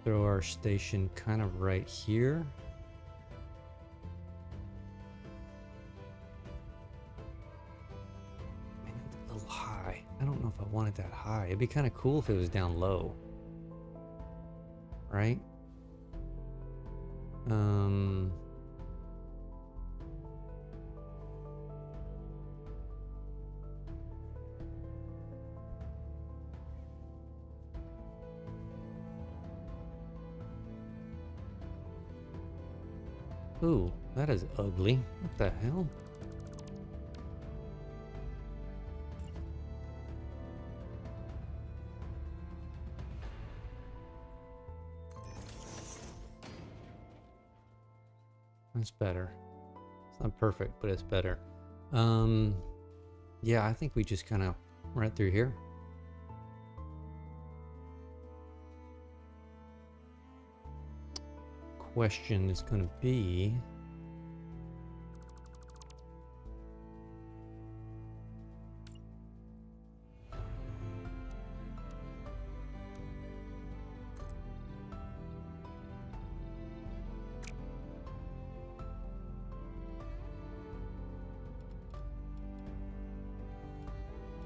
Throw our station kind of right here. Man, it's a little high. I don't know if I want it that high. It'd be kind of cool if it was down low. Right? Ooh, that is ugly. What the hell? That's better. It's not perfect, but it's better. Yeah, I think we just kind of right through here. Question is going to be,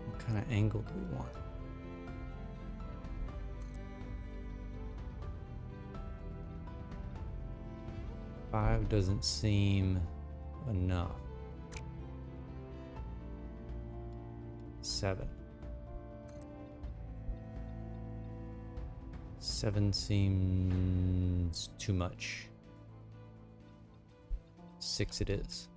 what kind of angle do we want? Five doesn't seem enough. 7. 7 seems too much. 6 it is.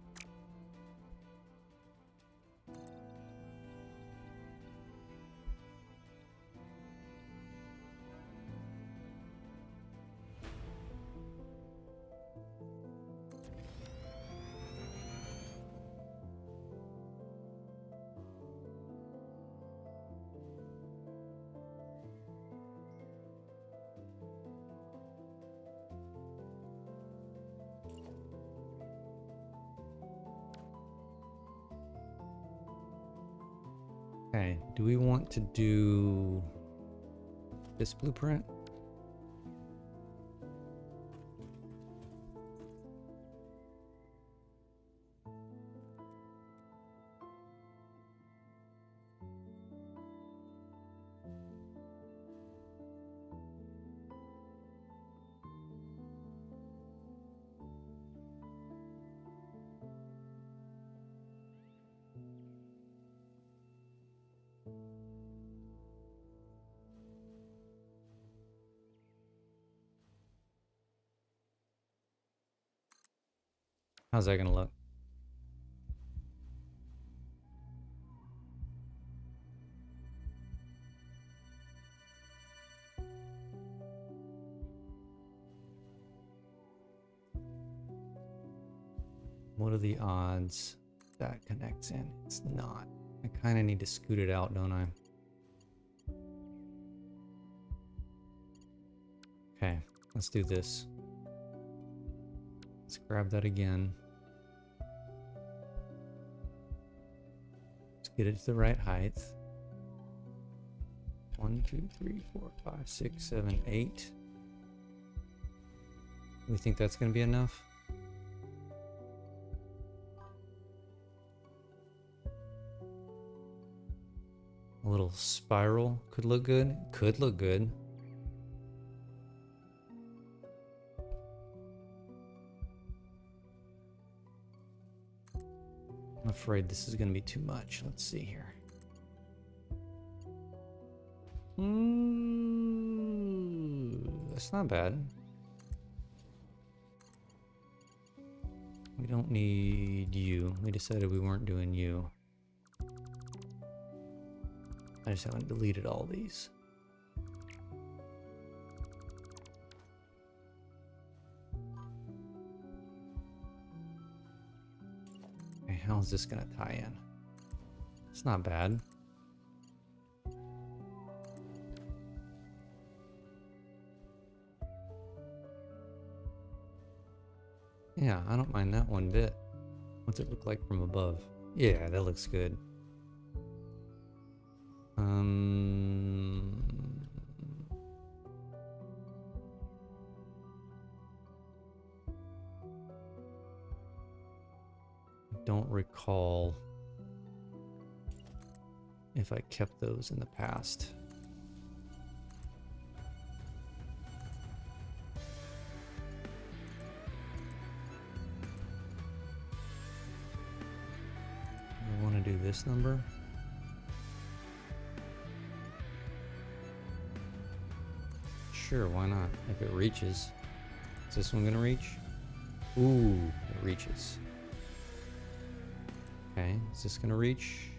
Okay, do we want to do this blueprint? How's that gonna look? what are the odds that connects in? It's not. I kind of need to scoot it out, don't I? Okay, let's do this. Let's grab that again. Let's get it to the right height. 1, 2, 3, 4, 5, 6, 7, 8. We think that's going to be enough? A little spiral could look good. Could look good. I'm afraid this is going to be too much. Let's see here. That's not bad. We don't need you. We decided we weren't doing you. I just haven't deleted all these. Okay, how's this gonna tie in? It's not bad. Yeah, I don't mind that one bit. What's it look like from above? Yeah, that looks good. Don't recall if I kept those in the past. I want to do this number. Sure, why not? If it reaches. Is this one gonna reach? Ooh, it reaches. Okay, is this gonna reach?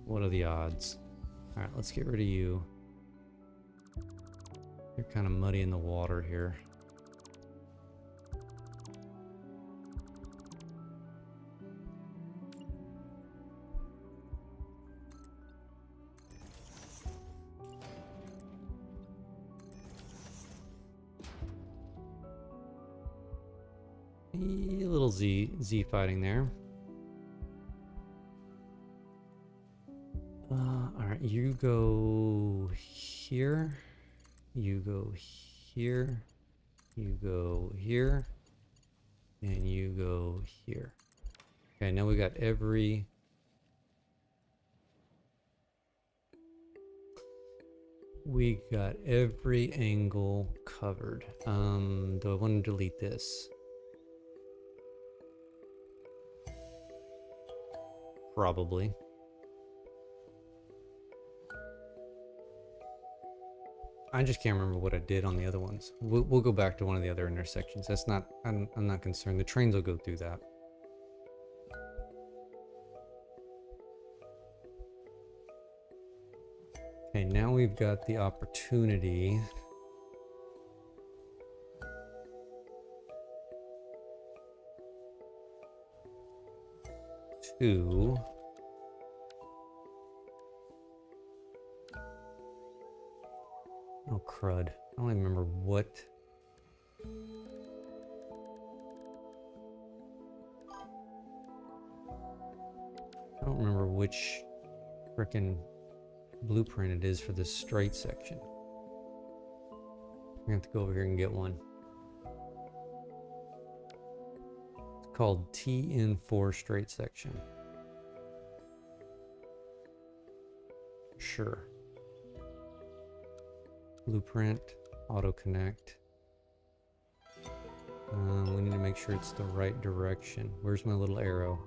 What are the odds? Alright, let's get rid of you. You're kind of muddy in the water here. A little Z fighting there. Alright, you go here. You go here. You go here. And you go here. Okay, now we got every... We got every angle covered. Do I want to delete this? Probably. I just can't remember what I did on the other ones. We'll go back to one of the other intersections. That's not, I'm not concerned. The trains will go through that. Okay, now we've got the opportunity to oh crud, I don't even remember what I don't remember which frickin' blueprint it is for this straight section. We have to go over here and get one. It's called TN4 straight section. Sure. Blueprint, auto connect. We need to make sure it's the right direction. Where's my little arrow?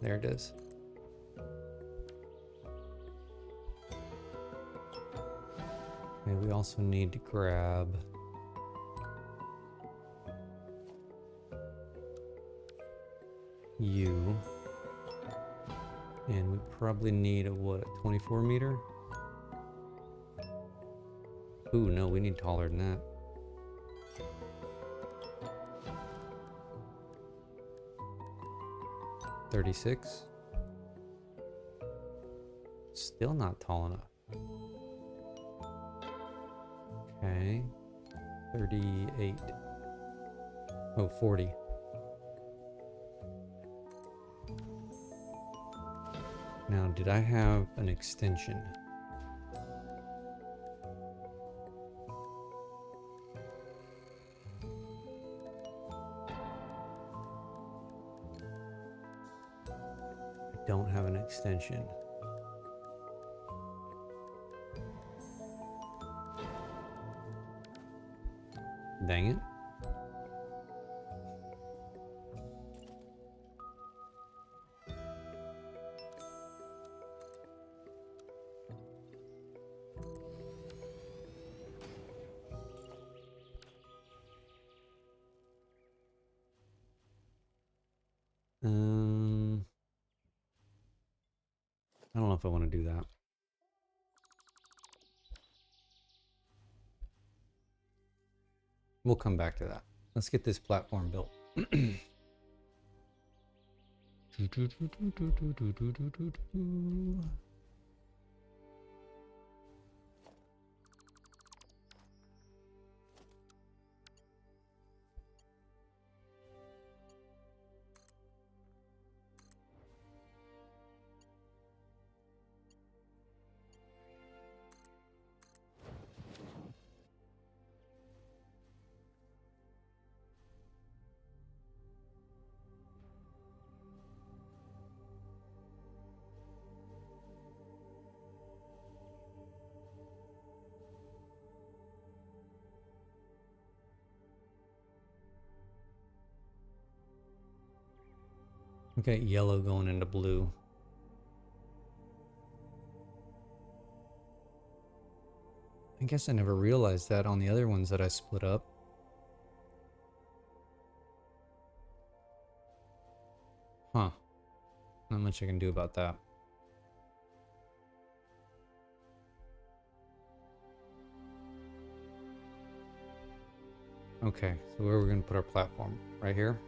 There it is. Okay, we also need to grab you. And we probably need a what, a 24 meter? Ooh, no, we need taller than that. $36. Still not tall enough. Okay. 38. Oh, 40. Now, did I have an extension? I don't have an extension. Dang it. I don't know if I want to do that. We'll come back to that. Let's get this platform built. Okay, yellow going into blue. I guess I never realized that on the other ones that I split up. Huh. Not much I can do about that. Okay, so where are we going to put our platform? Right here?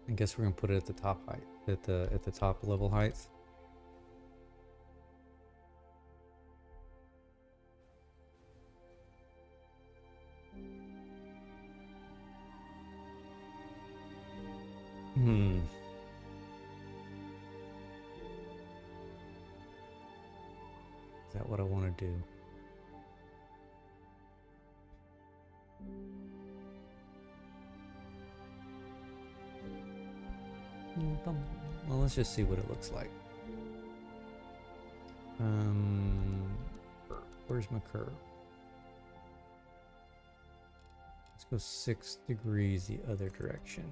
I guess we're gonna put it at the top height, at the top level height. Is that what I want to do? Well, let's just see what it looks like. Where's my curve? Let's go 6 degrees the other direction.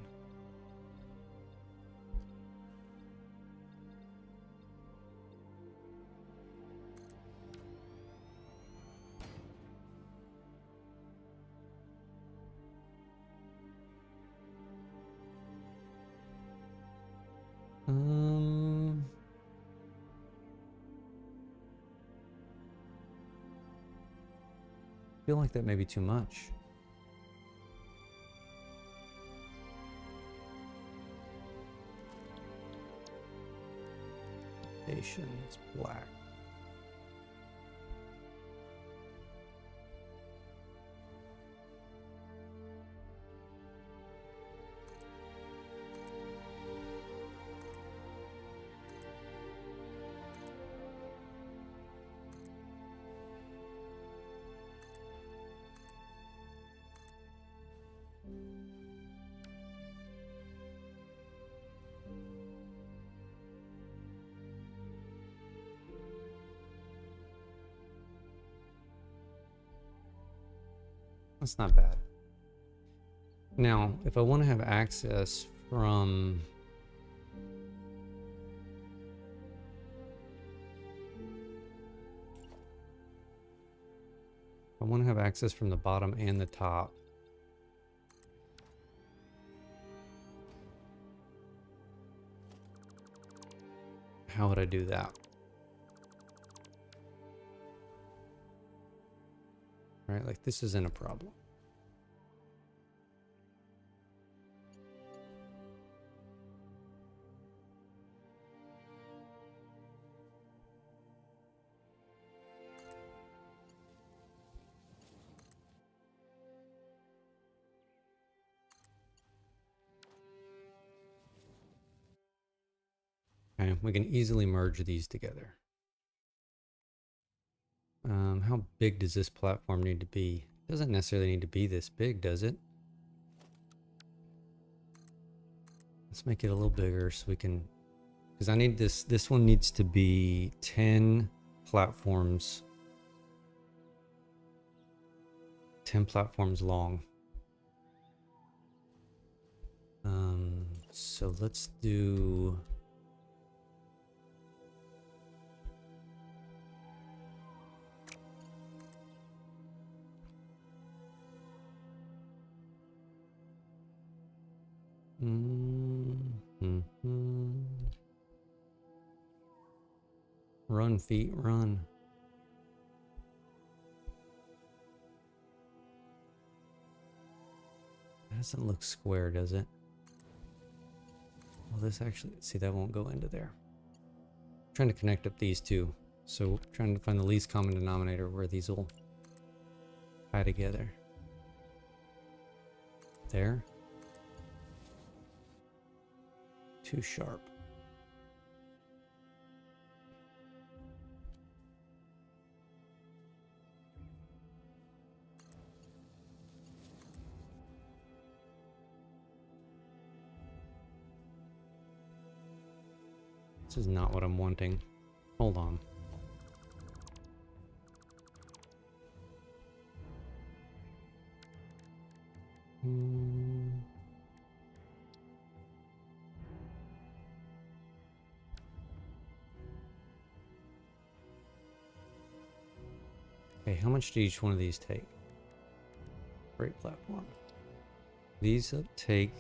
I feel like that may be too much. Foundations, black. That's not bad. Now, if I want to have access from I want to have access from the bottom and the top. How would I do that? Right, like this isn't a problem. Okay, we can easily merge these together. How big does this platform need to be? Doesn't necessarily need to be this big, does it? Let's make it a little bigger so we can, because I need this one needs to be 10 platforms. 10 platforms long. So let's do run, feet, run. That doesn't look square, does it? Well, this actually, see, that won't go into there. I'm trying to connect up these two. So trying to find the least common denominator where these will tie together. There. Too sharp. This is not what I'm wanting. Hold on. Okay, how much do each one of these take? Great platform. These take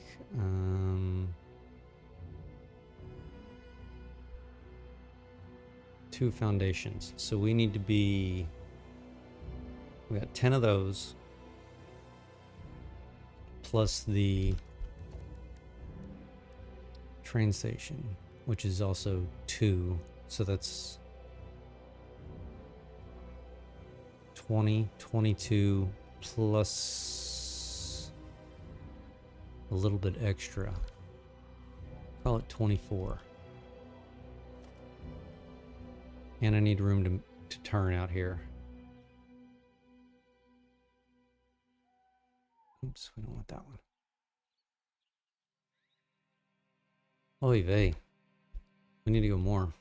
2 foundations. So we need to be, we got 10 of those plus the train station, which is also 2. So that's 20, 22 plus a little bit extra. Call it 24. And I need room to turn out here. Oops, we don't want that one. Oy vey. We need to go more.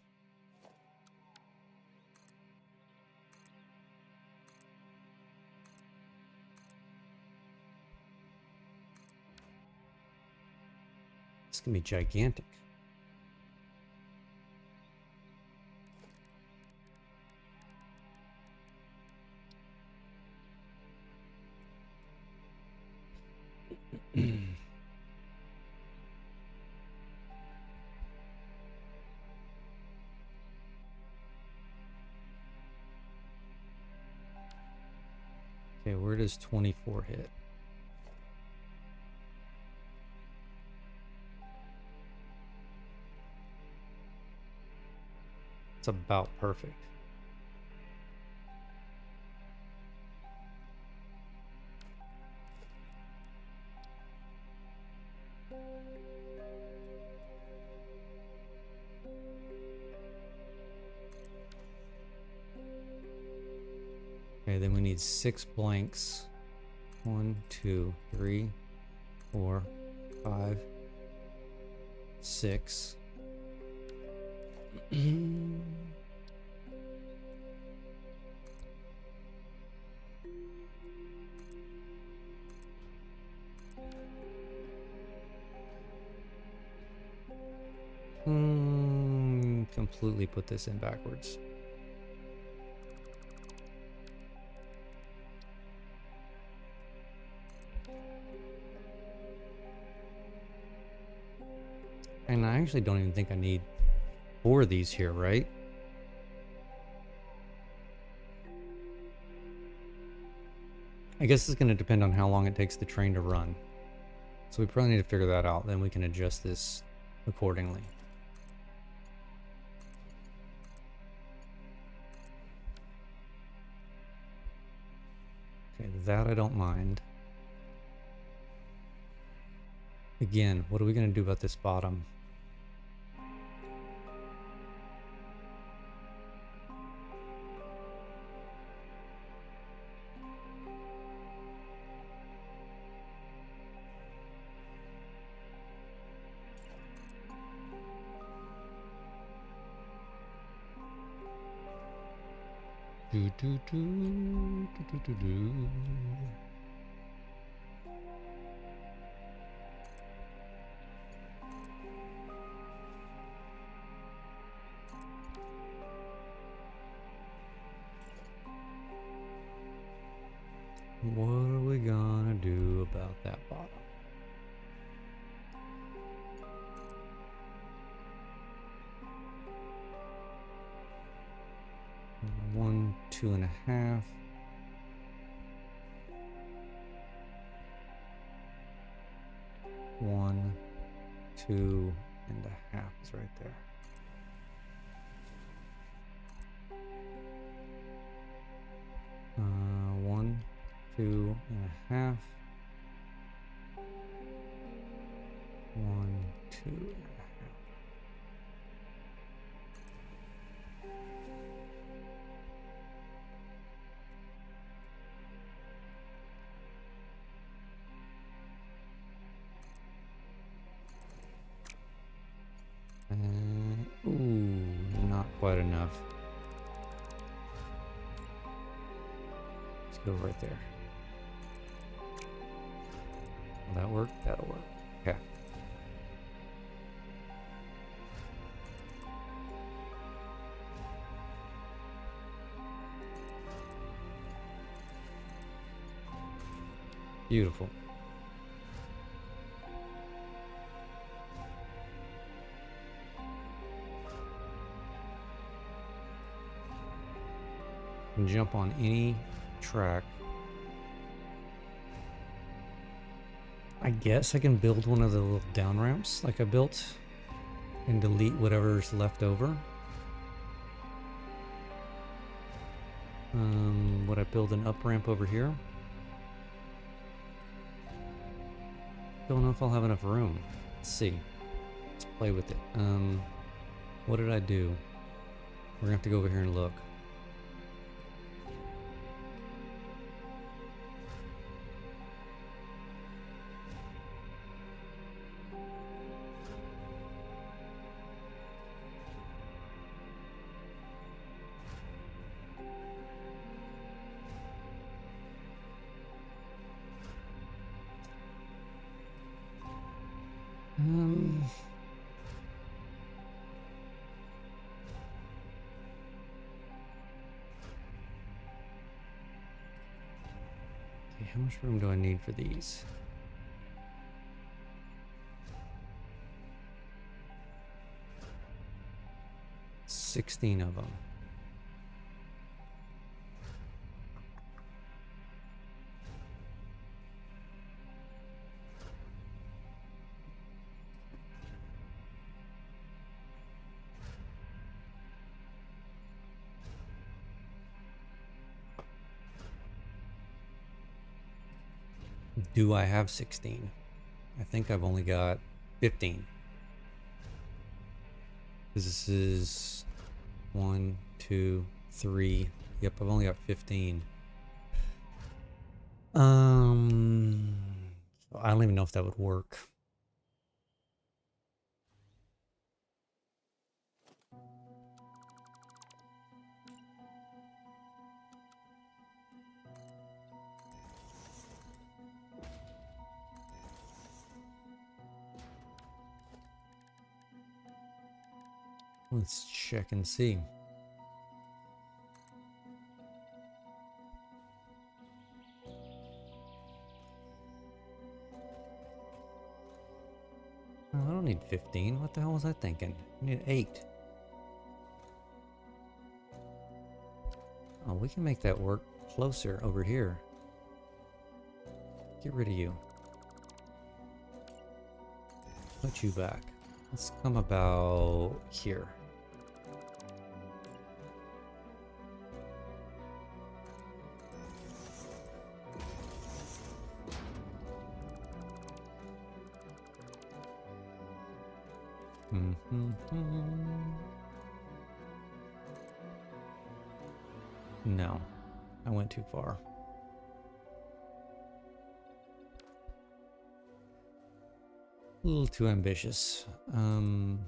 This can be gigantic. Okay, where does 24 hit? It's about perfect. Okay, then we need 6 blanks. 1, 2, 3, 4, 5, 6. Completely put this in backwards. And I actually don't even think I need 4 of these here, right? I guess it's going to depend on how long it takes the train to run. So we probably need to figure that out. Then we can adjust this accordingly. Okay, that I don't mind. Again, what are we going to do about this bottom? Do, do, do, do, do, do, do. What are we gonna do about that bottom? One, 2.5. One, 2.5 is right there. One, 2.5. 1, 2.5. Ooh, not quite enough. Let's go right there. Will that work? That'll work. Okay. Beautiful. Can jump on any track. I guess I can build one of the little down ramps like I built and delete whatever's left over. Would I build an up ramp over here? Don't know if I'll have enough room. Let's see. Let's play with it. What did I do? We're gonna have to go over here and look. Okay, how much room do I need for these? $16 of them. Do I have 16? I think I've only got 15. This is 1, 2, 3. Yep, I've only got 15. I don't even know if that would work. Let's check and see. Oh, I don't need 15. What the hell was I thinking? I need 8. Oh, we can make that work closer over here. Get rid of you. Put you back. Let's come about here. No, I went too far. A little too ambitious. How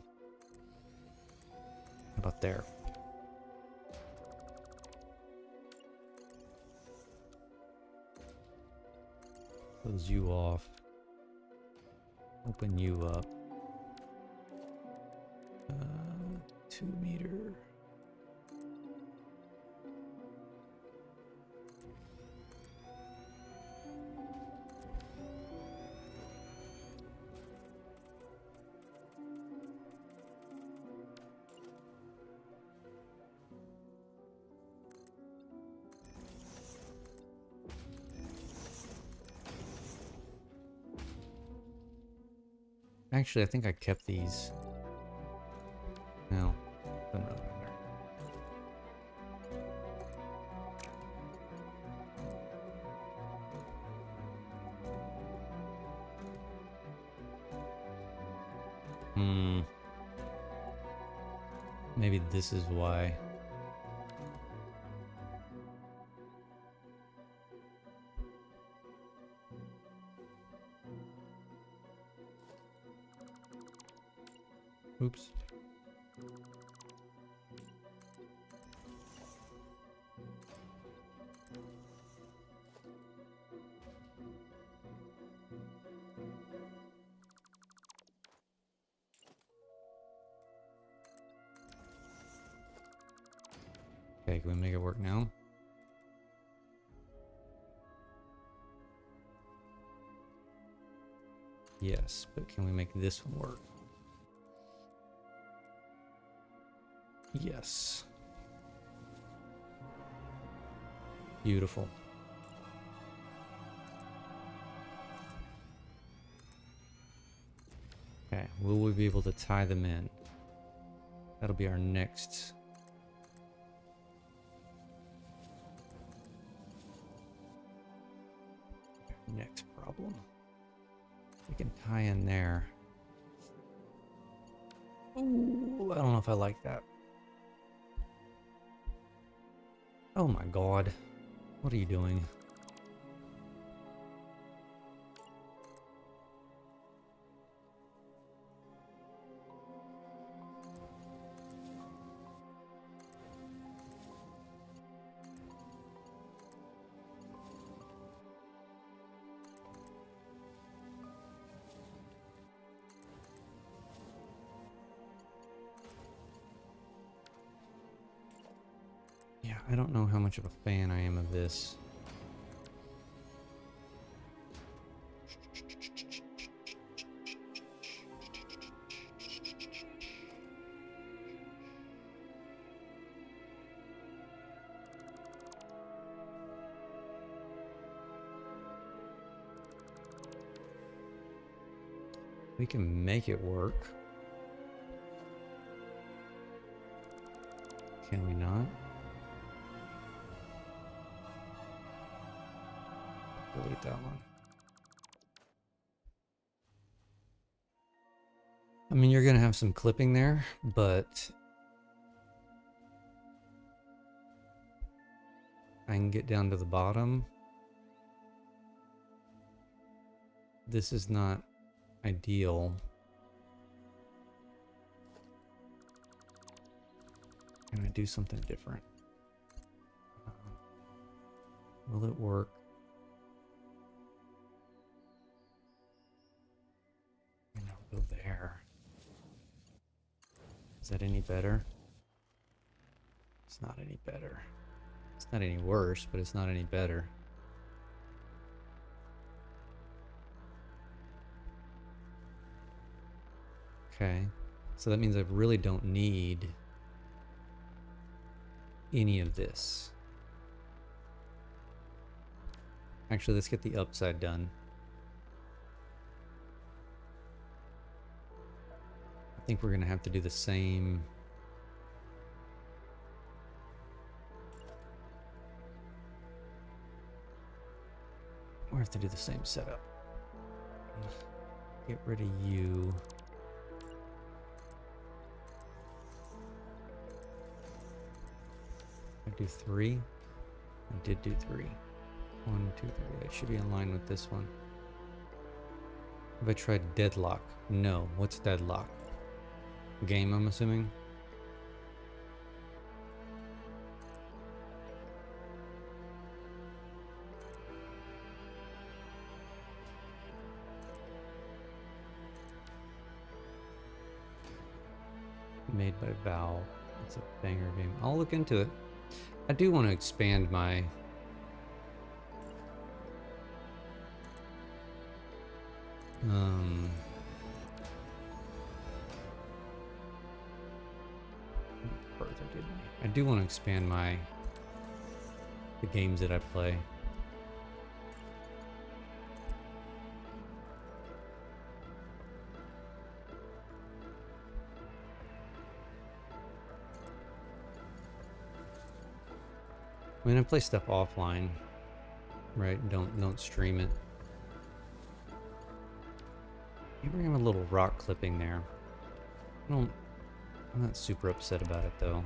about there? Close you off. Open you up. 2 meter. Actually, I think I kept these. No, doesn't really matter. Maybe this is why. Oops. Okay, can we make it work now? Yes, but can we make this one work? Yes. Beautiful. Okay, will we be able to tie them in? That'll be our next problem. We can tie in there. Ooh, I don't know if I like that. Oh my god. What are you doing? Yeah, I don't know how much of a fan I am of this. We can make it work. Can we not? Delete that one. I mean, you're gonna have some clipping there, but I can get down to the bottom. This is not ideal. Can I do something different? Will it work? And I'll go there. Is that any better? It's not any better. It's not any worse, but it's not any better. Okay, so that means I really don't need any of this. Actually, let's get the upside done. I think we're gonna have to do the same. We have to do the same setup. Get rid of you. I do 3. I did do 3. 1, 2, 3. That should be in line with this one. Have I tried deadlock? No. What's deadlock? Game, I'm assuming. Made by Valve. It's a banger game. I'll look into it. I do want to expand my I do want to expand the games that I play. I mean, I play stuff offline, right? Don't stream it. Maybe we're gonna have a little rock clipping there. I'm not super upset about it though.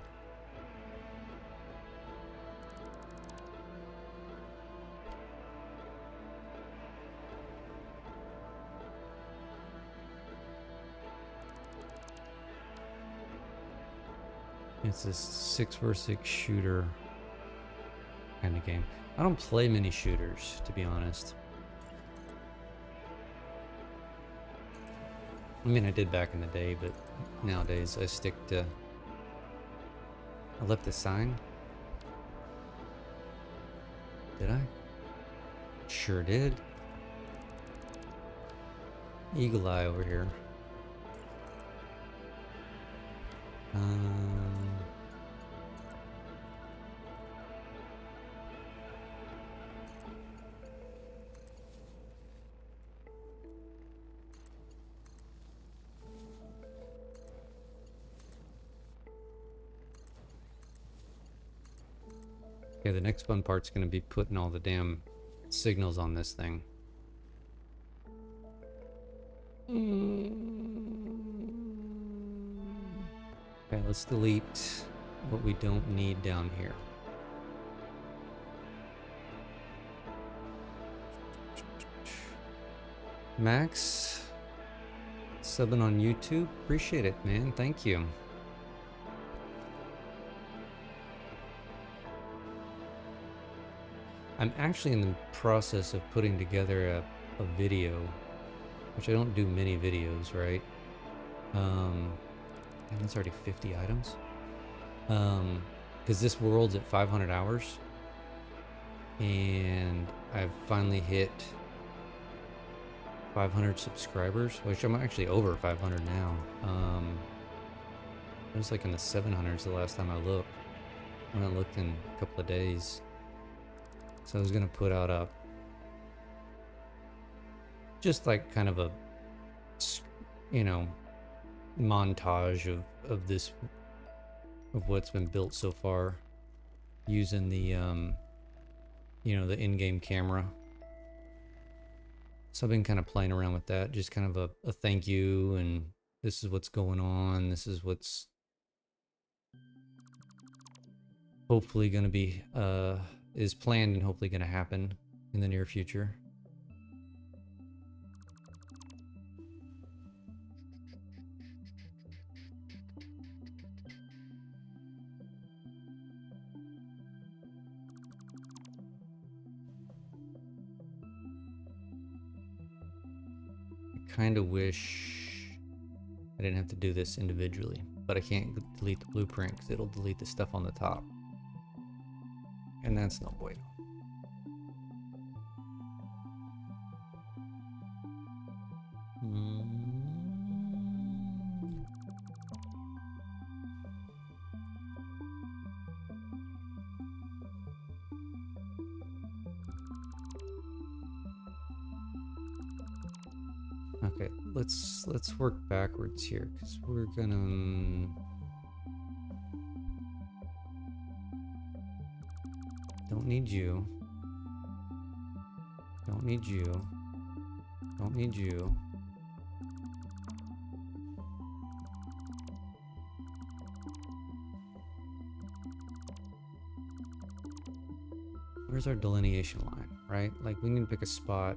It's a 6 vs 6 shooter kind of game. I don't play many shooters, to be honest. I mean, I did back in the day, but nowadays I stick to... I left the sign? Did I? Sure did. Eagle Eye over here. Okay, the next fun part's gonna be putting all the damn signals on this thing. Okay, let's delete what we don't need down here. Max, subbing on YouTube. Appreciate it, man. Thank you. I'm actually in the process of putting together a video, which I don't do many videos, right? And it's already 50 items. Because this world's at 500 hours. And I've finally hit 500 subscribers, which I'm actually over 500 now. It was like in the 700s the last time I looked. I haven't looked in a couple of days. So I was gonna put out a, just like kind of a, you know, montage of this, of what's been built so far, using the, you know, the in-game camera. So I've been kind of playing around with that, just kind of a thank you, and this is what's going on, this is what's hopefully gonna be, is planned and hopefully going to happen in the near future. I kind of wish I didn't have to do this individually, but I can't delete the blueprint because it'll delete the stuff on the top. And that's no bueno. let's work backwards here, because we're gonna don't need you. Don't need you. Don't need you. Where's our delineation line, right? Like, we need to pick a spot.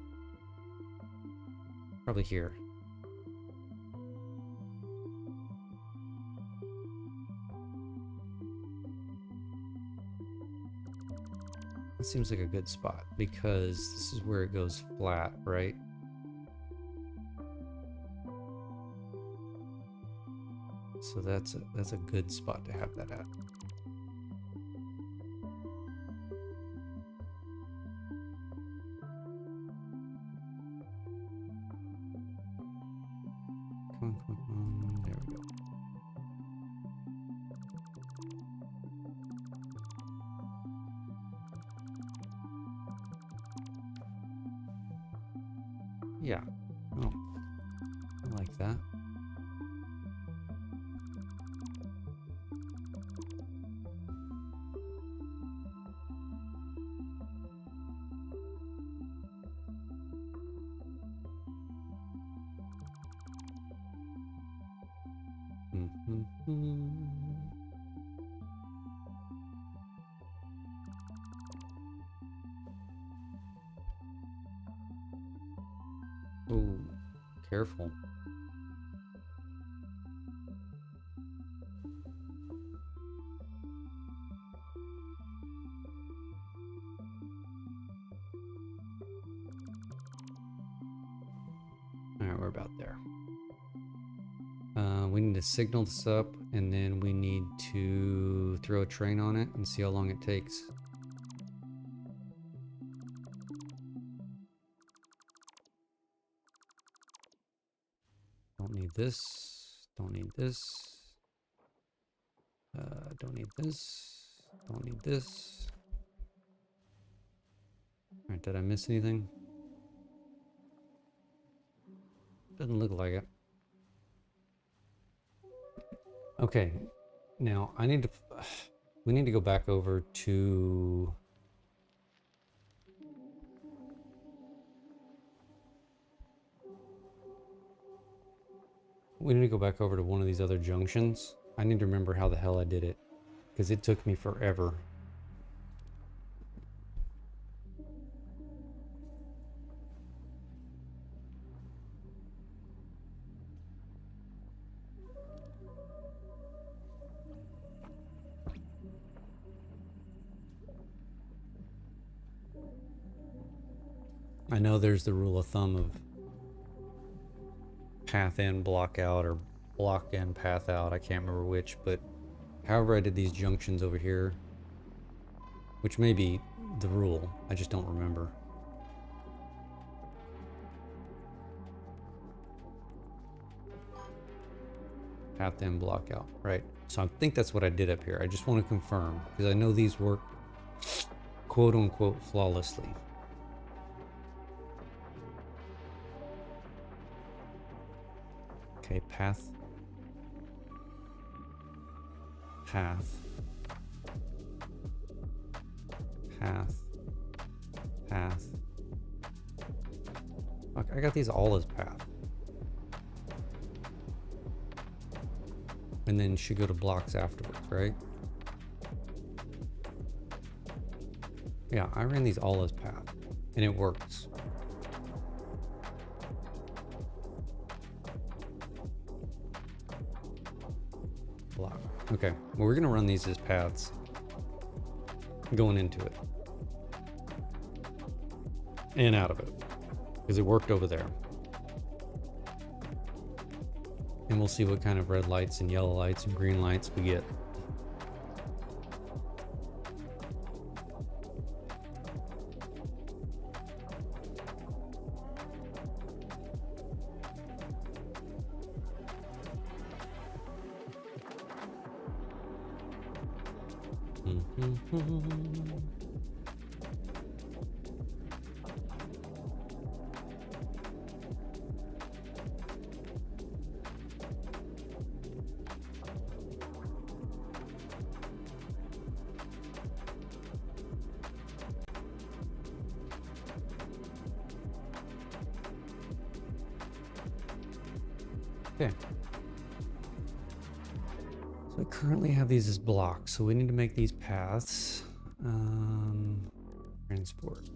Probably here. That seems like a good spot because this is where it goes flat, right? So that's a good spot to have that at. Come on, there we go. Yeah. Oh, I like that. Oh, careful. All right, we're about there. We need to signal this up, and then we need to throw a train on it and see how long it takes. Don't need this. Don't need this. Don't need this. Don't need this. All right, did I miss anything? Doesn't look like it. Okay, now I need to, we need to go back over to, one of these other junctions. I need to remember how the hell I did it, because it took me forever. I know there's the rule of thumb of path in, block out, or block in, path out. I can't remember which, but however I did these junctions over here, which may be the rule, I just don't remember. Path in, block out, right? So I think that's what I did up here. I just want to confirm, because I know these work quote unquote flawlessly. Okay, path, path, path, path. Fuck, I got these all as path. And then should go to blocks afterwards, right? Yeah, I ran these all as path, and it works. Block. Okay, well, we're gonna run these as paths going into it and out of it, because it worked over there. And we'll see what kind of red lights and yellow lights and green lights we get. Okay. So I currently have these as blocks, so we need to make these paths. Transport.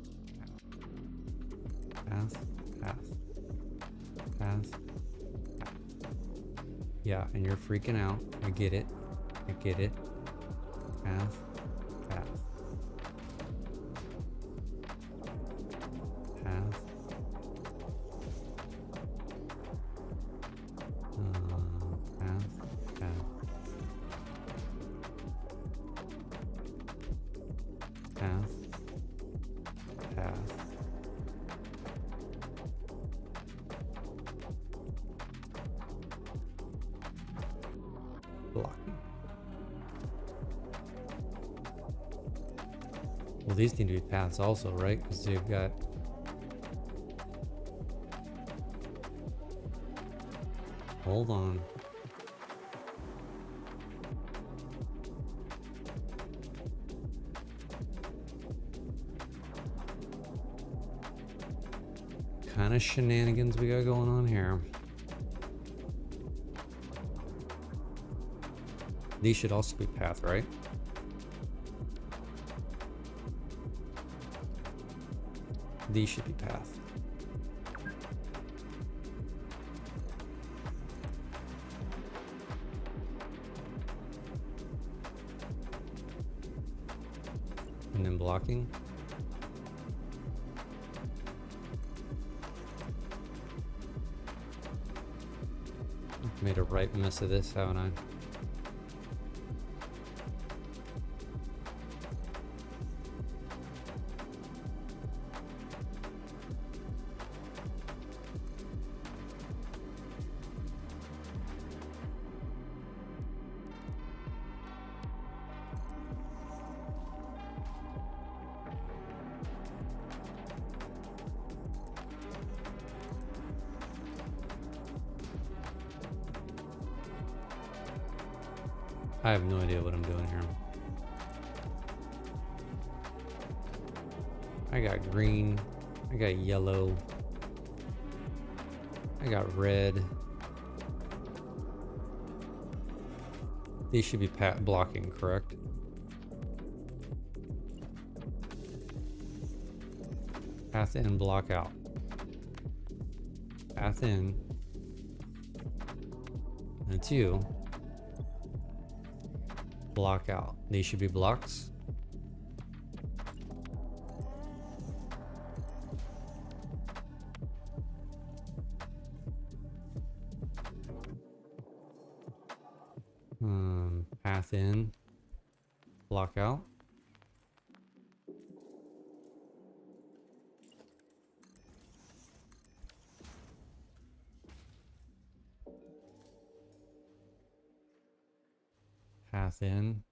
Path. Path. Path. Path. Yeah, and you're freaking out. I get it. I get it. Path. Path. Path. Path. Path. Path. Path. Blocking. Well, these need to be paths also, right? Because you've got... Hold on. Kind of shenanigans we got going on here. These should also be path, right? These should be path. And then blocking. Made a right mess of this, haven't I? I have no idea what I'm doing here. I got green, I got yellow, I got red. These should be blocking, correct? Path in, block out. Path in. That's you. Block out. These should be blocks. Path in, block out. Path in.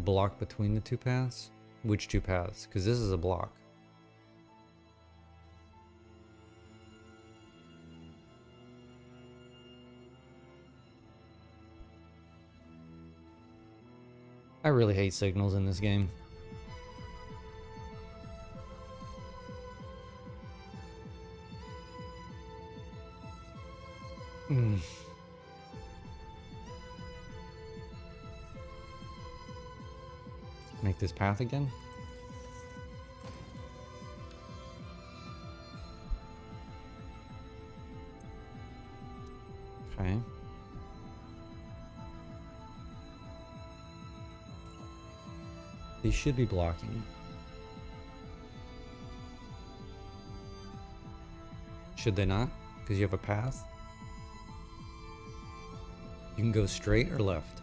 Block between the two paths? Which two paths? Because this is a block. I really hate signals in this game. Make this path again. Okay. These should be blocking. Should they not? Because you have a path. You can go straight or left,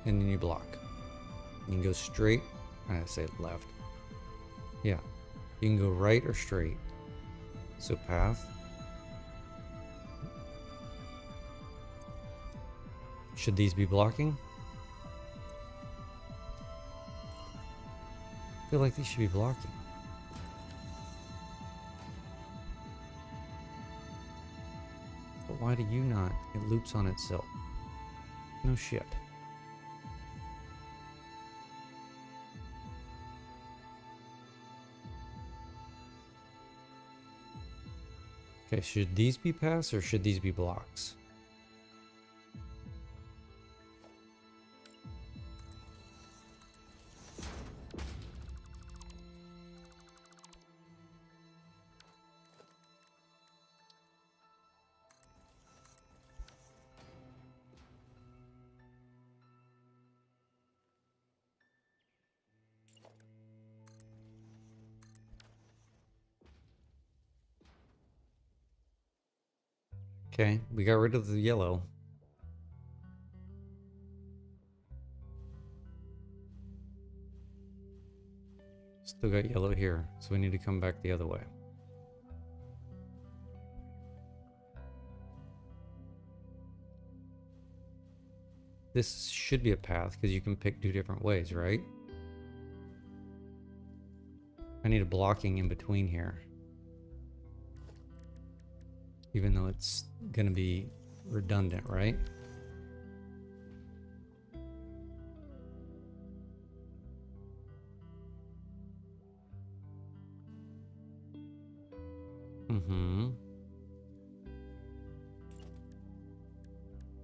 and then you block. You can go straight, I say left. Yeah. You can go right or straight. So path. Should these be blocking? I feel like these should be blocking. But why do you not? It loops on itself. No shit. Okay, should these be paths or should these be blocks? Okay, we got rid of the yellow. Still got yellow here, so we need to come back the other way. This should be a path because you can pick 2 different ways, right? I need a blocking in between here. Even though it's gonna be redundant, right?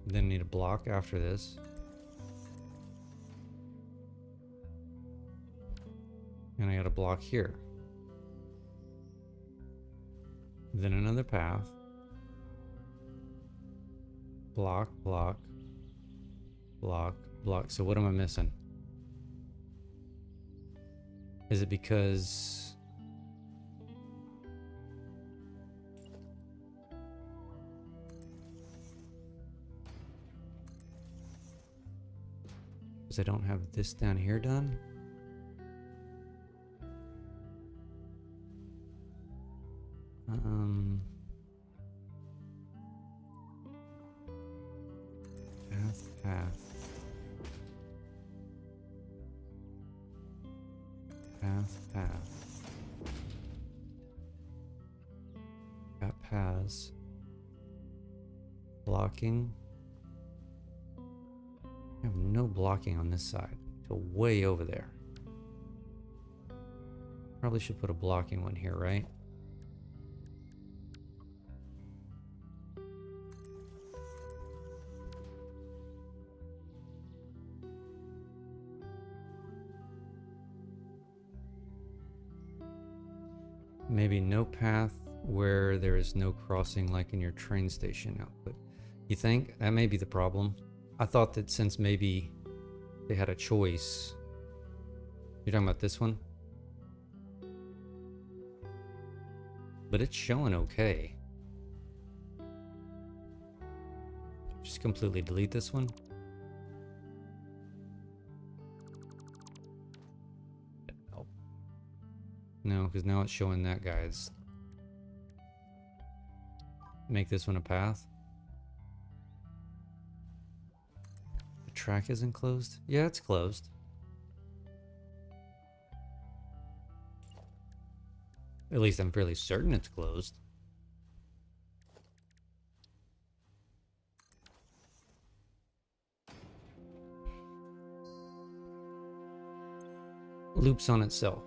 Then need a block after this. And I got a block here. Then another path. Block, block, block, block. So what am I missing? Is it because... I don't have this down here done? Path. Got paths. Blocking. I have no blocking on this side till way over there. Probably should put a blocking one here, right? Maybe no path where there is no crossing like in your train station output. You think? That may be the problem. I thought that since maybe they had a choice. You're talking about this one? But it's showing okay. Just completely delete this one. No, because now it's showing that guy's. Make this one a path. The track isn't closed? Yeah, it's closed. At least I'm fairly certain it's closed. Loops on itself.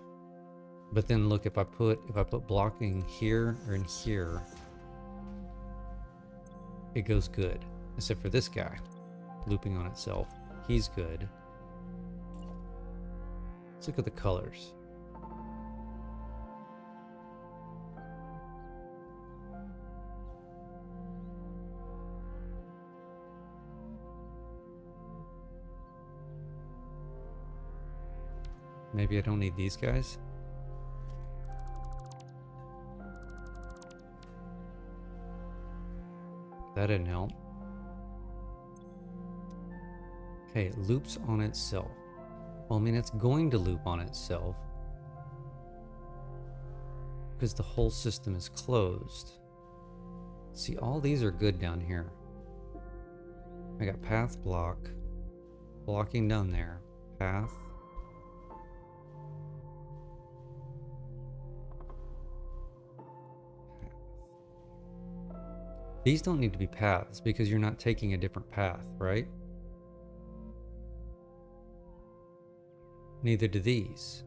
But then look, if I put blocking here or in here, it goes good. Except for this guy, looping on itself. He's good. Let's look at the colors. Maybe I don't need these guys. That didn't help. Okay, it loops on itself. Well, I mean, it's going to loop on itself because the whole system is closed. See, all these are good down here. I got path block, blocking down there, path. These don't need to be paths because you're not taking a different path, right? Neither do these.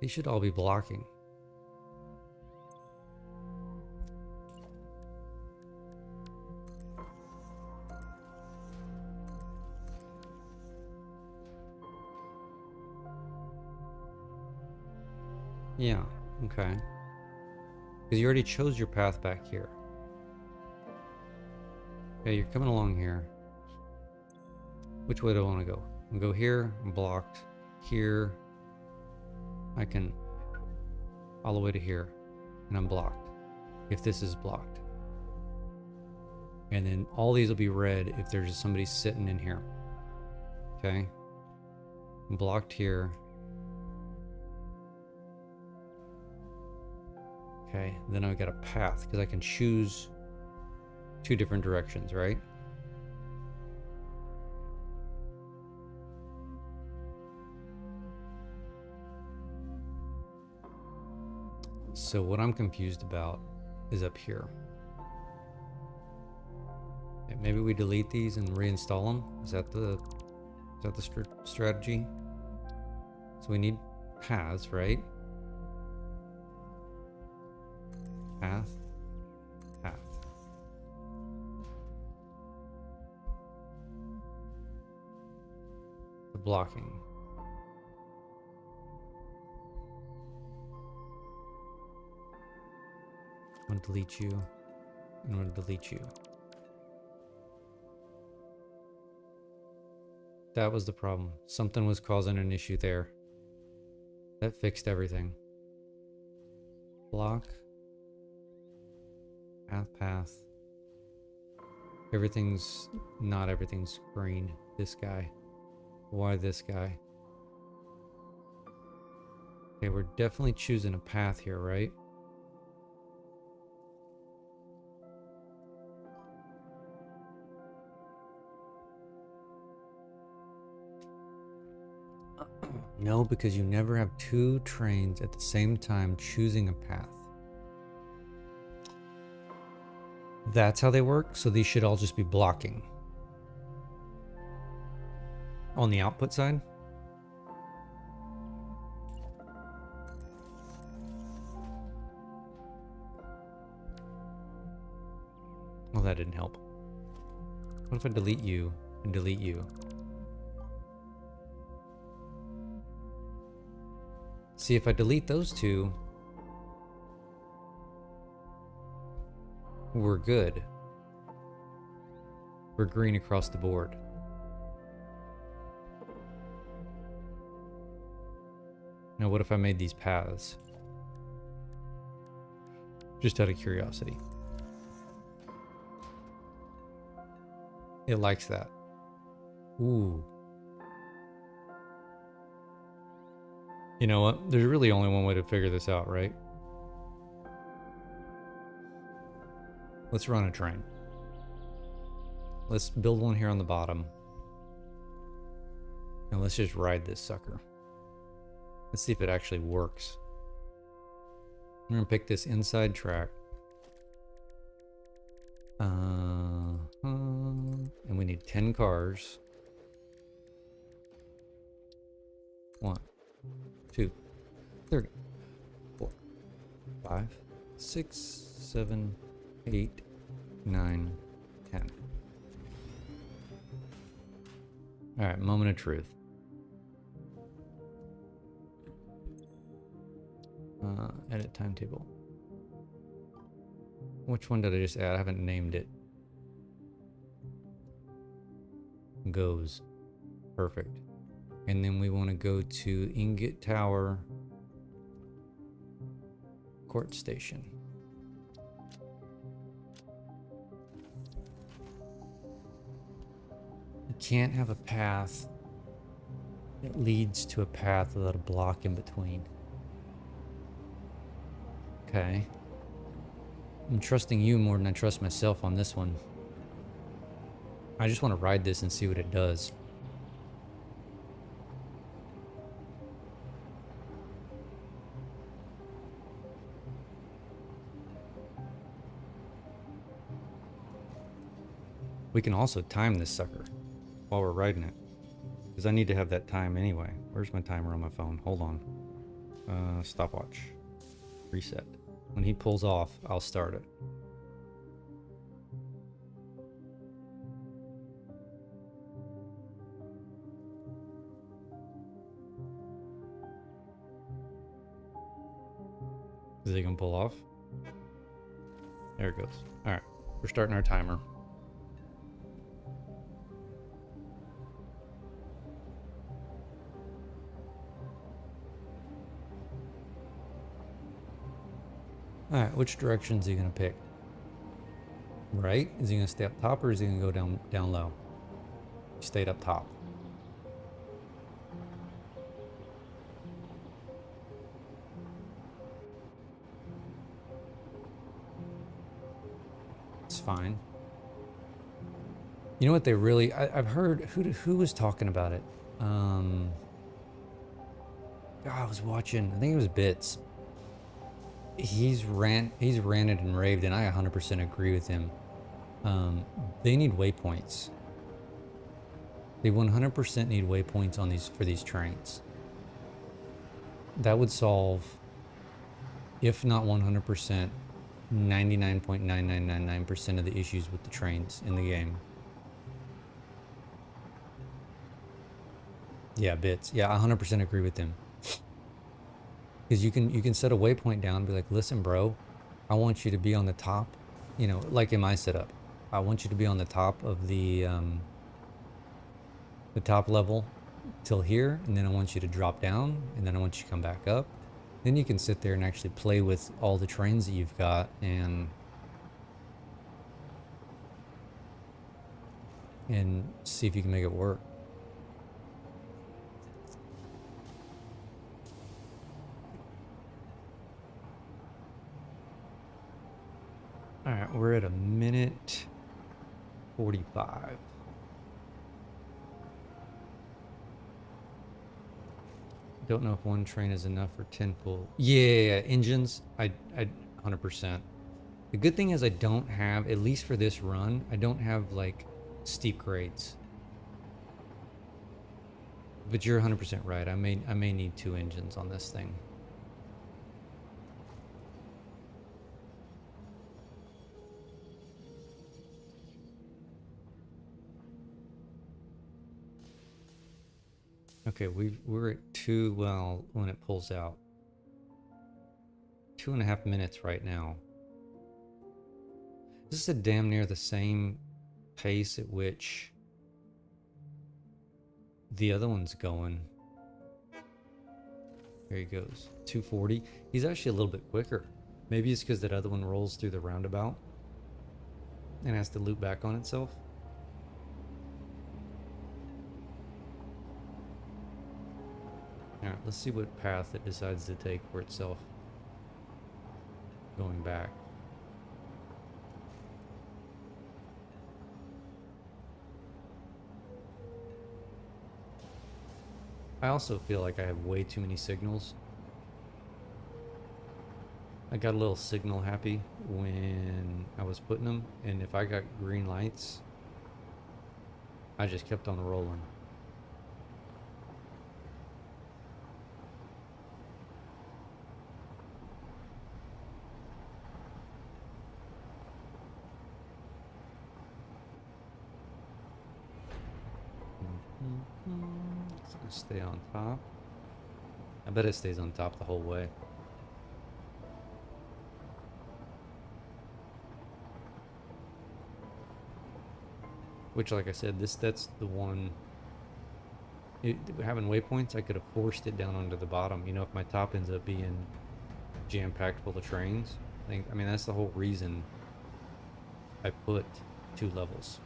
These should all be blocking. Yeah, okay. Because you already chose your path back here. Okay, you're coming along here. Which way do I want to go? I'll go here, I'm blocked. Here, I can all the way to here, and I'm blocked. If this is blocked. And then all these will be red if there's somebody sitting in here. Okay? I'm blocked here. Okay, then I've got a path because I can choose two different directions, right? So what I'm confused about is up here. Okay, maybe we delete these and reinstall them. Is that the strategy? So we need paths, right? Path, path. The blocking. I'm going to delete you. I'm going to delete you. That was the problem. Something was causing an issue there. That fixed everything. Block. Path. Not everything's green. This guy. Why this guy? Okay, we're definitely choosing a path here, right? No, because you never have two trains at the same time choosing a path. That's how they work, so these should all just be blocking. On the output side? Well, that didn't help. What if I delete you and delete you? See, if I delete those two, we're good. We're green across the board. Now, what if I made these paths? Just out of curiosity. It likes that. Ooh. You know what? There's really only one way to figure this out, right? Let's run a train. Let's build one here on the bottom. And let's just ride this sucker. Let's see if it actually works. I'm gonna pick this inside track. And we need 10 cars. 1, 2, 3, 4, 5, 6, 7, 8, 9, 10. All right, moment of truth. Edit timetable. Which one did I just add? I haven't named it. Goes. Perfect. And then we want to go to Ingot Tower, Court Station. You can't have a path that leads to a path without a block in between. Okay. I'm trusting you more than I trust myself on this one. I just want to ride this and see what it does. We can also time this sucker while we're riding it, because I need to have that time anyway. Where's my timer on my phone? Hold on. Stopwatch. Reset. When he pulls off, I'll start it. Is he gonna pull off? There it goes. All right, we're starting our timer. All right, which direction is he gonna pick? Right? Is he gonna stay up top or is he gonna go down low? He stayed up top. It's fine. You know what they really? I've heard who was talking about it. God, I was watching. I think it was Bits. He's ranted and raved, and I 100% agree with him. They need waypoints. They 100% need waypoints on for these trains. That would solve, if not 100%, 99.9999% of the issues with the trains in the game. Yeah, Bits. Yeah, I 100% agree with him. Because you can set a waypoint down and be like, listen, bro, I want you to be on the top, you know, like in my setup. I want you to be on the top of the top level till here, and then I want you to drop down, and then I want you to come back up. Then you can sit there and actually play with all the trains that you've got and see if you can make it work. All right, we're at 1:45. Don't know if one train is enough for 10 full. Yeah, engines. I 100%. The good thing is I don't have, at least for this run, I don't have like steep grades. But you're 100% right. I may need 2 engines on this thing. Okay, we're at 2, well, when it pulls out. 2.5 minutes right now. This is a damn near the same pace at which the other one's going. There he goes, 240. He's actually a little bit quicker. Maybe it's because that other one rolls through the roundabout and has to loop back on itself. All right, let's see what path it decides to take for itself going back. I also feel like I have way too many signals. I got a little signal happy when I was putting them, and if I got green lights, I just kept on rolling. It's gonna stay on top. I bet it stays on top the whole way. Which, like I said, that's the one. Having waypoints, I could have forced it down onto the bottom. You know, if my top ends up being jam-packed full of trains, I mean, that's the whole reason I put 2 levels.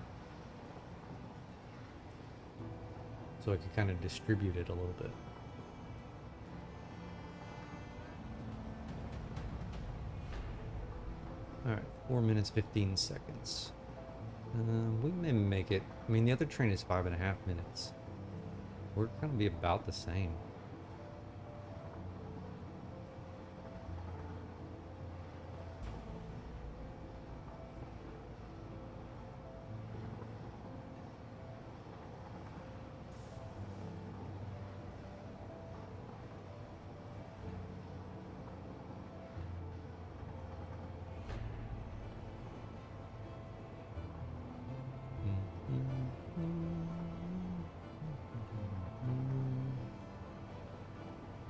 so I can kind of distribute it a little bit. Alright, 4 minutes, 15 seconds. We may make it. I mean, the other train is 5.5 minutes. We're going to be about the same.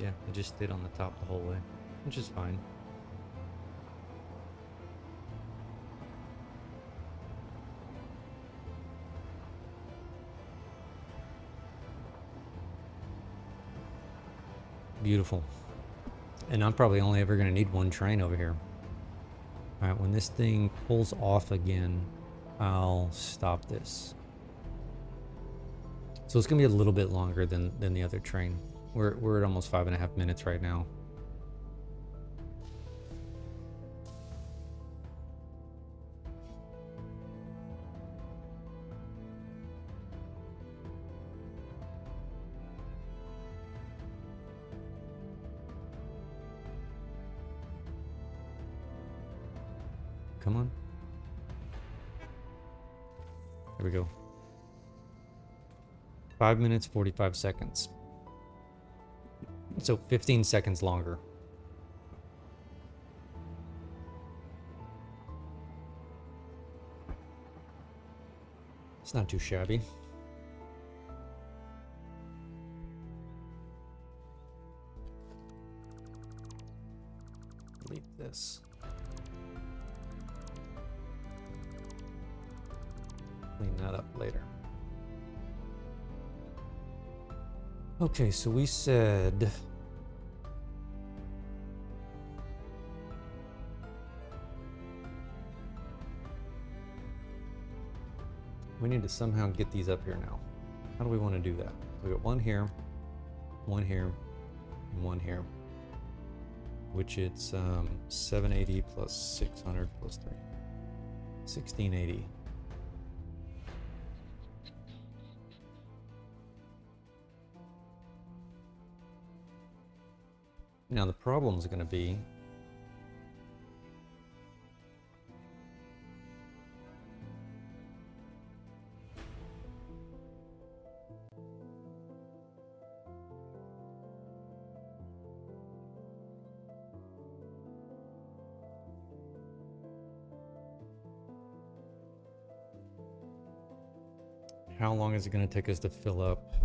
Yeah, I just stayed on the top the whole way, which is fine. Beautiful. And I'm probably only ever going to need one train over here. All right, when this thing pulls off again, I'll stop this. So it's going to be a little bit longer than the other train. We're at almost 5.5 minutes right now. Come on. There we go. 5 minutes, 45 seconds. So 15 seconds longer. It's not too shabby. Delete this. Clean that up later. Okay, so we said we need to somehow get these up here now. How do we want to do that? We got one here, and one here, which it's 780 plus 600 plus 3, 1680. Now the problem is going to be how long is it going to take us to fill up?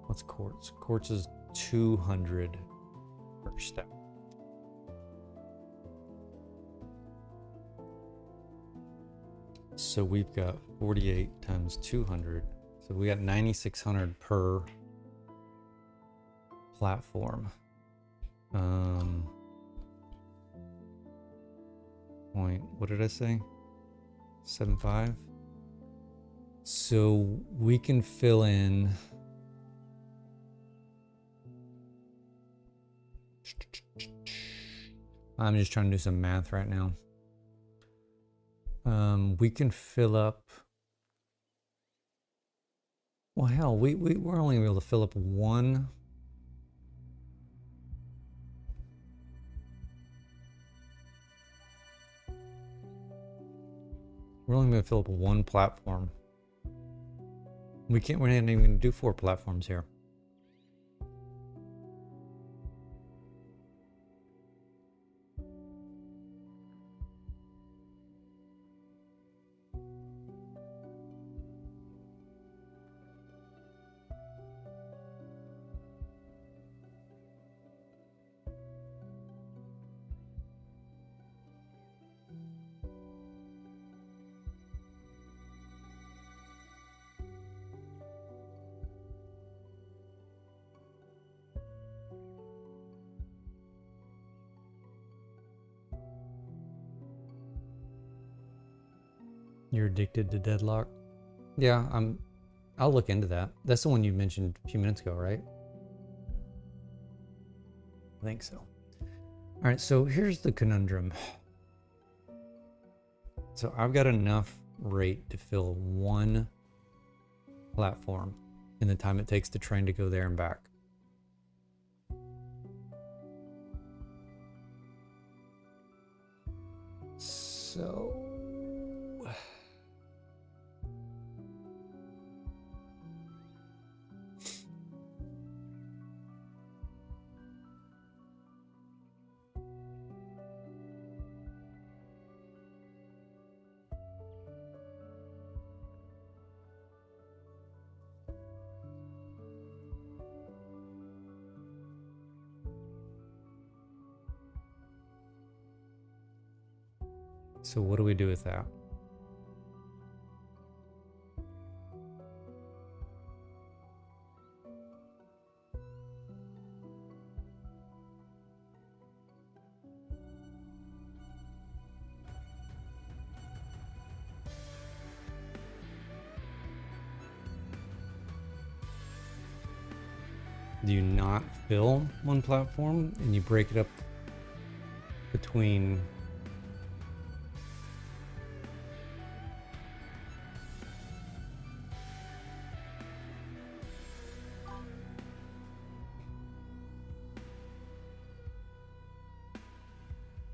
What's quartz? Quartz is 200 per step. So we've got 48 times 200. So we got 9,600 per platform. What did I say? 7.5. So we can fill in. I'm just trying to do some math right now. We can fill up. Well, hell, we're only able to fill up one. We're only going to fill up one platform. We're not even going to do 4 platforms here. You're addicted to deadlock? Yeah, I'm I'll look into that. That's the one you mentioned a few minutes ago, right? I think so. All right, so here's the conundrum. So I've got enough rate to fill one platform in the time it takes the train to go there and back. So what do we do with that? Do you not fill one platform and you break it up between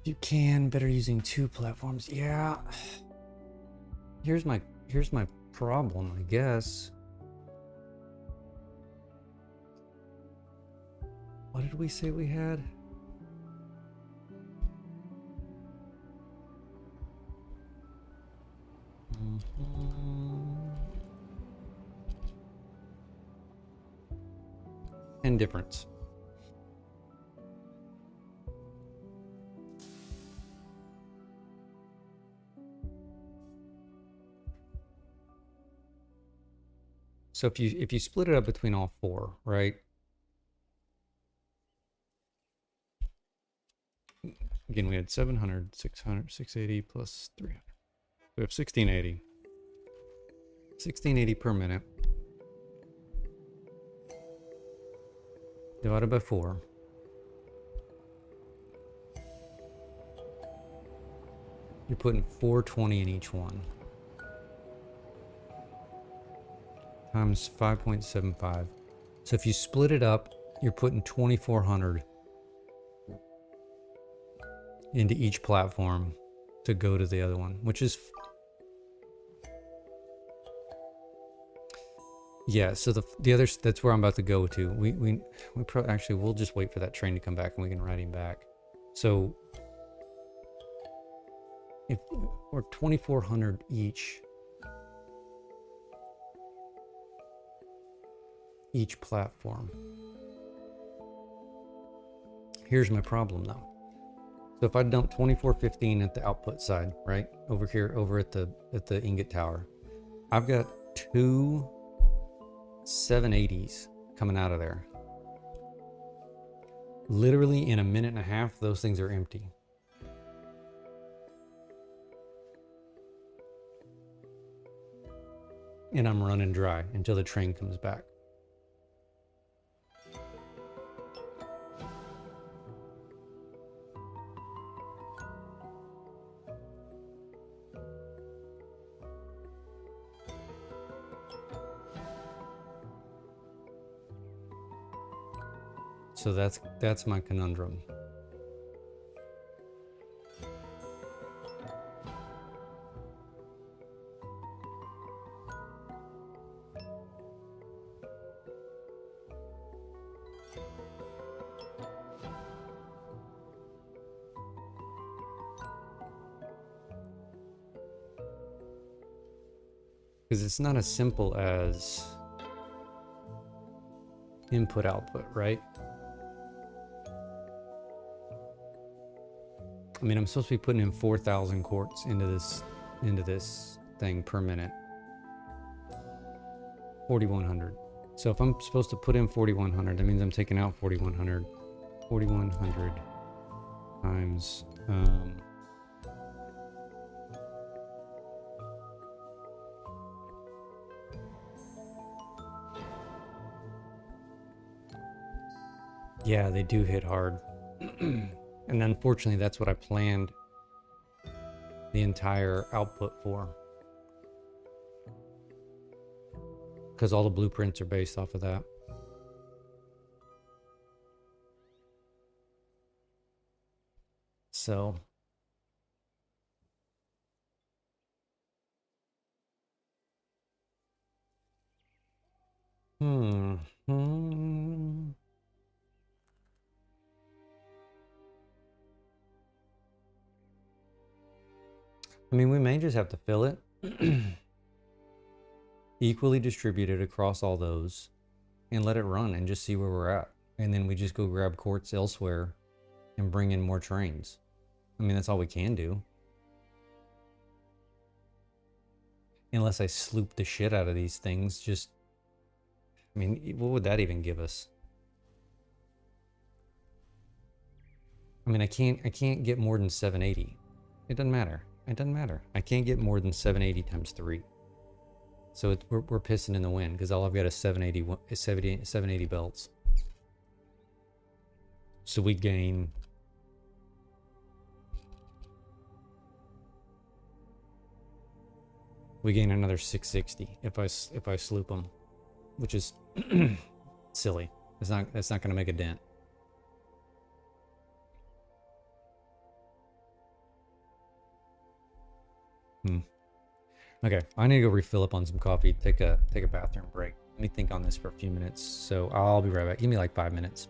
you can better using two platforms? Yeah. Here's my problem, I guess. What did we say we had? Indifference. So if you split it up between all four, right? Again, we had 700, 600, 680 plus 300. We have 1680. 1680 per minute. Divided by 4. You're putting 420 in each one. Times 5.75. So if you split it up, you're putting 2400 into each platform to go to the other one, which is yeah. So the others, that's where I'm about to go to. We probably actually we'll just wait for that train to come back and we can ride him back. So if we're 2400 each platform. Here's my problem though. So if I dump 2415 at the output side, right over here, over at the ingot tower, I've got two 780s coming out of there. Literally in a minute and a half, those things are empty. And I'm running dry until the train comes back. So that's my conundrum. Because it's not as simple as input output, right? I mean, I'm supposed to be putting in 4,000 quarts into this thing per minute. 4,100. So if I'm supposed to put in 4,100, that means I'm taking out 4,100. 4,100 times Yeah, they do hit hard. And unfortunately, that's what I planned the entire output for. Because all the blueprints are based off of that. So... Hmm. I mean, we may just have to fill it. Equally distributed across all those. And let it run and just see where we're at. And then we just go grab quartz elsewhere and bring in more trains. I mean, that's all we can do. Unless I sloop the shit out of these things, just... I mean, what would that even give us? I mean, I can't get more than 780. It doesn't matter. It doesn't matter. I can't get more than 780 times 3. So we're pissing in the wind because all I've got is 780 belts. So we gain... We gain another 660 if I sloop them, which is silly. That's not going to make a dent. Okay, I need to go refill up on some coffee. Take a bathroom break. Let me think on this for a few minutes. So I'll be right back. Give me like 5 minutes.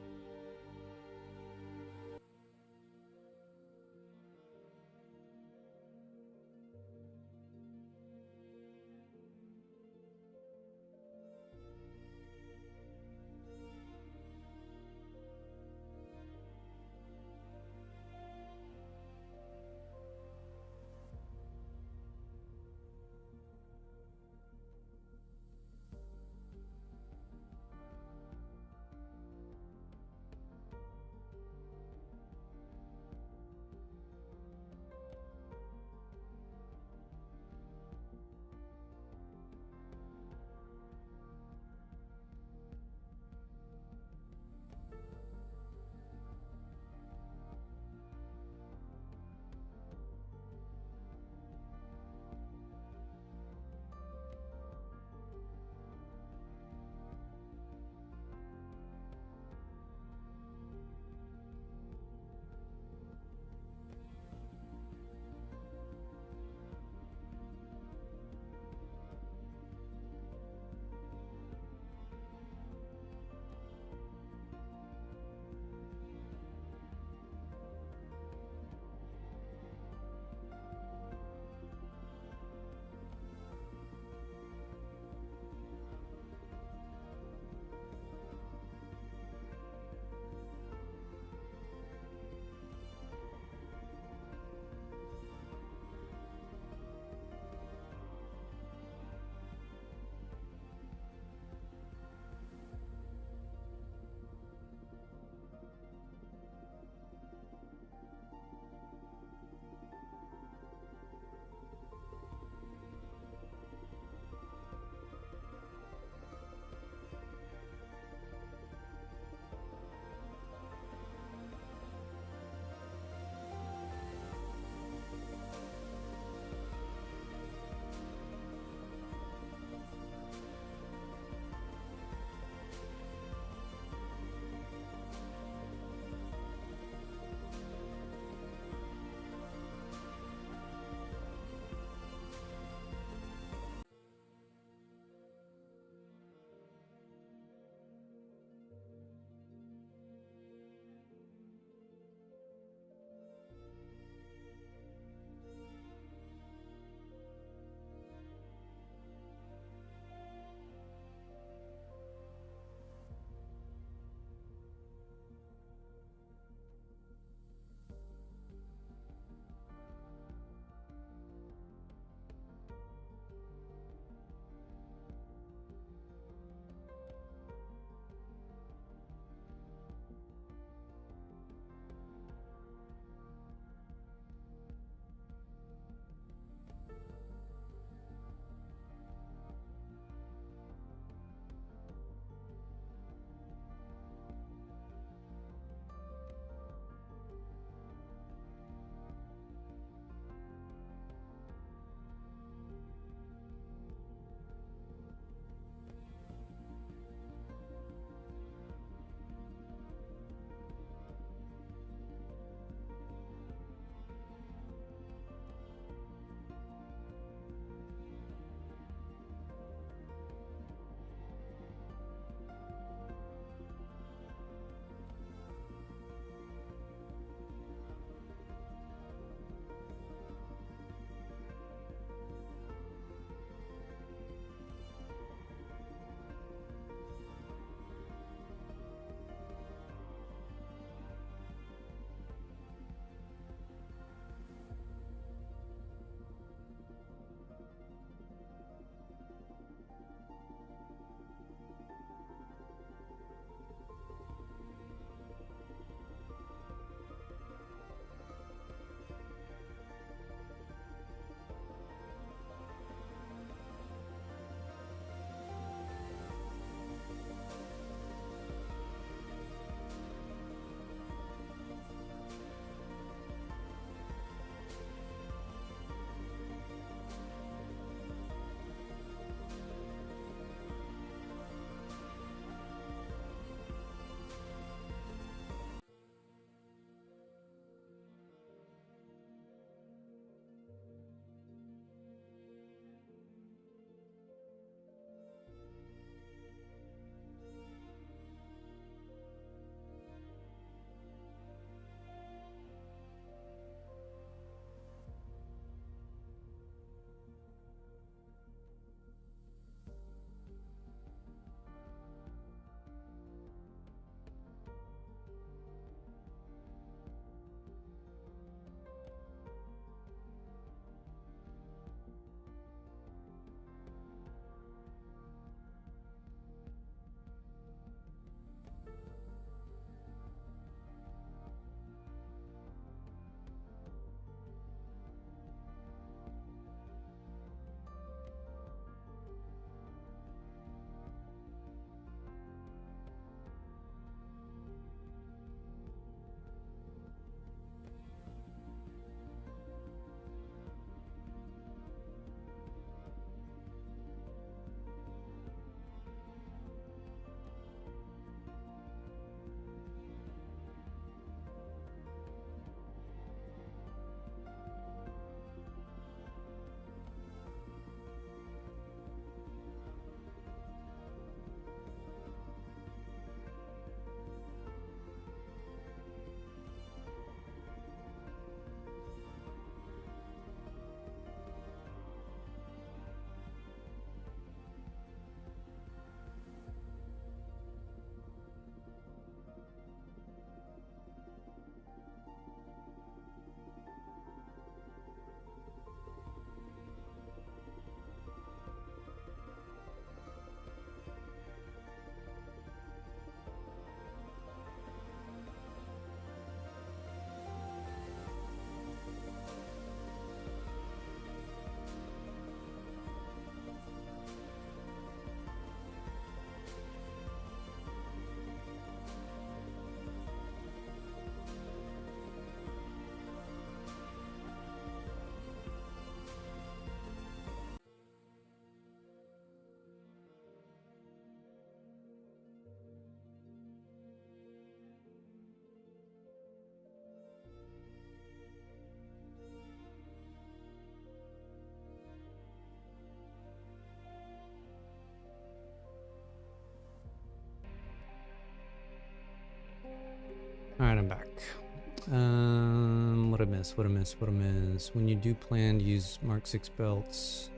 miss? What a miss? What a miss? When you do plan to use Mark 6 belts.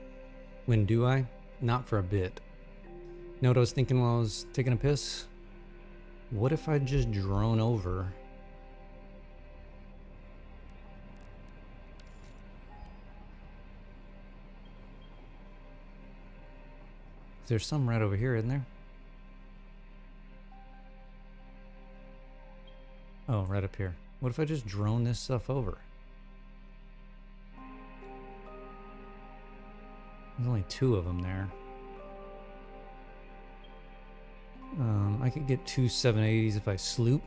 When do I? Not for a bit. Know what I was thinking while I was taking a piss? What if I just drone over? There's some right over here, isn't there? Oh, right up here. What if I just drone this stuff over? There's only 2 of them there. I could get 2 780s if I sloop.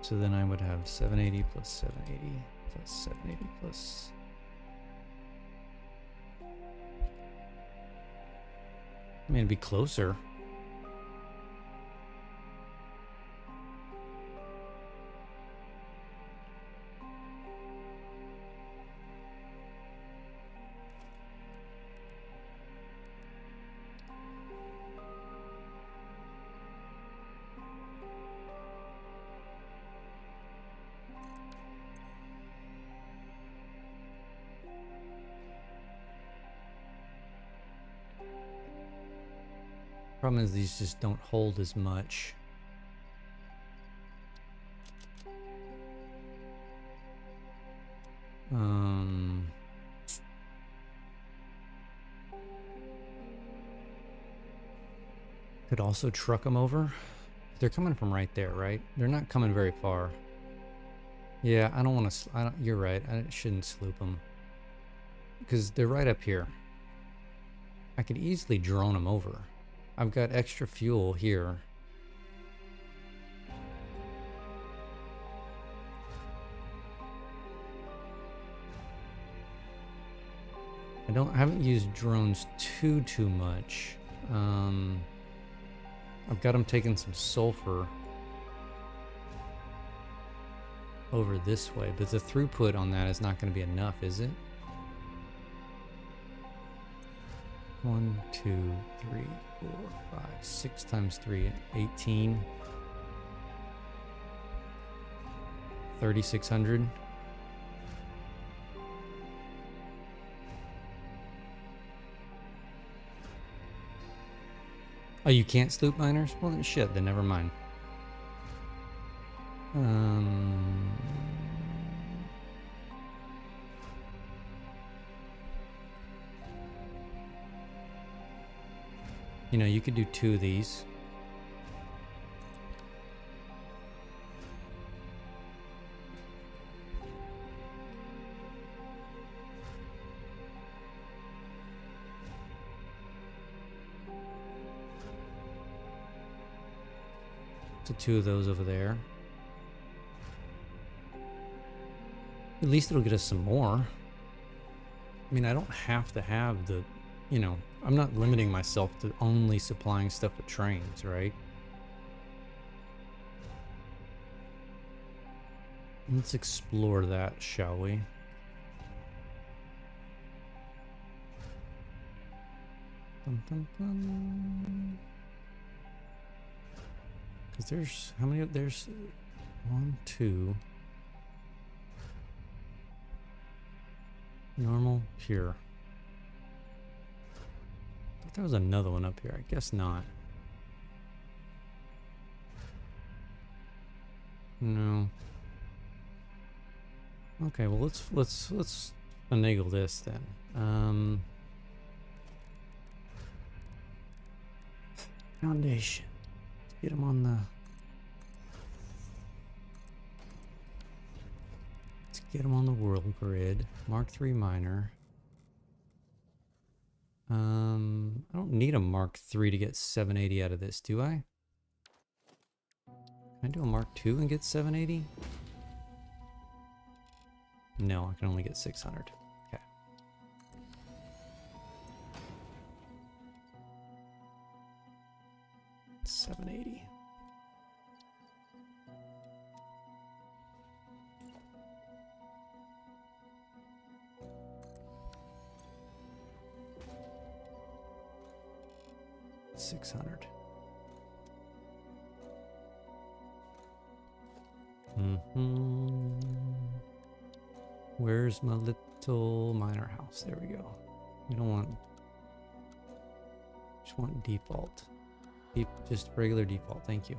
So then I would have 780 plus 780 plus 780 plus... I mean, it'd be closer. Problem is these just don't hold as much. Could also truck them over. They're coming from right there, right? They're not coming very far. Yeah, I don't want to. You're right. I shouldn't sloop them because they're right up here. I could easily drone them over. I've got extra fuel here. I haven't used drones too much. I've got them taking some sulfur over this way, but the throughput on that is not going to be enough, is it? 1, 2, 3, 4, 5, 6 times 3, 18. 3,600. Oh, you can't sloop miners? Well, then shit, then never mind. You know, you could do 2 of these. So 2 of those over there. At least it'll get us some more. I mean, I don't have to have the, you know, I'm not limiting myself to only supplying stuff with trains, right? Let's explore that, shall we? Dun, dun, dun. Because there's, how many? There's 1, 2. Normal, pure. I thought there was another one up here. I guess not. No. Okay, well let's finagle this then. Foundation. Get them on the. Let's get them on the world grid. Mark 3 miner. I don't need a Mark 3 to get 780 out of this, do I? Can I do a Mark 2 and get 780? No, I can only get 600. Okay. $780. 600. Where's my little miner house? There we go. We don't want, just want default. Just regular default. Thank you.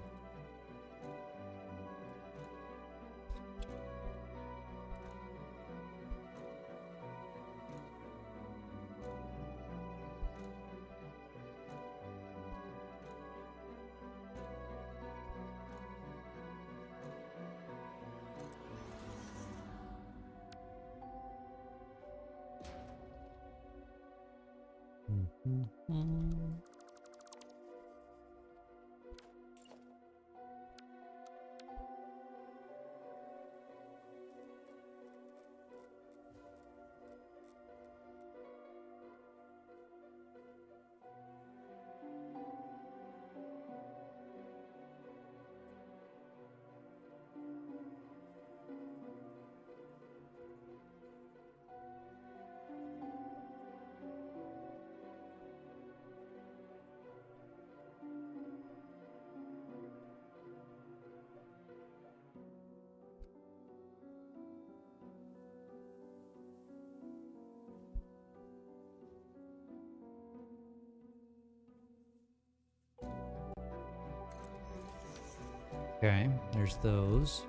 Okay, there's those.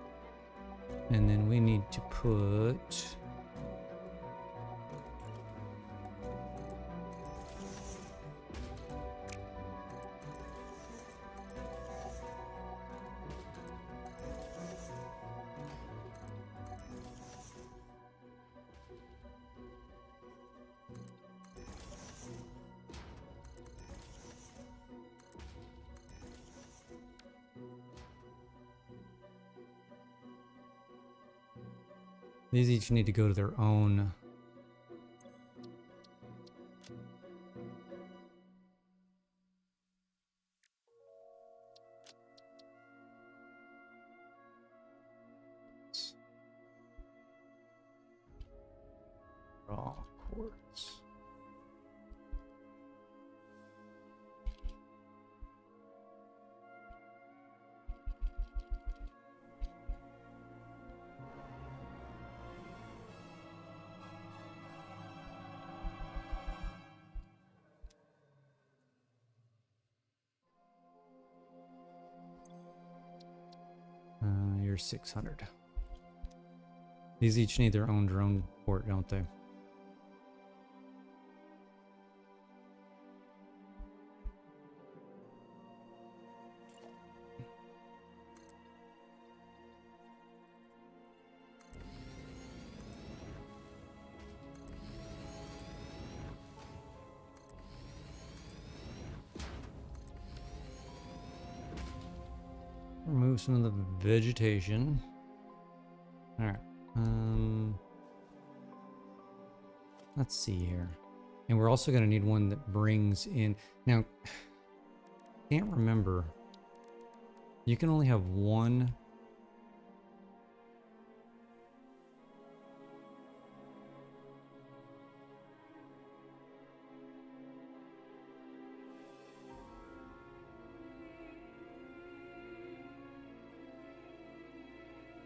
And then we need to put... These each need to go to their own. Raw quartz. You're 600. These each need their own drone port, don't they? Remove some of the vegetation. All right. Let's see here. And we're also going to need one that brings in... Now, can't remember. You can only have one...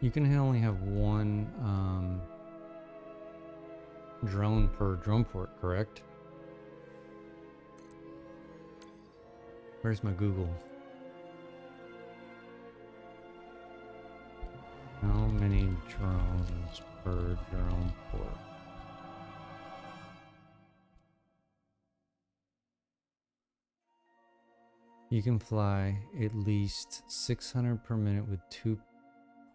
You can only have one drone per drone port, correct? Where's my Google? How many drones per drone port? You can fly at least 600 per minute with 2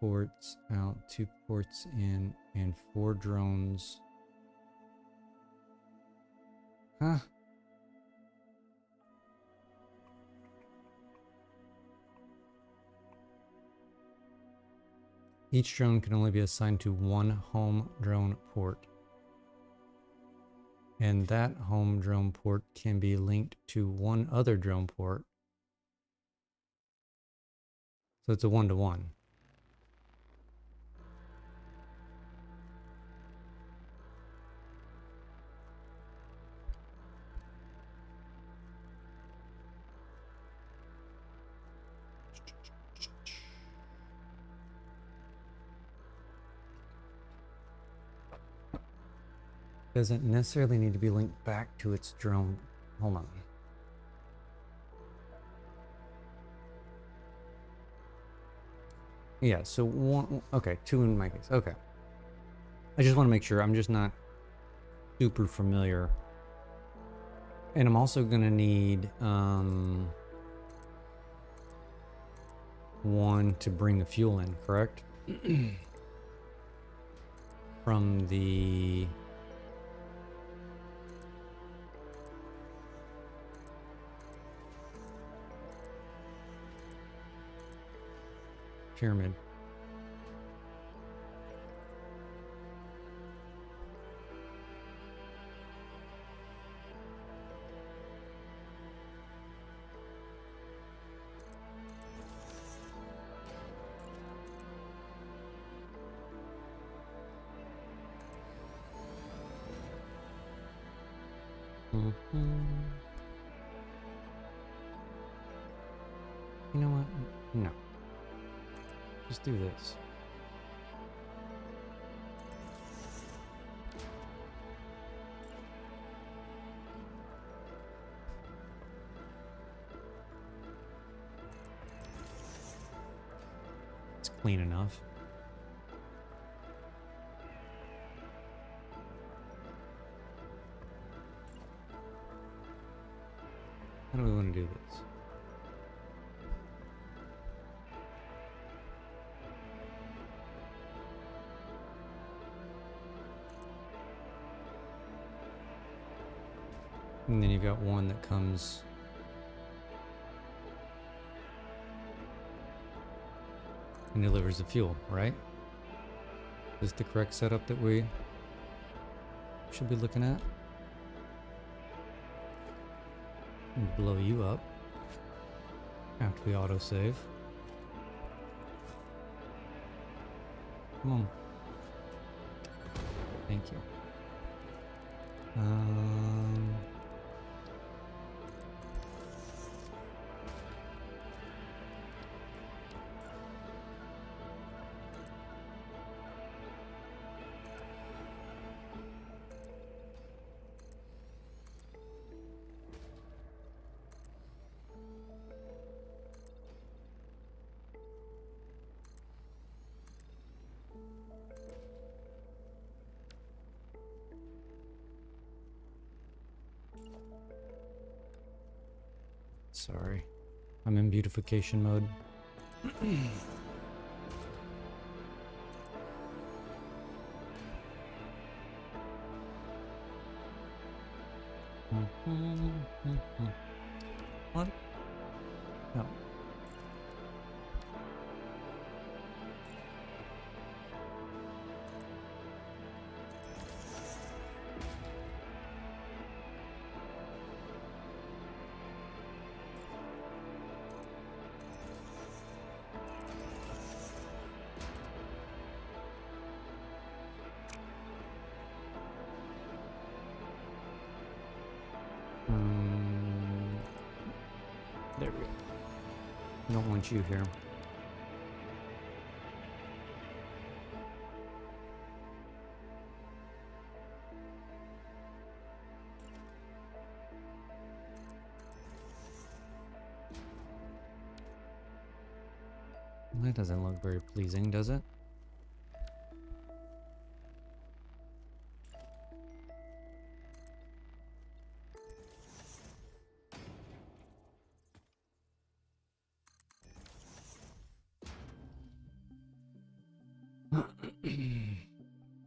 ports out, 2 ports in, and 4 drones. Huh? Each drone can only be assigned to 1 home drone port. And that home drone port can be linked to 1 other drone port. So it's a 1-to-1. Doesn't necessarily need to be linked back to its drone. Hold on. Yeah, so one, okay, two in my case. Okay. I just want to make sure. I'm just not super familiar. And I'm also going to need one to bring the fuel in, correct? From the pyramid. You know what? No. Just do this. It's clean enough. How do we want to do this? And then you've got one that comes and delivers the fuel, right? Is this the correct setup that we should be looking at? And blow you up after we autosave. Come on. Thank you. Sorry. I'm in beautification mode. What? No. There we go. I don't want you here. That doesn't look very pleasing, does it?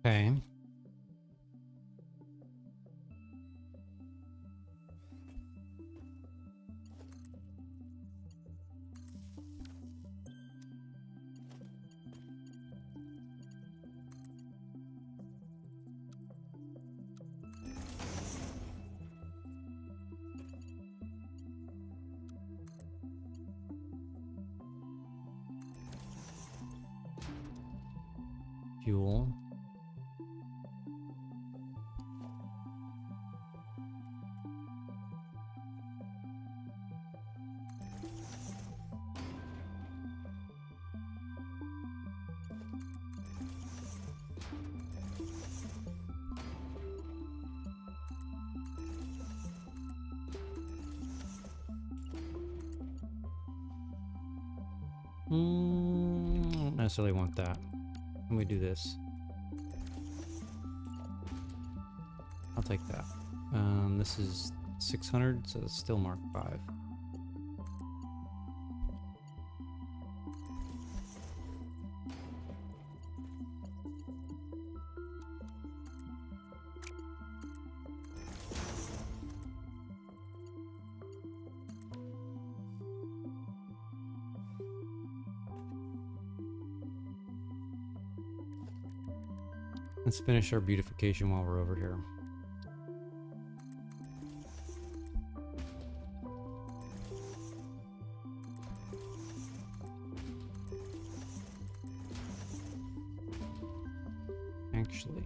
Okay. Fuel. necessarily want that. Let me do this. I'll take that. This is 600, so it's still Mark 5. Let's finish our beautification while we're over here. Actually,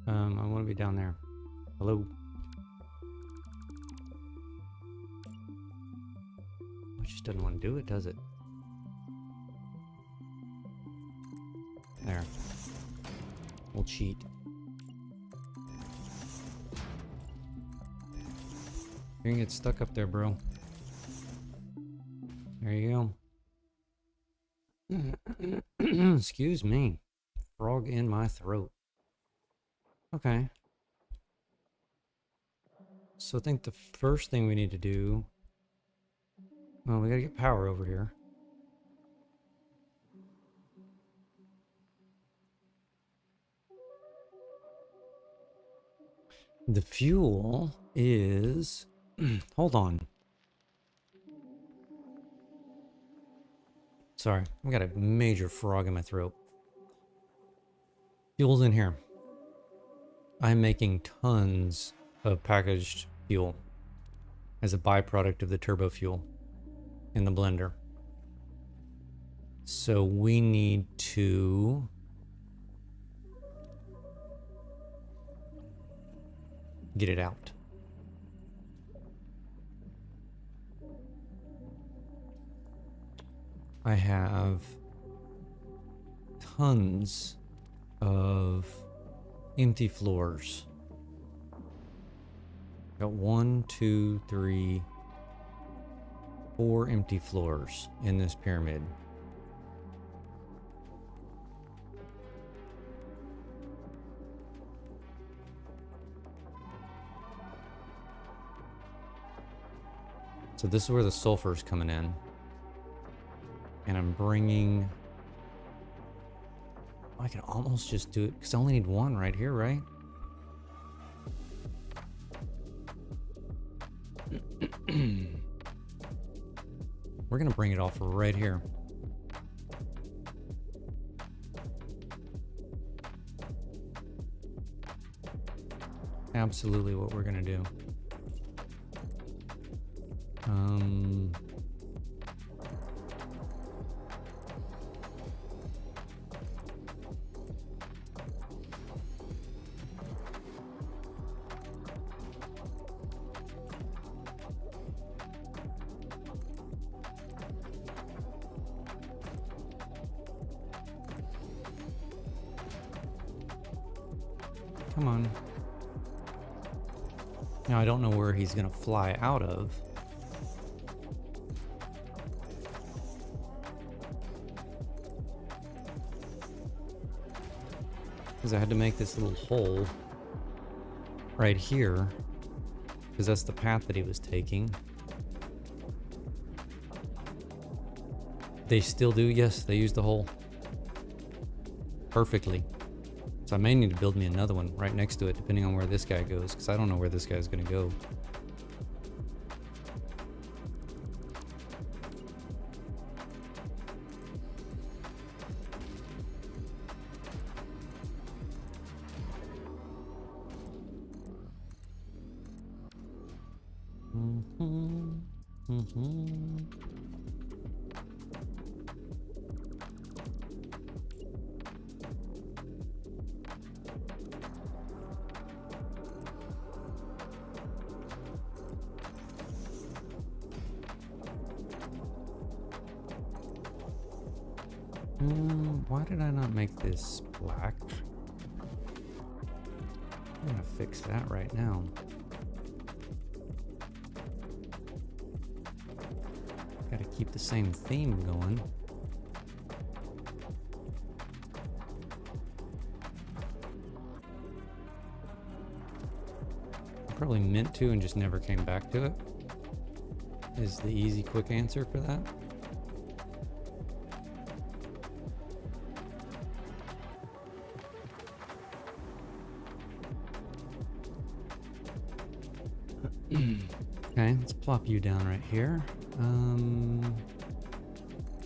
I want to be down there. Hello. It just doesn't want to do it, does it? There. We'll cheat. You're gonna get stuck up there, bro. There you go. Excuse me. Frog in my throat. Okay. So I think the first thing we need to do... Well, we gotta get power over here. The fuel is... Hold on. Sorry, I got a major frog in my throat. Fuel's in here. I'm making tons of packaged fuel as a byproduct of the turbo fuel in the blender. So we need to get it out. I have tons of empty floors. Got 1, 2, 3, 4 empty floors in this pyramid. So this is where the sulfur is coming in. And I'm bringing... I can almost just do it, because I only need one right here, right? We're going to bring it off right here. Absolutely what we're going to do. Come on. Now I don't know where he's gonna fly out of. Because I had to make this little hole right here, because that's the path that he was taking. They still do, yes, they use the hole perfectly. So I may need to build me another one right next to it, depending on where this guy goes, because I don't know where this guy's going to go. Why did I not make this black? I'm gonna fix that right now. Gotta keep the same theme going. I probably meant to and just never came back to it. Is the easy, quick answer for that. Okay, let's plop you down right here.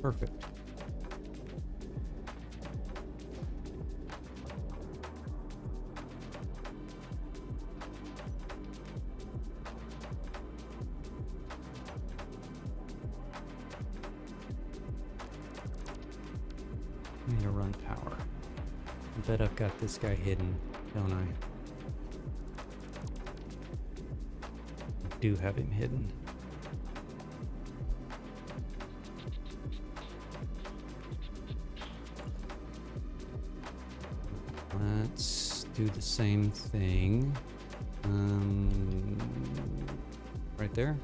Perfect. I need to run power. I bet I've got this guy hidden, don't I? Do have him hidden. Let's do the same thing. Right there.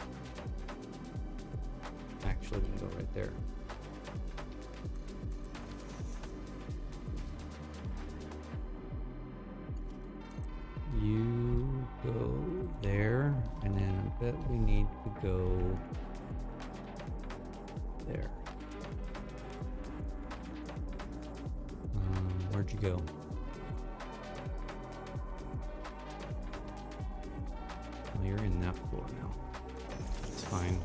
Actually, we can go right there. You go there, and then I bet we need to go there. Where'd you go? Well, you're in that floor now. It's fine.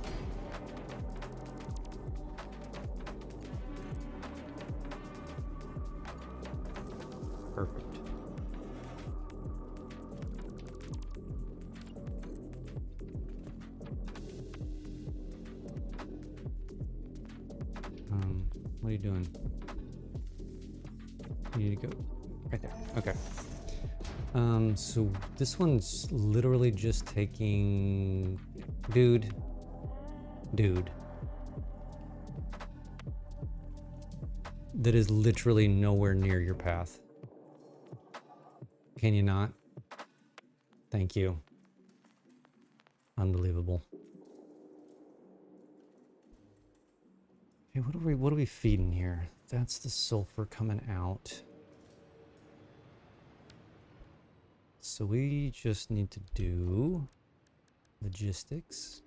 Perfect. What are you doing? You need to go right there. Okay. So this one's literally just taking... Dude. That is literally nowhere near your path. Can you not? Thank you. Unbelievable. Okay, what are we feeding here? That's the sulfur coming out. So we just need to do logistics.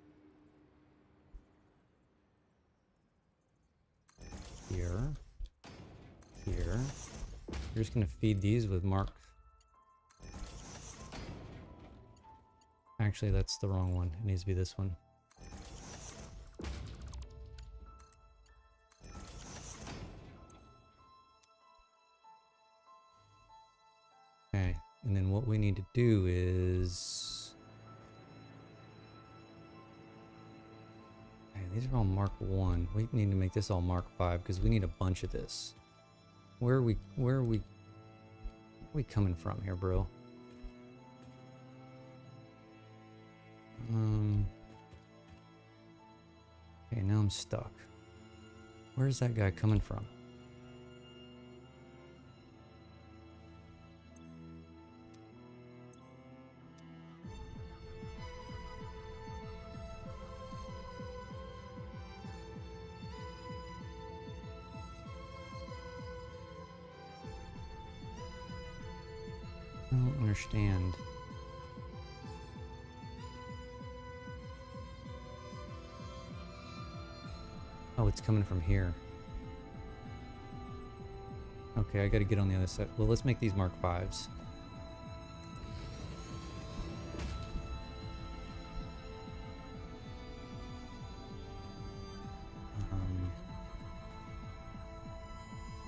Here. Here. You're just gonna feed these with Mark. Actually, that's the wrong one. It needs to be this one. Okay, and then what we need to do is... Okay, these are all Mark 1. We need to make this all Mark 5 because we need a bunch of this. Where are we coming from here, bro? Okay, now I'm stuck. Where's that guy coming from? I don't understand. Oh, it's coming from here. Okay, I gotta get on the other side. Well, let's make these Mark 5s.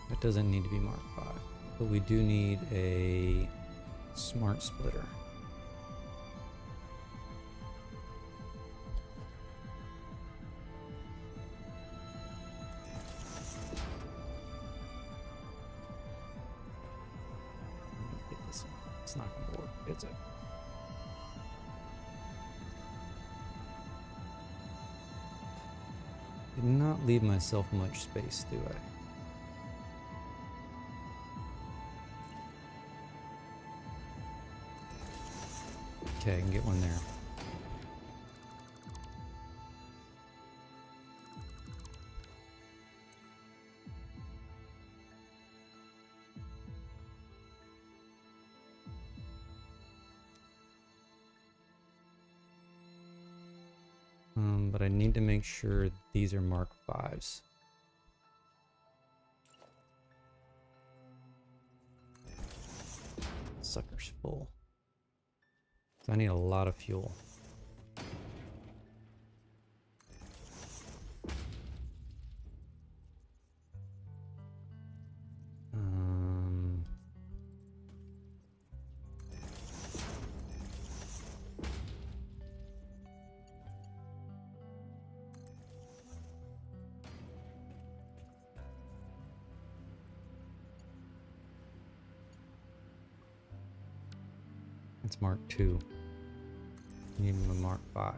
That doesn't need to be Mark 5, but we do need a smart splitter. It's not gonna work, is it? Did not leave myself much space, do I? Okay, I can get one there. But I need to make sure these are Mark 5s. Sucker's full. So I need a lot of fuel. It's Mark 2. Need a Mark 5.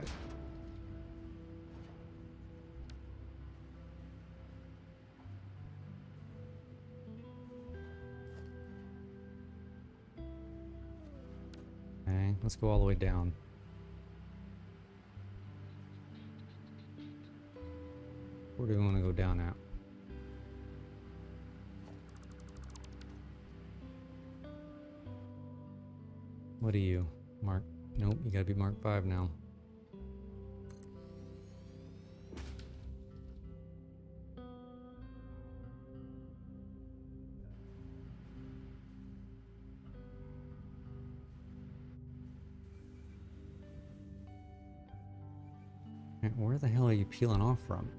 Okay, let's go all the way down. Where do we want to go down at? What are you? Mark? Nope, you gotta be Mark 5 now. Where the hell are you peeling off from?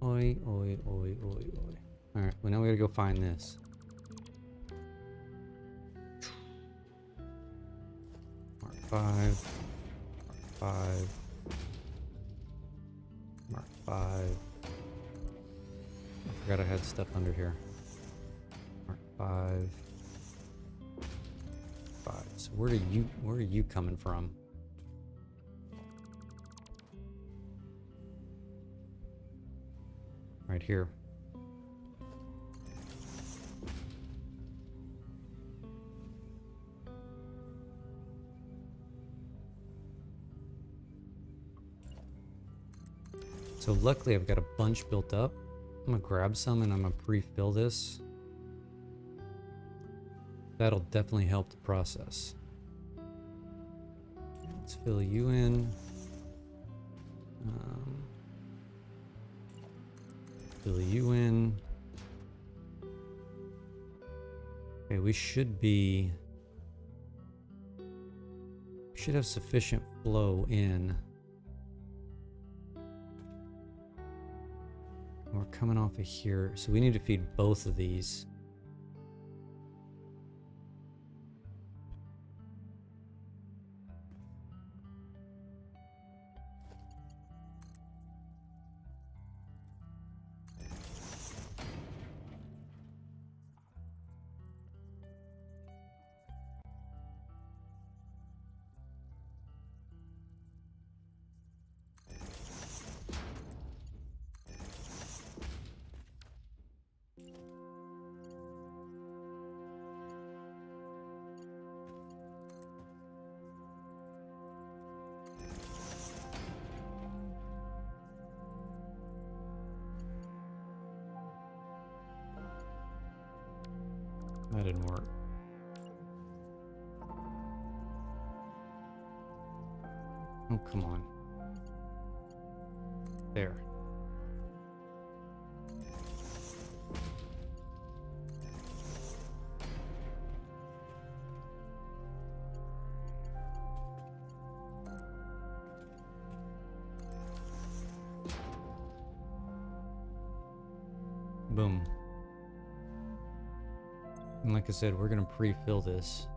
Oi, oi, oi, oi, oi. Alright, well now we gotta go find this. Mark 5. Mark 5. Mark 5. I forgot I had stuff under here. Mark 5. 5. So where are you coming from? Right here. So luckily I've got a bunch built up. I'm gonna grab some and I'm gonna pre-fill this. That'll definitely help the process. Let's fill you in. Fill you in. Okay, we should have sufficient flow in. We're coming off of here, so we need to feed both of these. That didn't work. Oh, come on. There. Boom. And like I said, we're gonna pre-fill this.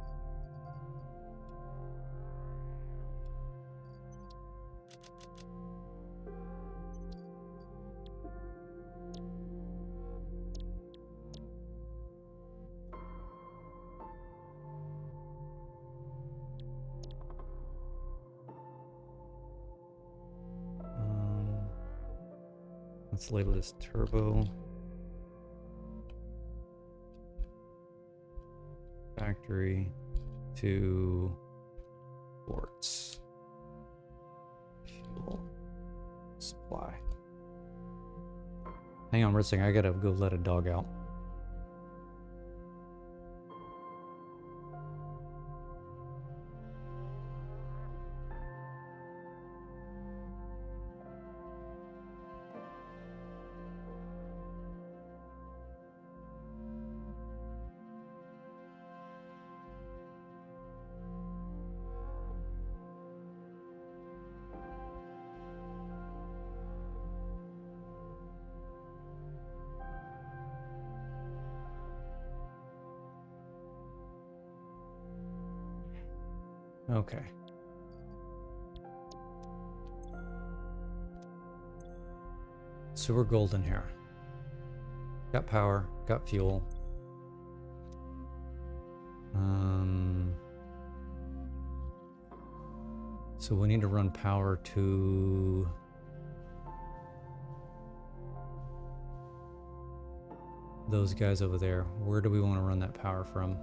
Let's label this turbo. Factory to ports. Fuel supply. Hang on, Ritzing, I gotta go let a dog out. Okay. So we're golden here. Got power, got fuel. So we need to run power to those guys over there. Where do we want to run that power from?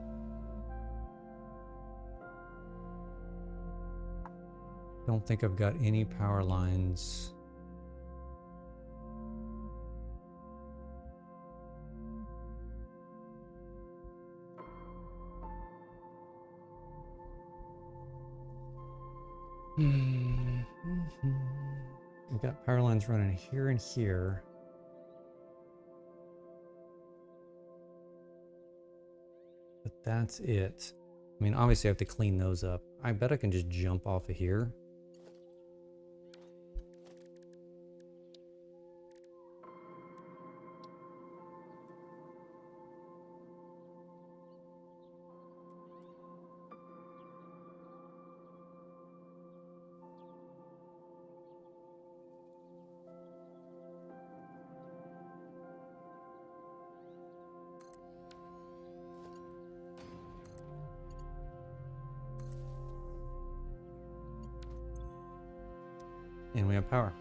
Don't think I've got any power lines. We've got power lines running here and here. But that's it. I mean, obviously I have to clean those up. I bet I can just jump off of here. And we have power.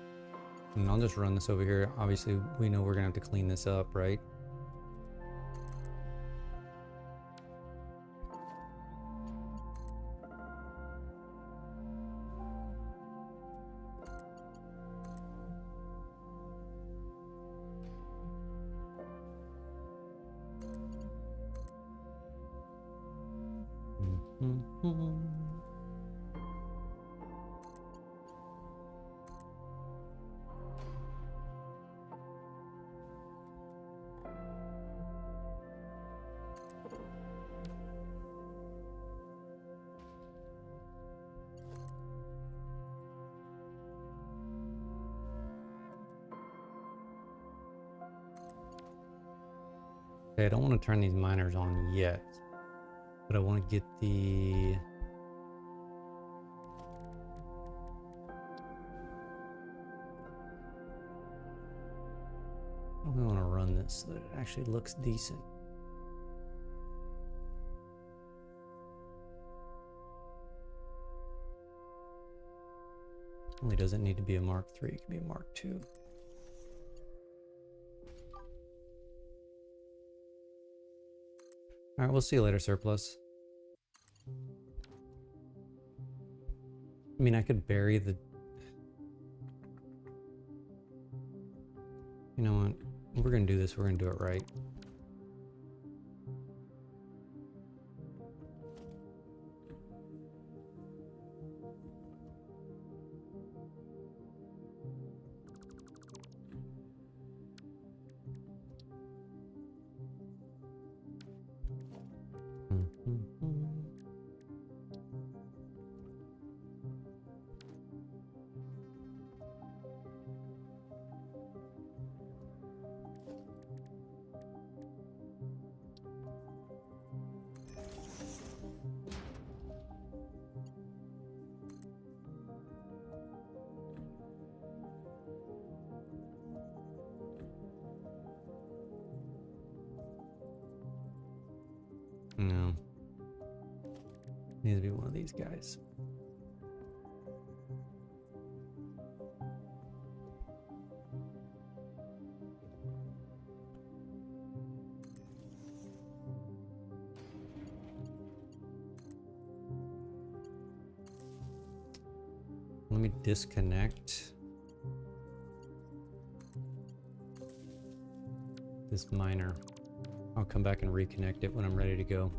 And I'll just run this over here. Obviously, we know we're gonna have to clean this up, right? Okay, I don't want to turn these miners on yet, but I want to get the... I want to run this so that it actually looks decent. Only doesn't need to be a Mark III, it can be a Mark II. All right, we'll see you later, Surplus. I mean, I could bury the... You know what? We're gonna do this, we're gonna do it right. No. Needs to be one of these guys. Let me disconnect this miner. I'll come back and reconnect it when I'm ready to go.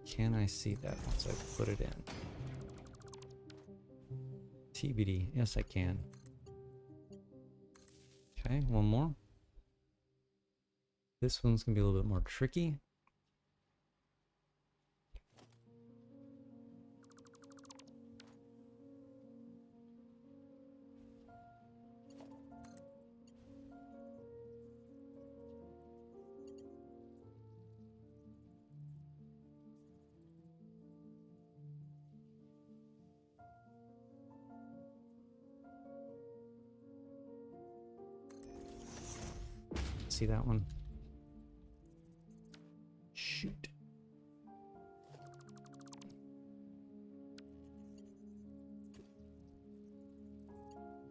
Can I see that once I put it in? TBD. Yes, I can. Okay, one more. This one's gonna be a little bit more tricky. See that one? Shoot.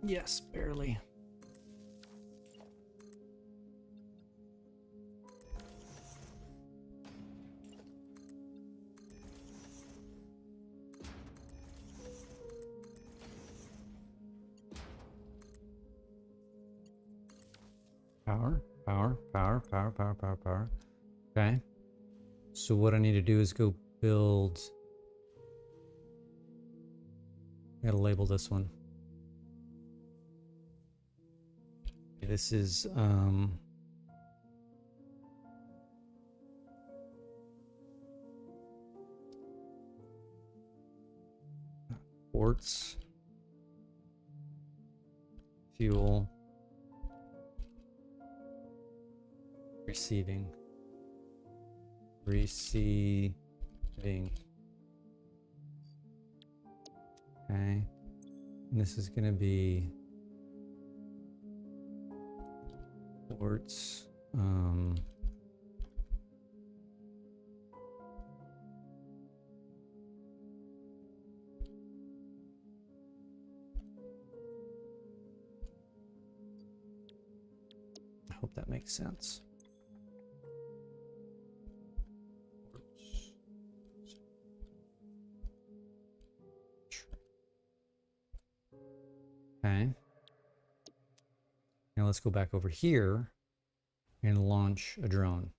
Yes, barely. Power. Power. Okay. So what I need to do is go build. I gotta label this one. This is quartz, fuel, receiving. Okay. And this is gonna be quartz. I hope that makes sense. Okay. Now let's go back over here and launch a drone.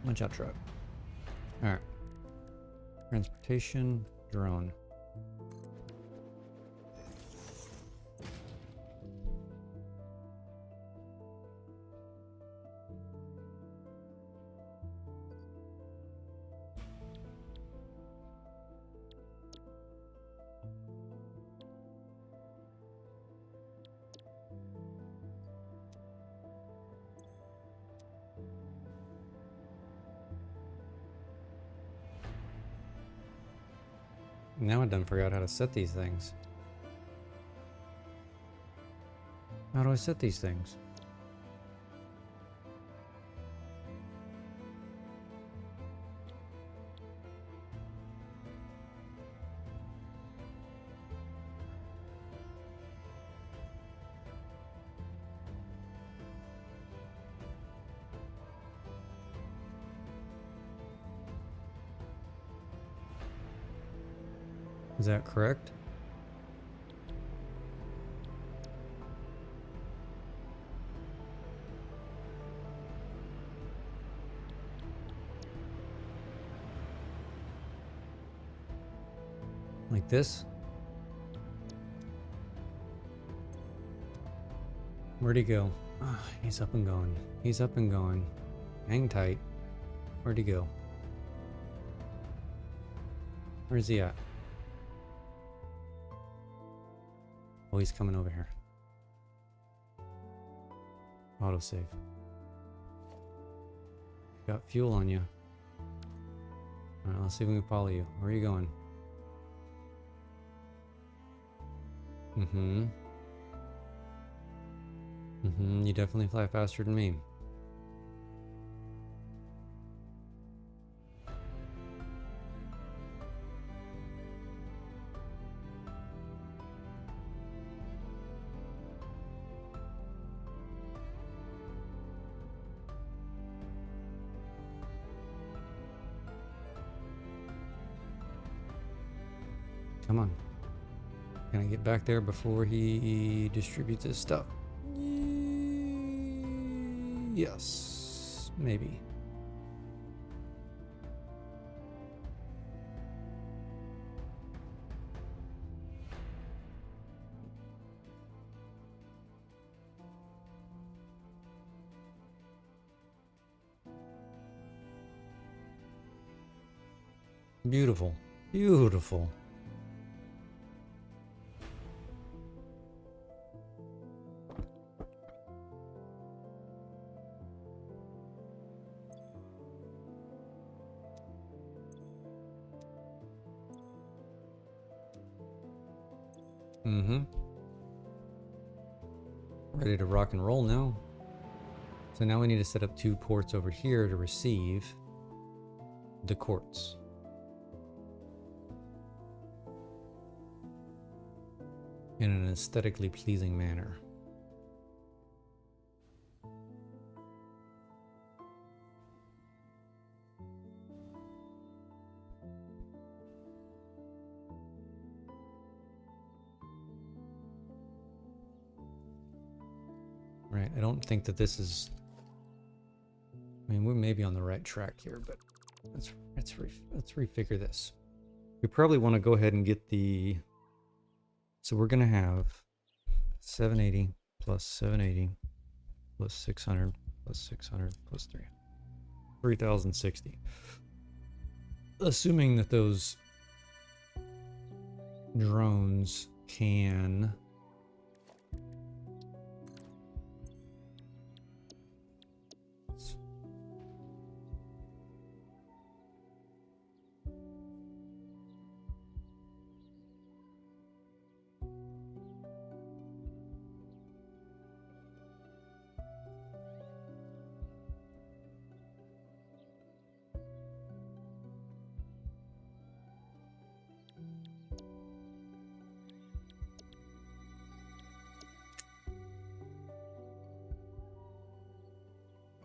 Watch out, truck. All right. Transportation drone. Now I done forgot how to set these things. How do I set these things? Is that correct? Like this? Where'd he go? Oh, he's up and going. He's up and going. Hang tight. Where'd he go? Where's he at? Oh, he's coming over here. Autosave. Got fuel on you. Alright, let's see if we can follow you. Where are you going? You definitely fly faster than me. Come on. Can I get back there before he distributes his stuff? Yes, maybe. Beautiful, beautiful. Ready to rock and roll now. So now we need to set up 2 ports over here to receive the quartz. In an aesthetically pleasing manner. Right, I don't think that this is... I mean, we may be on the right track here, but let's refigure this. We probably want to go ahead and get the... So we're going to have 780 plus 780 plus 600 plus 600 plus 300. 3060. Assuming that those drones can...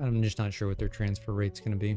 I'm just not sure what their transfer rate's going to be.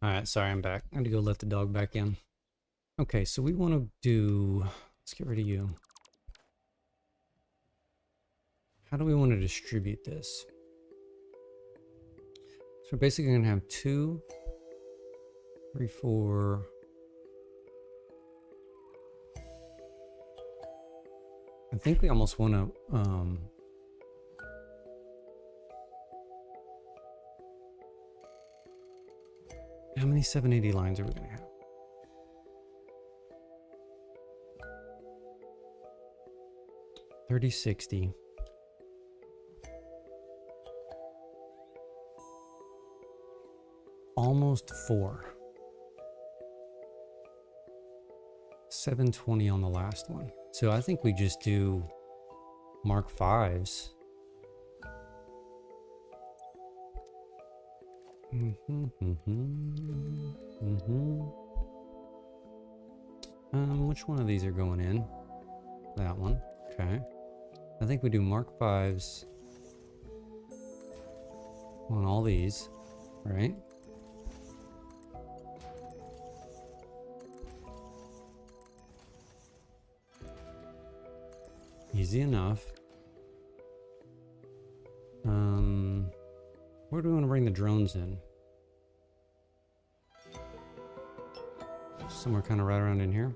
Alright, sorry, I'm back. I had to go let the dog back in. Okay, so we want to do... Let's get rid of you. How do we want to distribute this? So we're basically going to have 2, 3, 4... I think we almost want to... how many 780 lines are we going to have? $30.60. Almost 4. 720 on the last one. So I think we just do Mark 5s. Which one of these are going in? That one. Okay. I think we do Mark 5s on all these, right? Easy enough. Where do we want to bring the drones in? Somewhere kind of right around in here.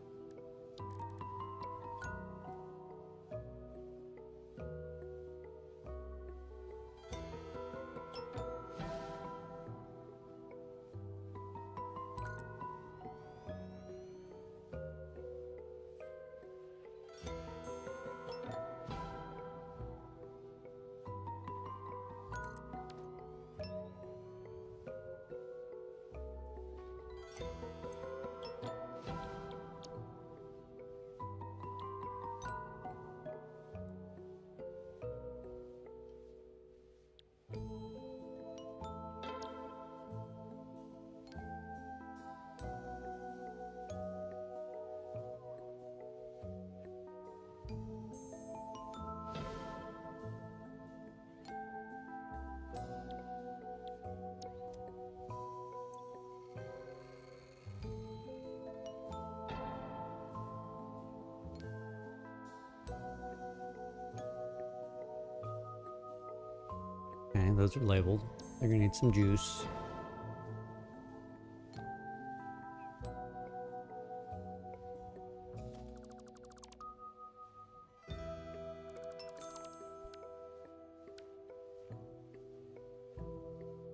Okay, those are labeled. They're gonna need some juice.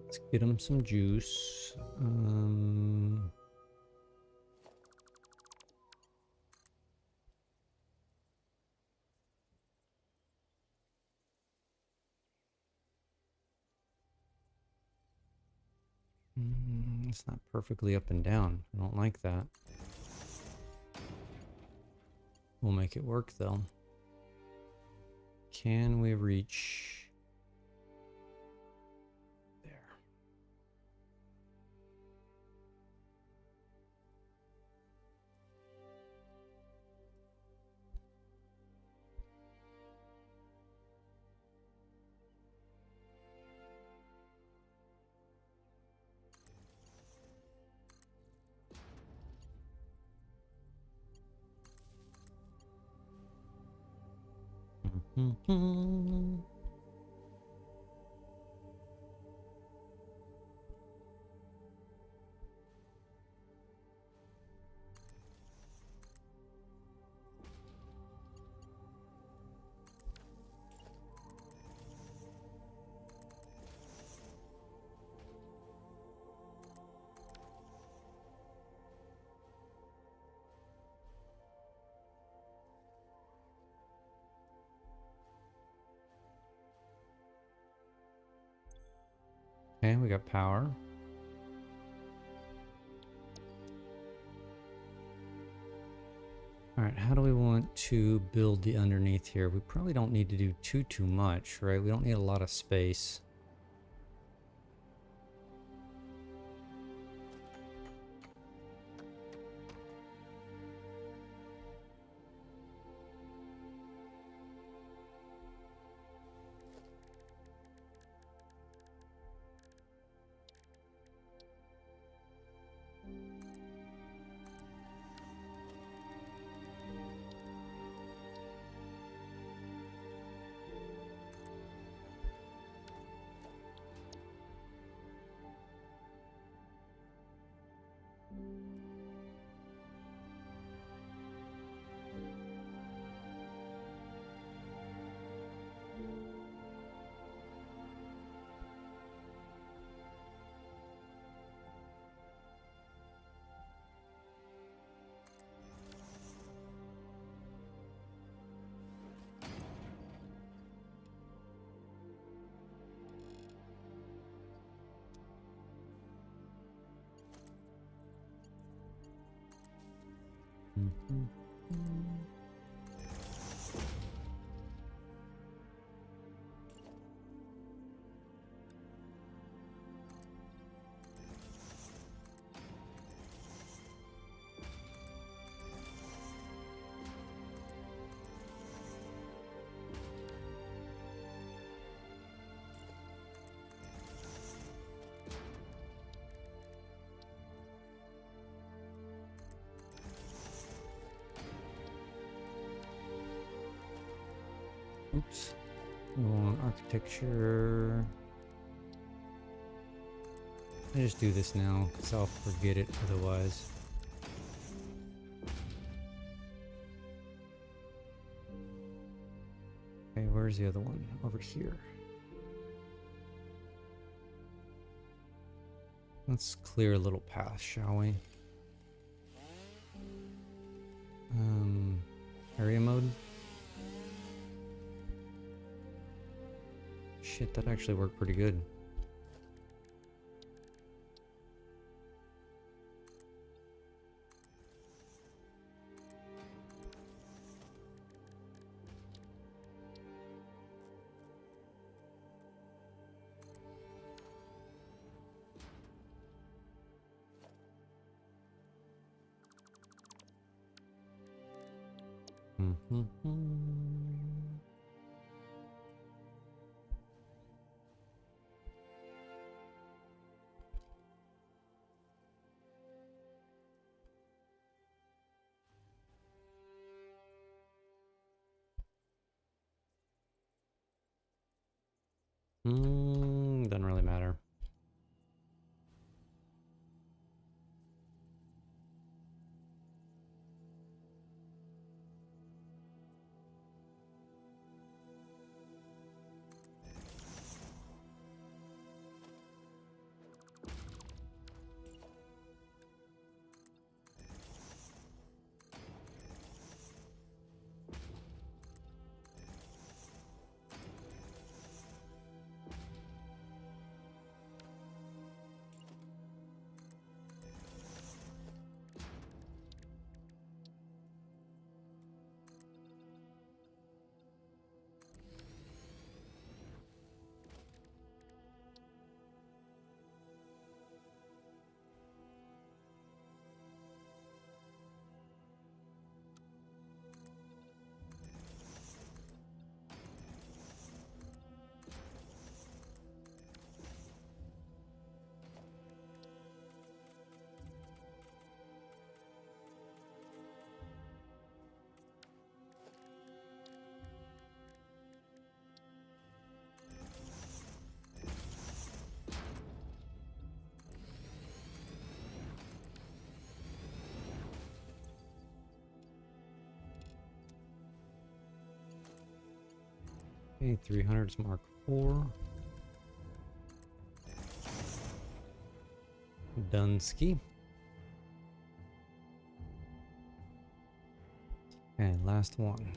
Let's get them some juice. It's not perfectly up and down. I don't like that. We'll make it work though. Can we reach there? Okay, we got power. All right, how do we want to build the underneath here? We probably don't need to do too much, right? We don't need a lot of space. Mhm. Oops. Go on architecture. I just do this now, because I'll forget it otherwise. Okay, where's the other one? Over here. Let's clear a little path, shall we? Area mode. Shit, that actually worked pretty good. Doesn't really matter. Okay, 300's Mark 4. Dunsky. Okay, last one.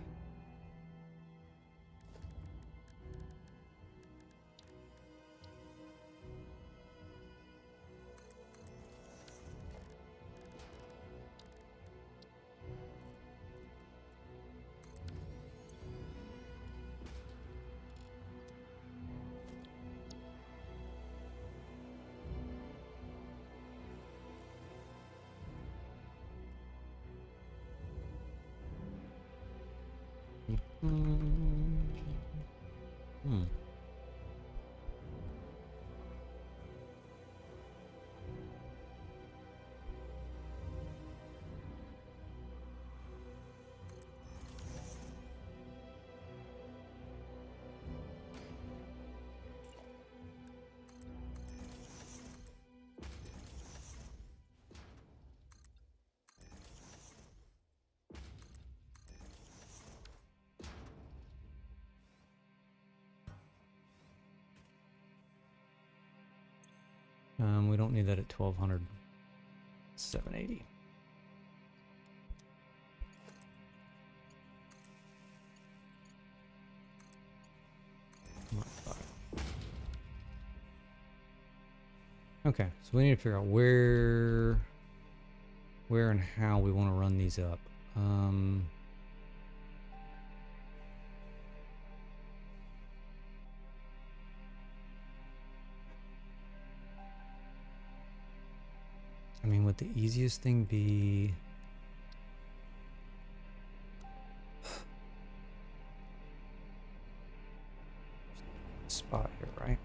Hmm. We don't need that at 1200. 780. Mark 5. Okay, so we need to figure out where where and how we want to run these up. I mean, would the easiest thing be spot here, right?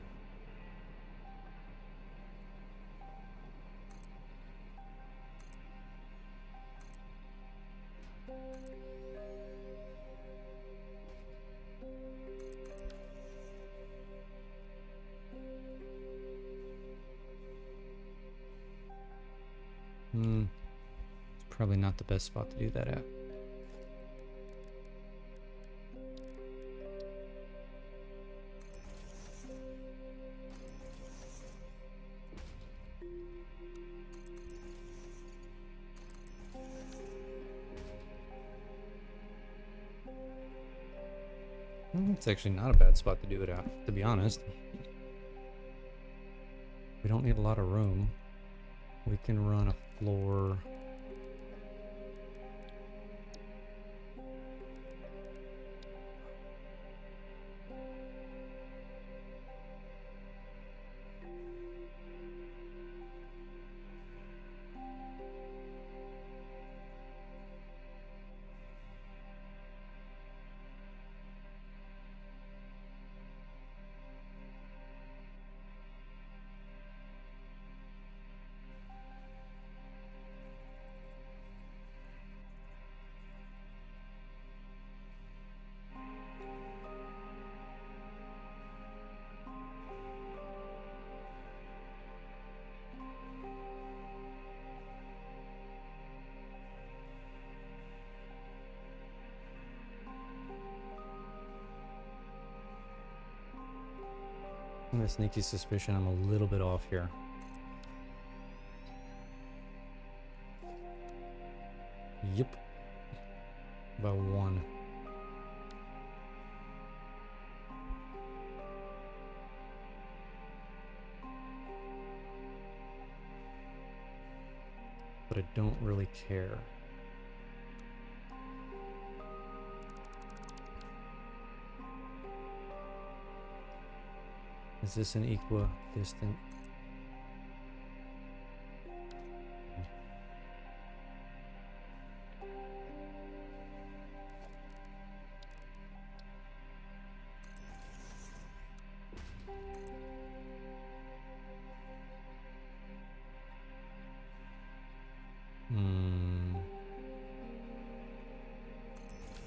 It's probably not the best spot to do that at. It's actually not a bad spot to do it at, to be honest. We don't need a lot of room. We can run a floor. I have a sneaky suspicion I'm a little bit off here. Yep. About one. But I don't really care. Is this an equidistant?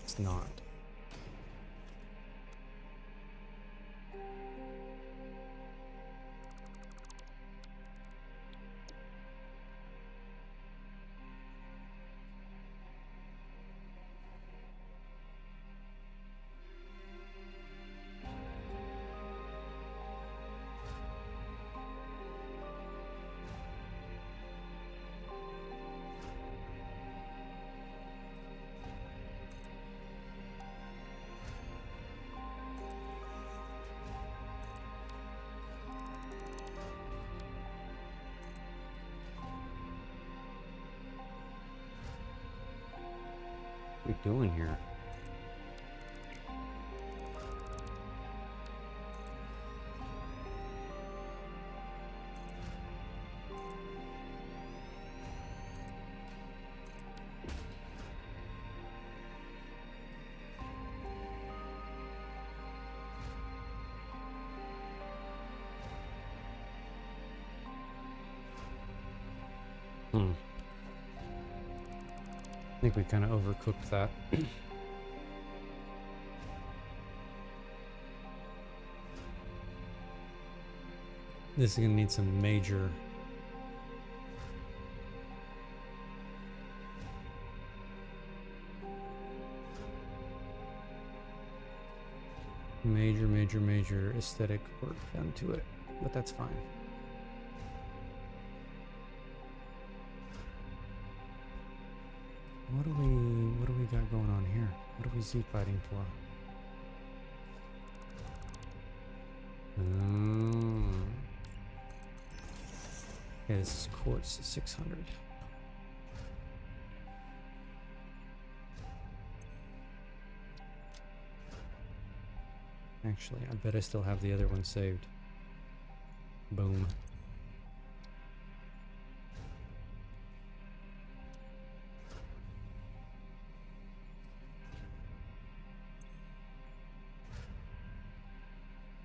It's not. What are we doing here? I think we kind of overcooked that. This is gonna need some major aesthetic work done to it, but that's fine. What do we got going on here? What are we Z fighting for? Okay, this is quartz 600. Actually, I bet I still have the other one saved. Boom.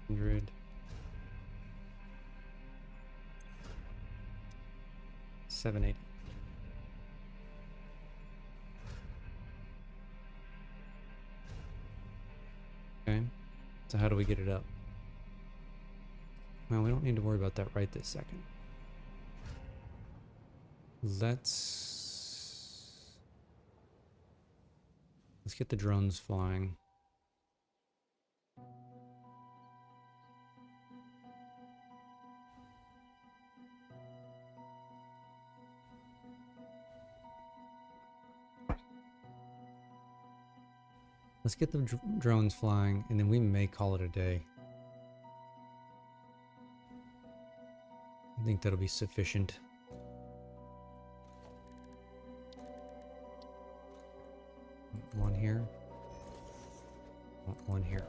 $100. 780. Okay. So how do we get it up? Well, we don't need to worry about that right this second. Let's get the drones flying. Let's get the drones flying, and then we may call it a day. I think that'll be sufficient. One here. One here.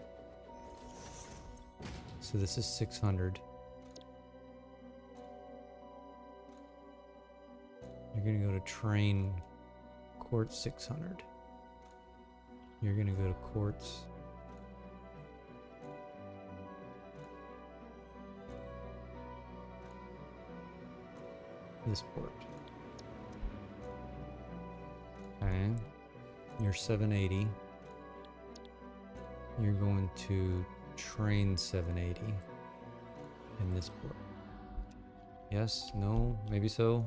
So this is 600. You're gonna go to train quartz 600. You're gonna go to quartz. This port. Okay. You're 780. You're going to train 780 in this port. Yes? No? Maybe so?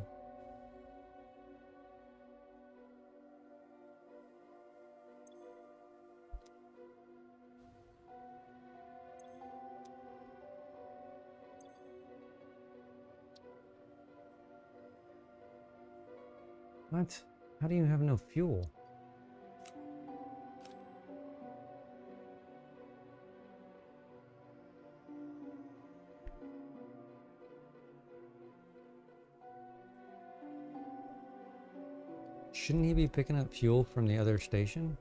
What? How do you have no fuel? Shouldn't he be picking up fuel from the other station?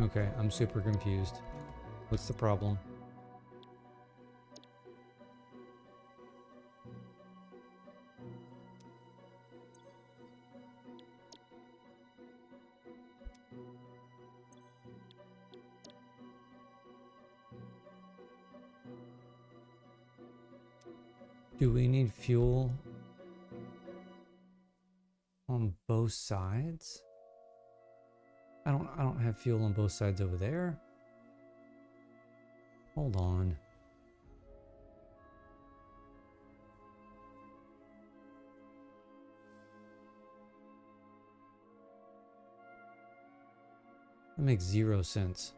Okay, I'm super confused. What's the problem? Do we need fuel on both sides? I don't have fuel on both sides over there. Hold on. That makes 0 sense.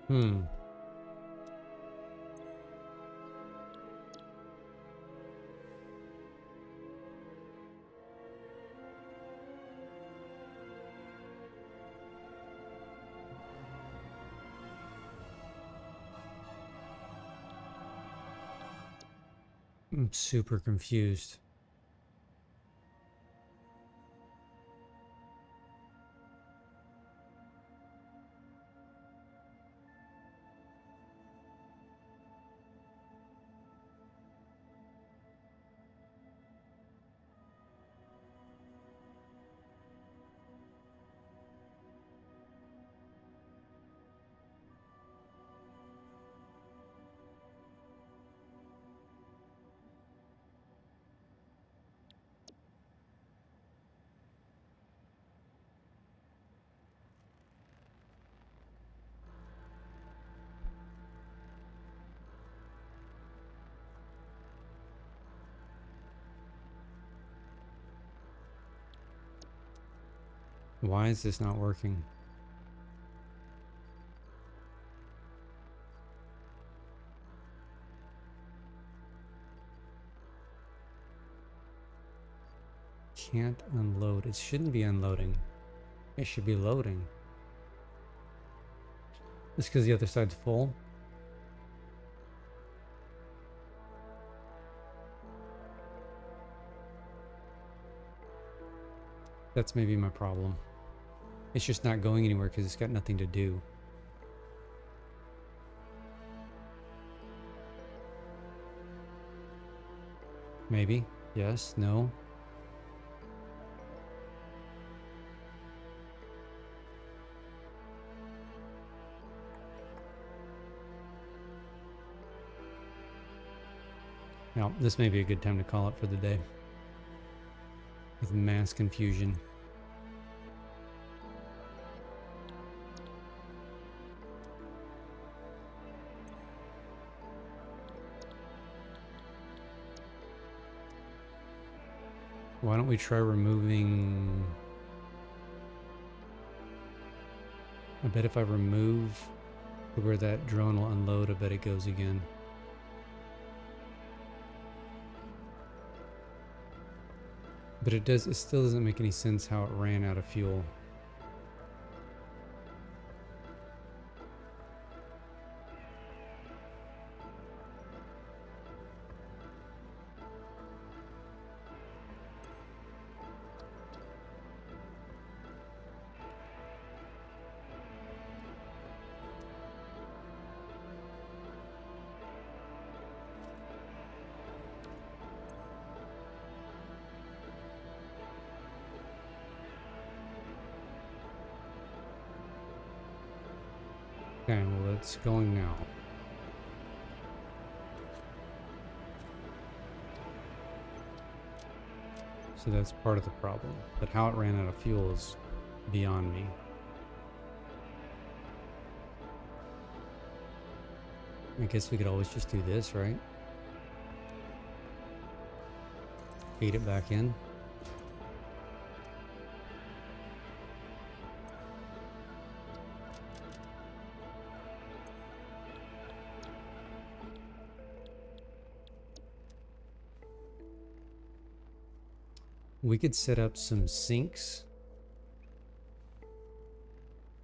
Hmm. I'm super confused. Why is this not working? Can't unload. It shouldn't be unloading. It should be loading. It's because the other side's full. That's maybe my problem. It's just not going anywhere because it's got nothing to do. Maybe. Yes. No. Now, this may be a good time to call it for the day. With mass confusion. Why don't we try removing... I bet if I remove where that drone will unload, I bet it goes again. But it still doesn't make any sense how it ran out of fuel. Okay, well, it's going now. So that's part of the problem. But how it ran out of fuel is beyond me. I guess we could always just do this, right? Feed it back in. We could set up some sinks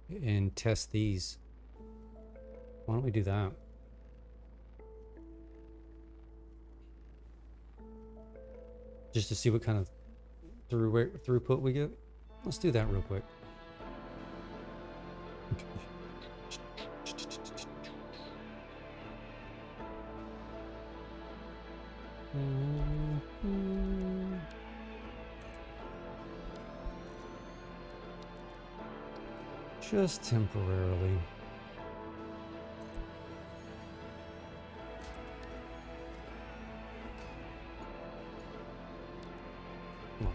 and test these. Why don't we do that? Just to see what kind of throughput we get. Let's do that real quick. Just temporarily. Come on.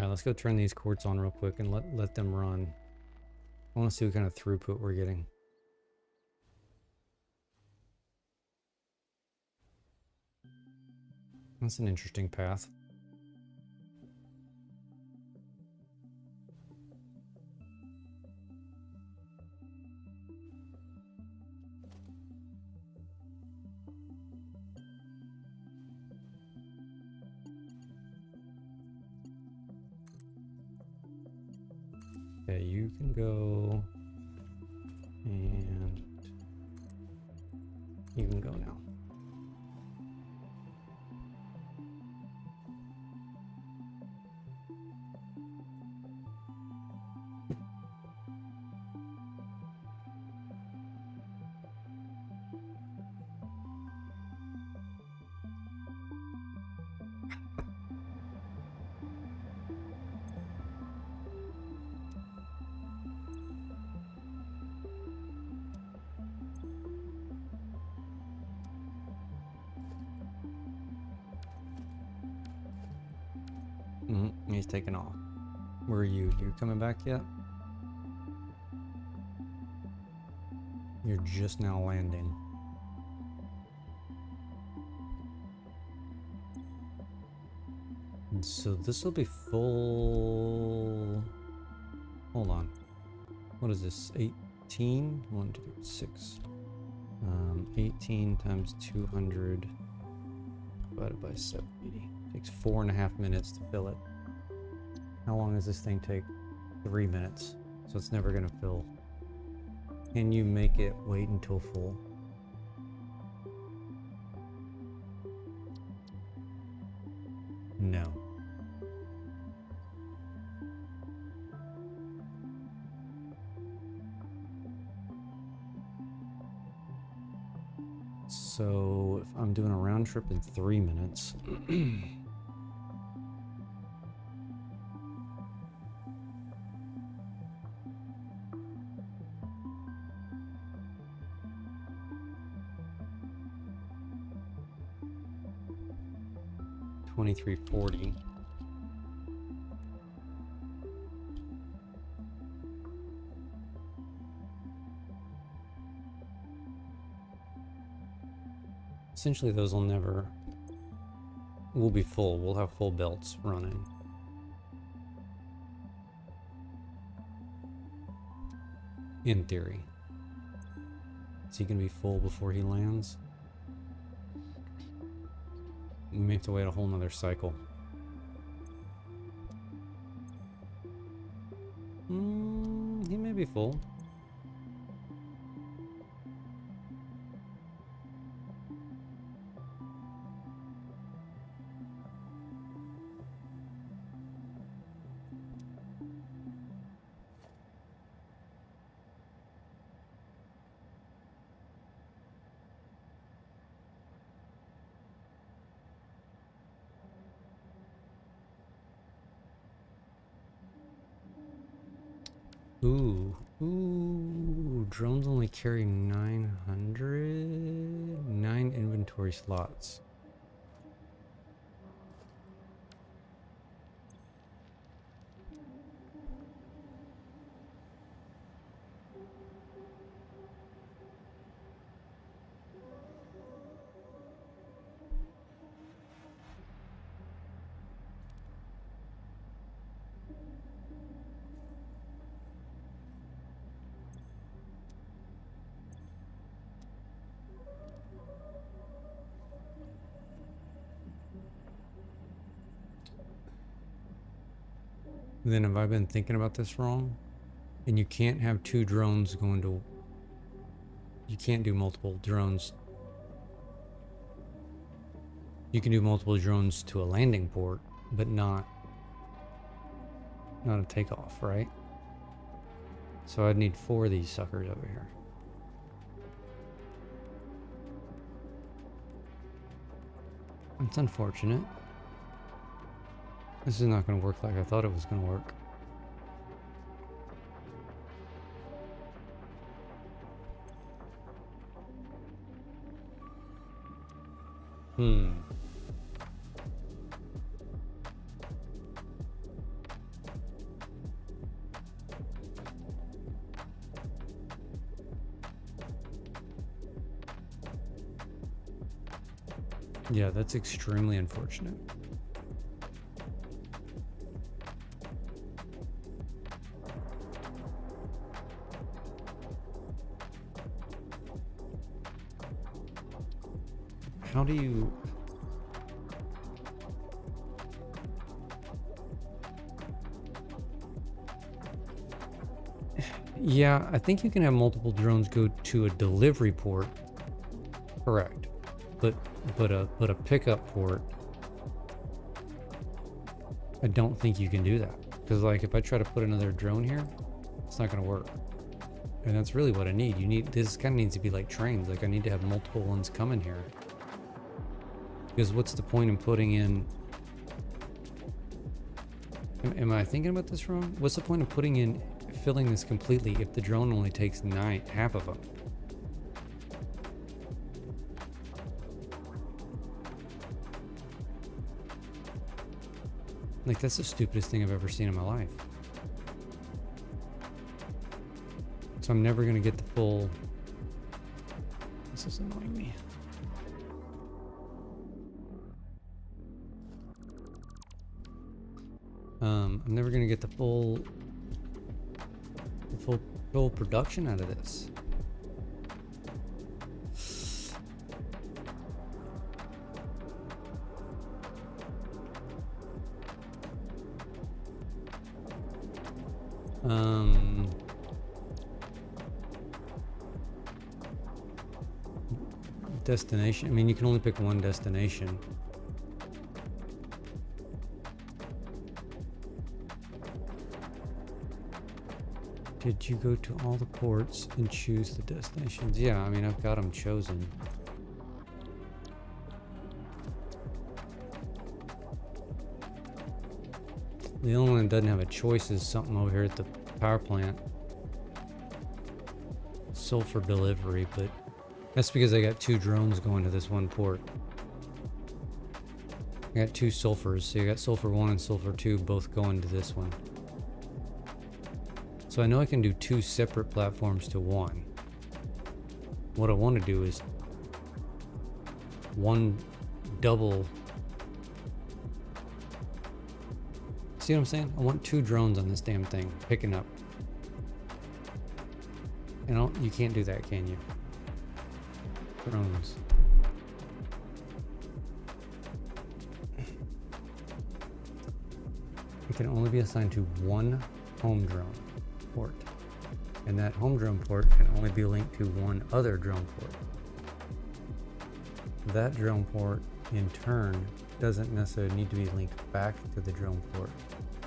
All right, let's go turn these quartz on real quick and let them run. I want to see what kind of throughput we're getting. That's an interesting path. Okay, you can go, and you can go now. He's taking off. Where are you? You coming back yet? You're just now landing. And so this will be full. Hold on. What is this? 18? 1, 2, 3, 6. 18 times 200 divided by 780. Takes 4.5 minutes to fill it. How long does this thing take? 3 minutes. So it's never gonna fill. Can you make it wait until full? No. So if I'm doing a round trip in 3 minutes, $23.40. Essentially, those will never. We'll be full. We'll have full belts running. In theory. Is he gonna be full before he lands? We may have to wait a whole nother cycle. He may be full. Ooh, drones only carry 900, 9 inventory slots. Then have I been thinking about this wrong? And you can't have 2 drones going to... You can't do multiple drones. You can do multiple drones to a landing port, but not a takeoff, right? So I'd need 4 of these suckers over here. It's unfortunate. This is not going to work like I thought it was going to work. Yeah, that's extremely unfortunate. How do you... Yeah, I think you can have multiple drones go to a delivery port. Correct. But a pickup port, I don't think you can do that. Because like if I try to put another drone here, it's not gonna work. And that's really what I need. This kind of needs to be like trains. Like I need to have multiple ones coming here. Because what's the point in putting in... Am I thinking about this wrong? What's the point of filling this completely if the drone only takes half of them? Like that's the stupidest thing I've ever seen in my life. So I'm never gonna get the full... This is annoying me. I'm never gonna get the full production out of this. Destination. I mean, you can only pick one destination. Did you go to all the ports and choose the destinations? Yeah, I mean, I've got them chosen. The only one that doesn't have a choice is something over here at the power plant. Sulfur delivery, but that's because I got 2 drones going to this one port. I got 2 sulfurs, so you got sulfur 1 and sulfur 2 both going to this one. So I know I can do 2 separate platforms to one. What I want to do is one double. See what I'm saying? I want 2 drones on this damn thing picking up. And you can't do that, can you? Drones. It can only be assigned to one home drone port, and that home drone port can only be linked to one other drone port. That drone port in turn doesn't necessarily need to be linked back to the drone port.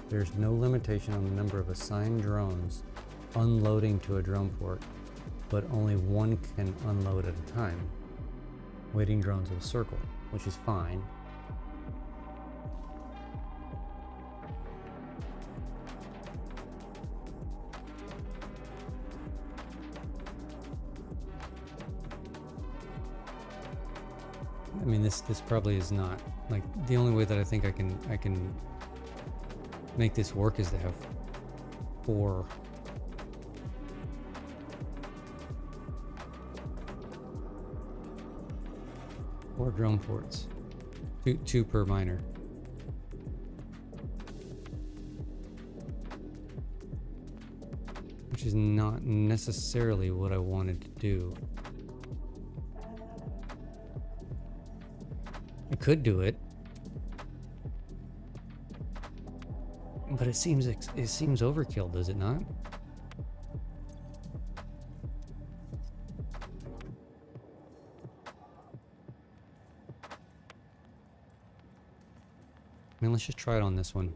There's no limitation on the number of assigned drones unloading to a drone port, but only one can unload at a time. Waiting drones will circle, which is fine. I mean, this probably is not like the only way that I think I can make this work is to have 4 drone ports, two per miner. Which is not necessarily what I wanted to do. I could do it, but it seems overkill, does it not? I mean, let's just try it on this one.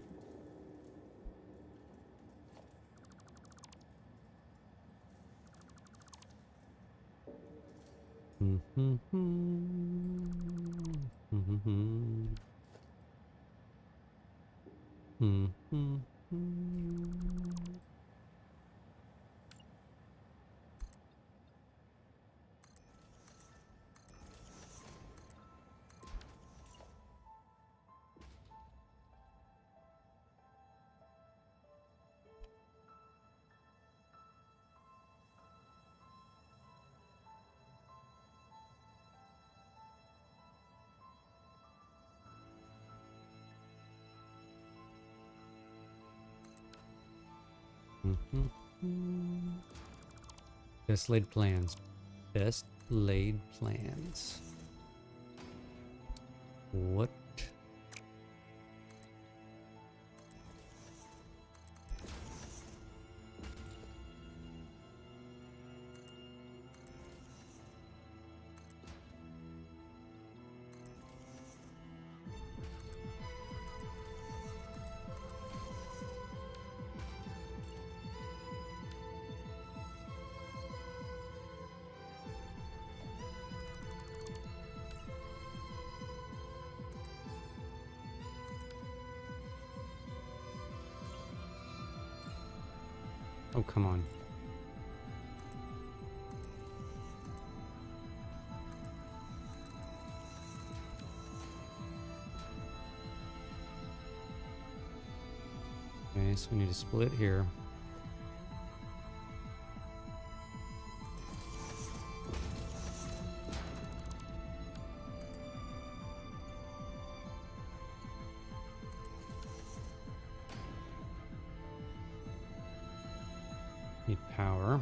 Best laid plans. Best laid plans. What? Oh, come on. Okay, so we need to split here. Need power.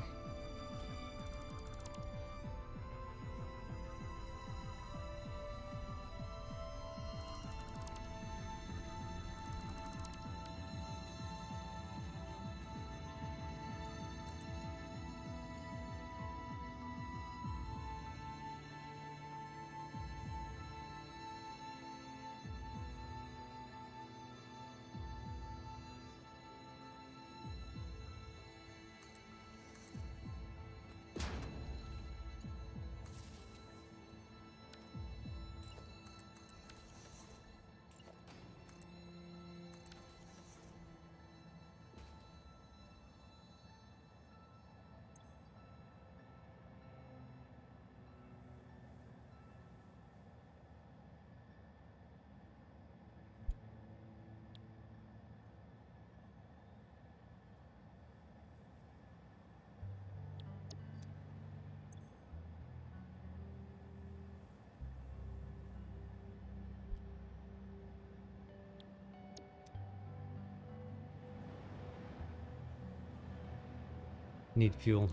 Need fuel.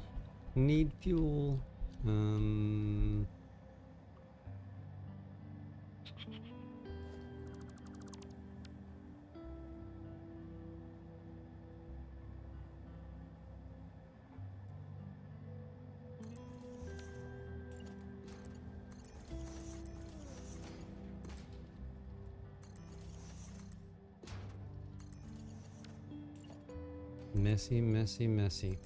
Need fuel. Messy, messy, messy.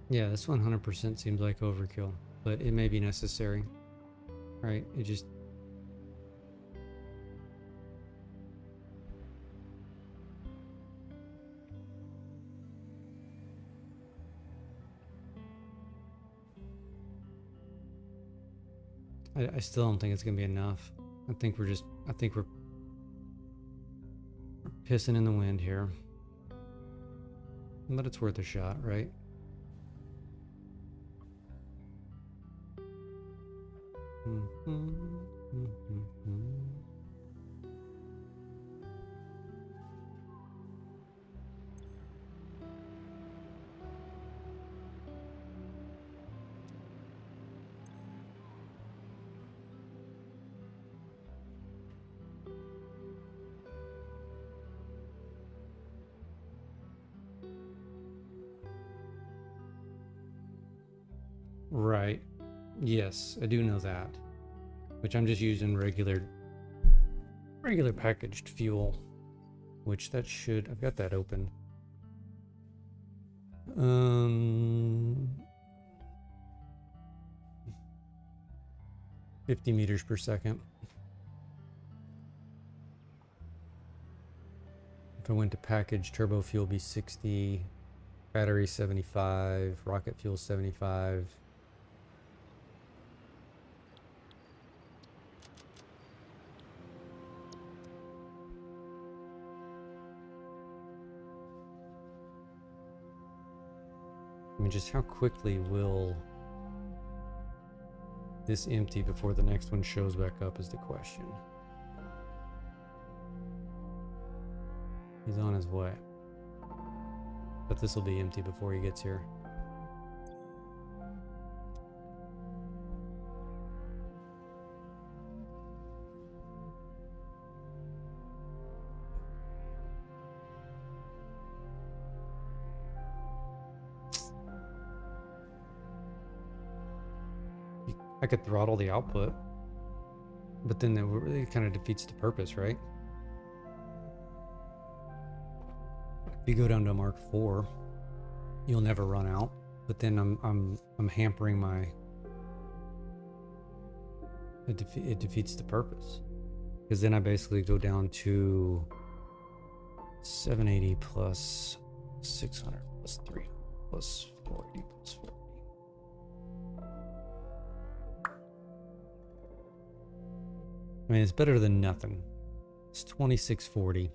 Yeah, this 100% seems like overkill, but it may be necessary, right? It just... I still don't think it's gonna be enough. I think we're pissing in the wind here. But it's worth a shot, right? Right. Yes, I do know that. Which I'm just using regular packaged fuel. Which that should... I've got that open. 50 meters per second. If I went to package, turbo fuel be 60, battery 75, rocket fuel 75. I mean, just how quickly will this empty before the next one shows back up is the question. He's on his way. But this will be empty before he gets here. I could throttle the output, but then it really kind of defeats the purpose, right? If you go down to a Mark IV, you'll never run out. But then I'm hampering my. It defeats the purpose, because then I basically go down to 780 plus 600 plus 3 plus 480 plus 4. I mean, it's better than nothing. It's 2640.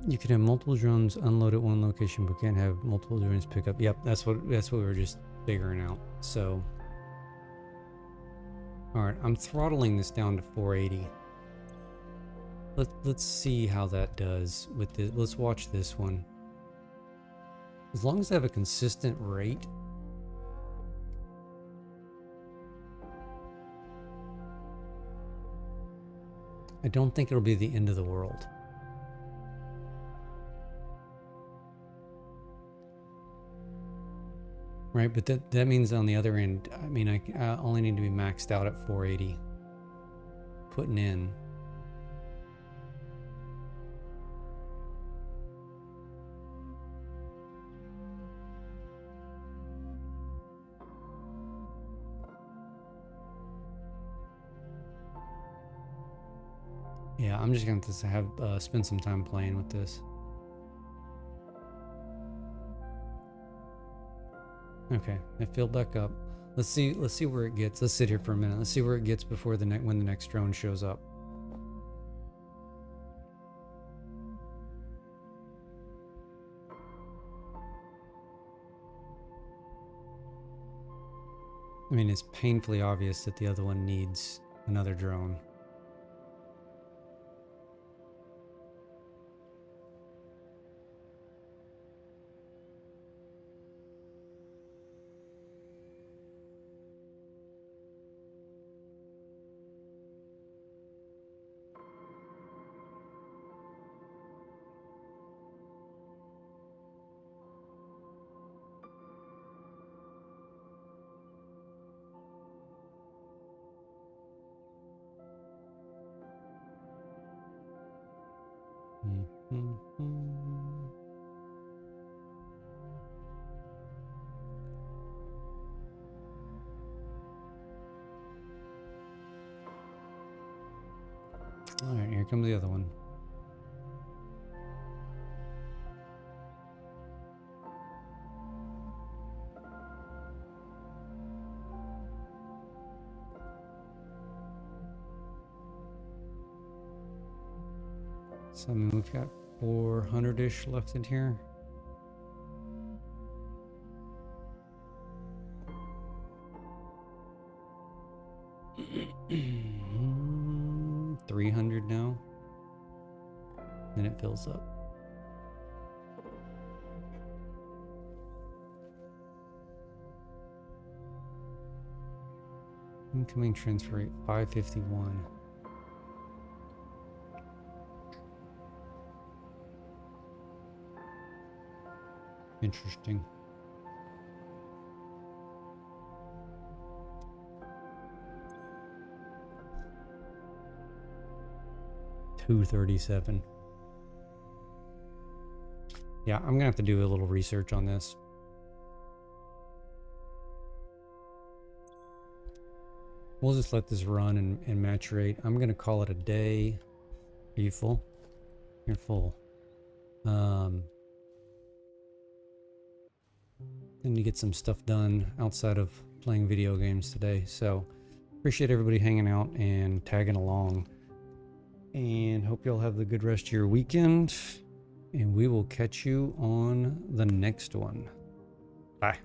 You can have multiple drones unload at one location, but can't have multiple drones pick up. Yep, that's what we were just figuring out. So, all right, I'm throttling this down to 480. Let's see how that does with this. Let's watch this one. As long as I have a consistent rate. I don't think it'll be the end of the world. Right, but that means on the other end, I mean, I only need to be maxed out at 480. Putting in. Yeah, I'm just going to have spend some time playing with this. Okay, it filled back up. Let's see where it gets. Let's sit here for a minute. Let's see where it gets before when the next drone shows up. I mean, it's painfully obvious that the other one needs another drone. All right, here comes the other one. So I mean, we've got 400-ish left in here. $300 now. Then it fills up. Incoming transfer rate 551. Interesting. 237. Yeah, I'm gonna have to do a little research on this. We'll just let this run and maturate. I'm gonna call it a day. Are you full? You're full. Need to get some stuff done outside of playing video games today. So appreciate everybody hanging out and tagging along. And hope y'all have the good rest of your weekend. And we will catch you on the next one. Bye.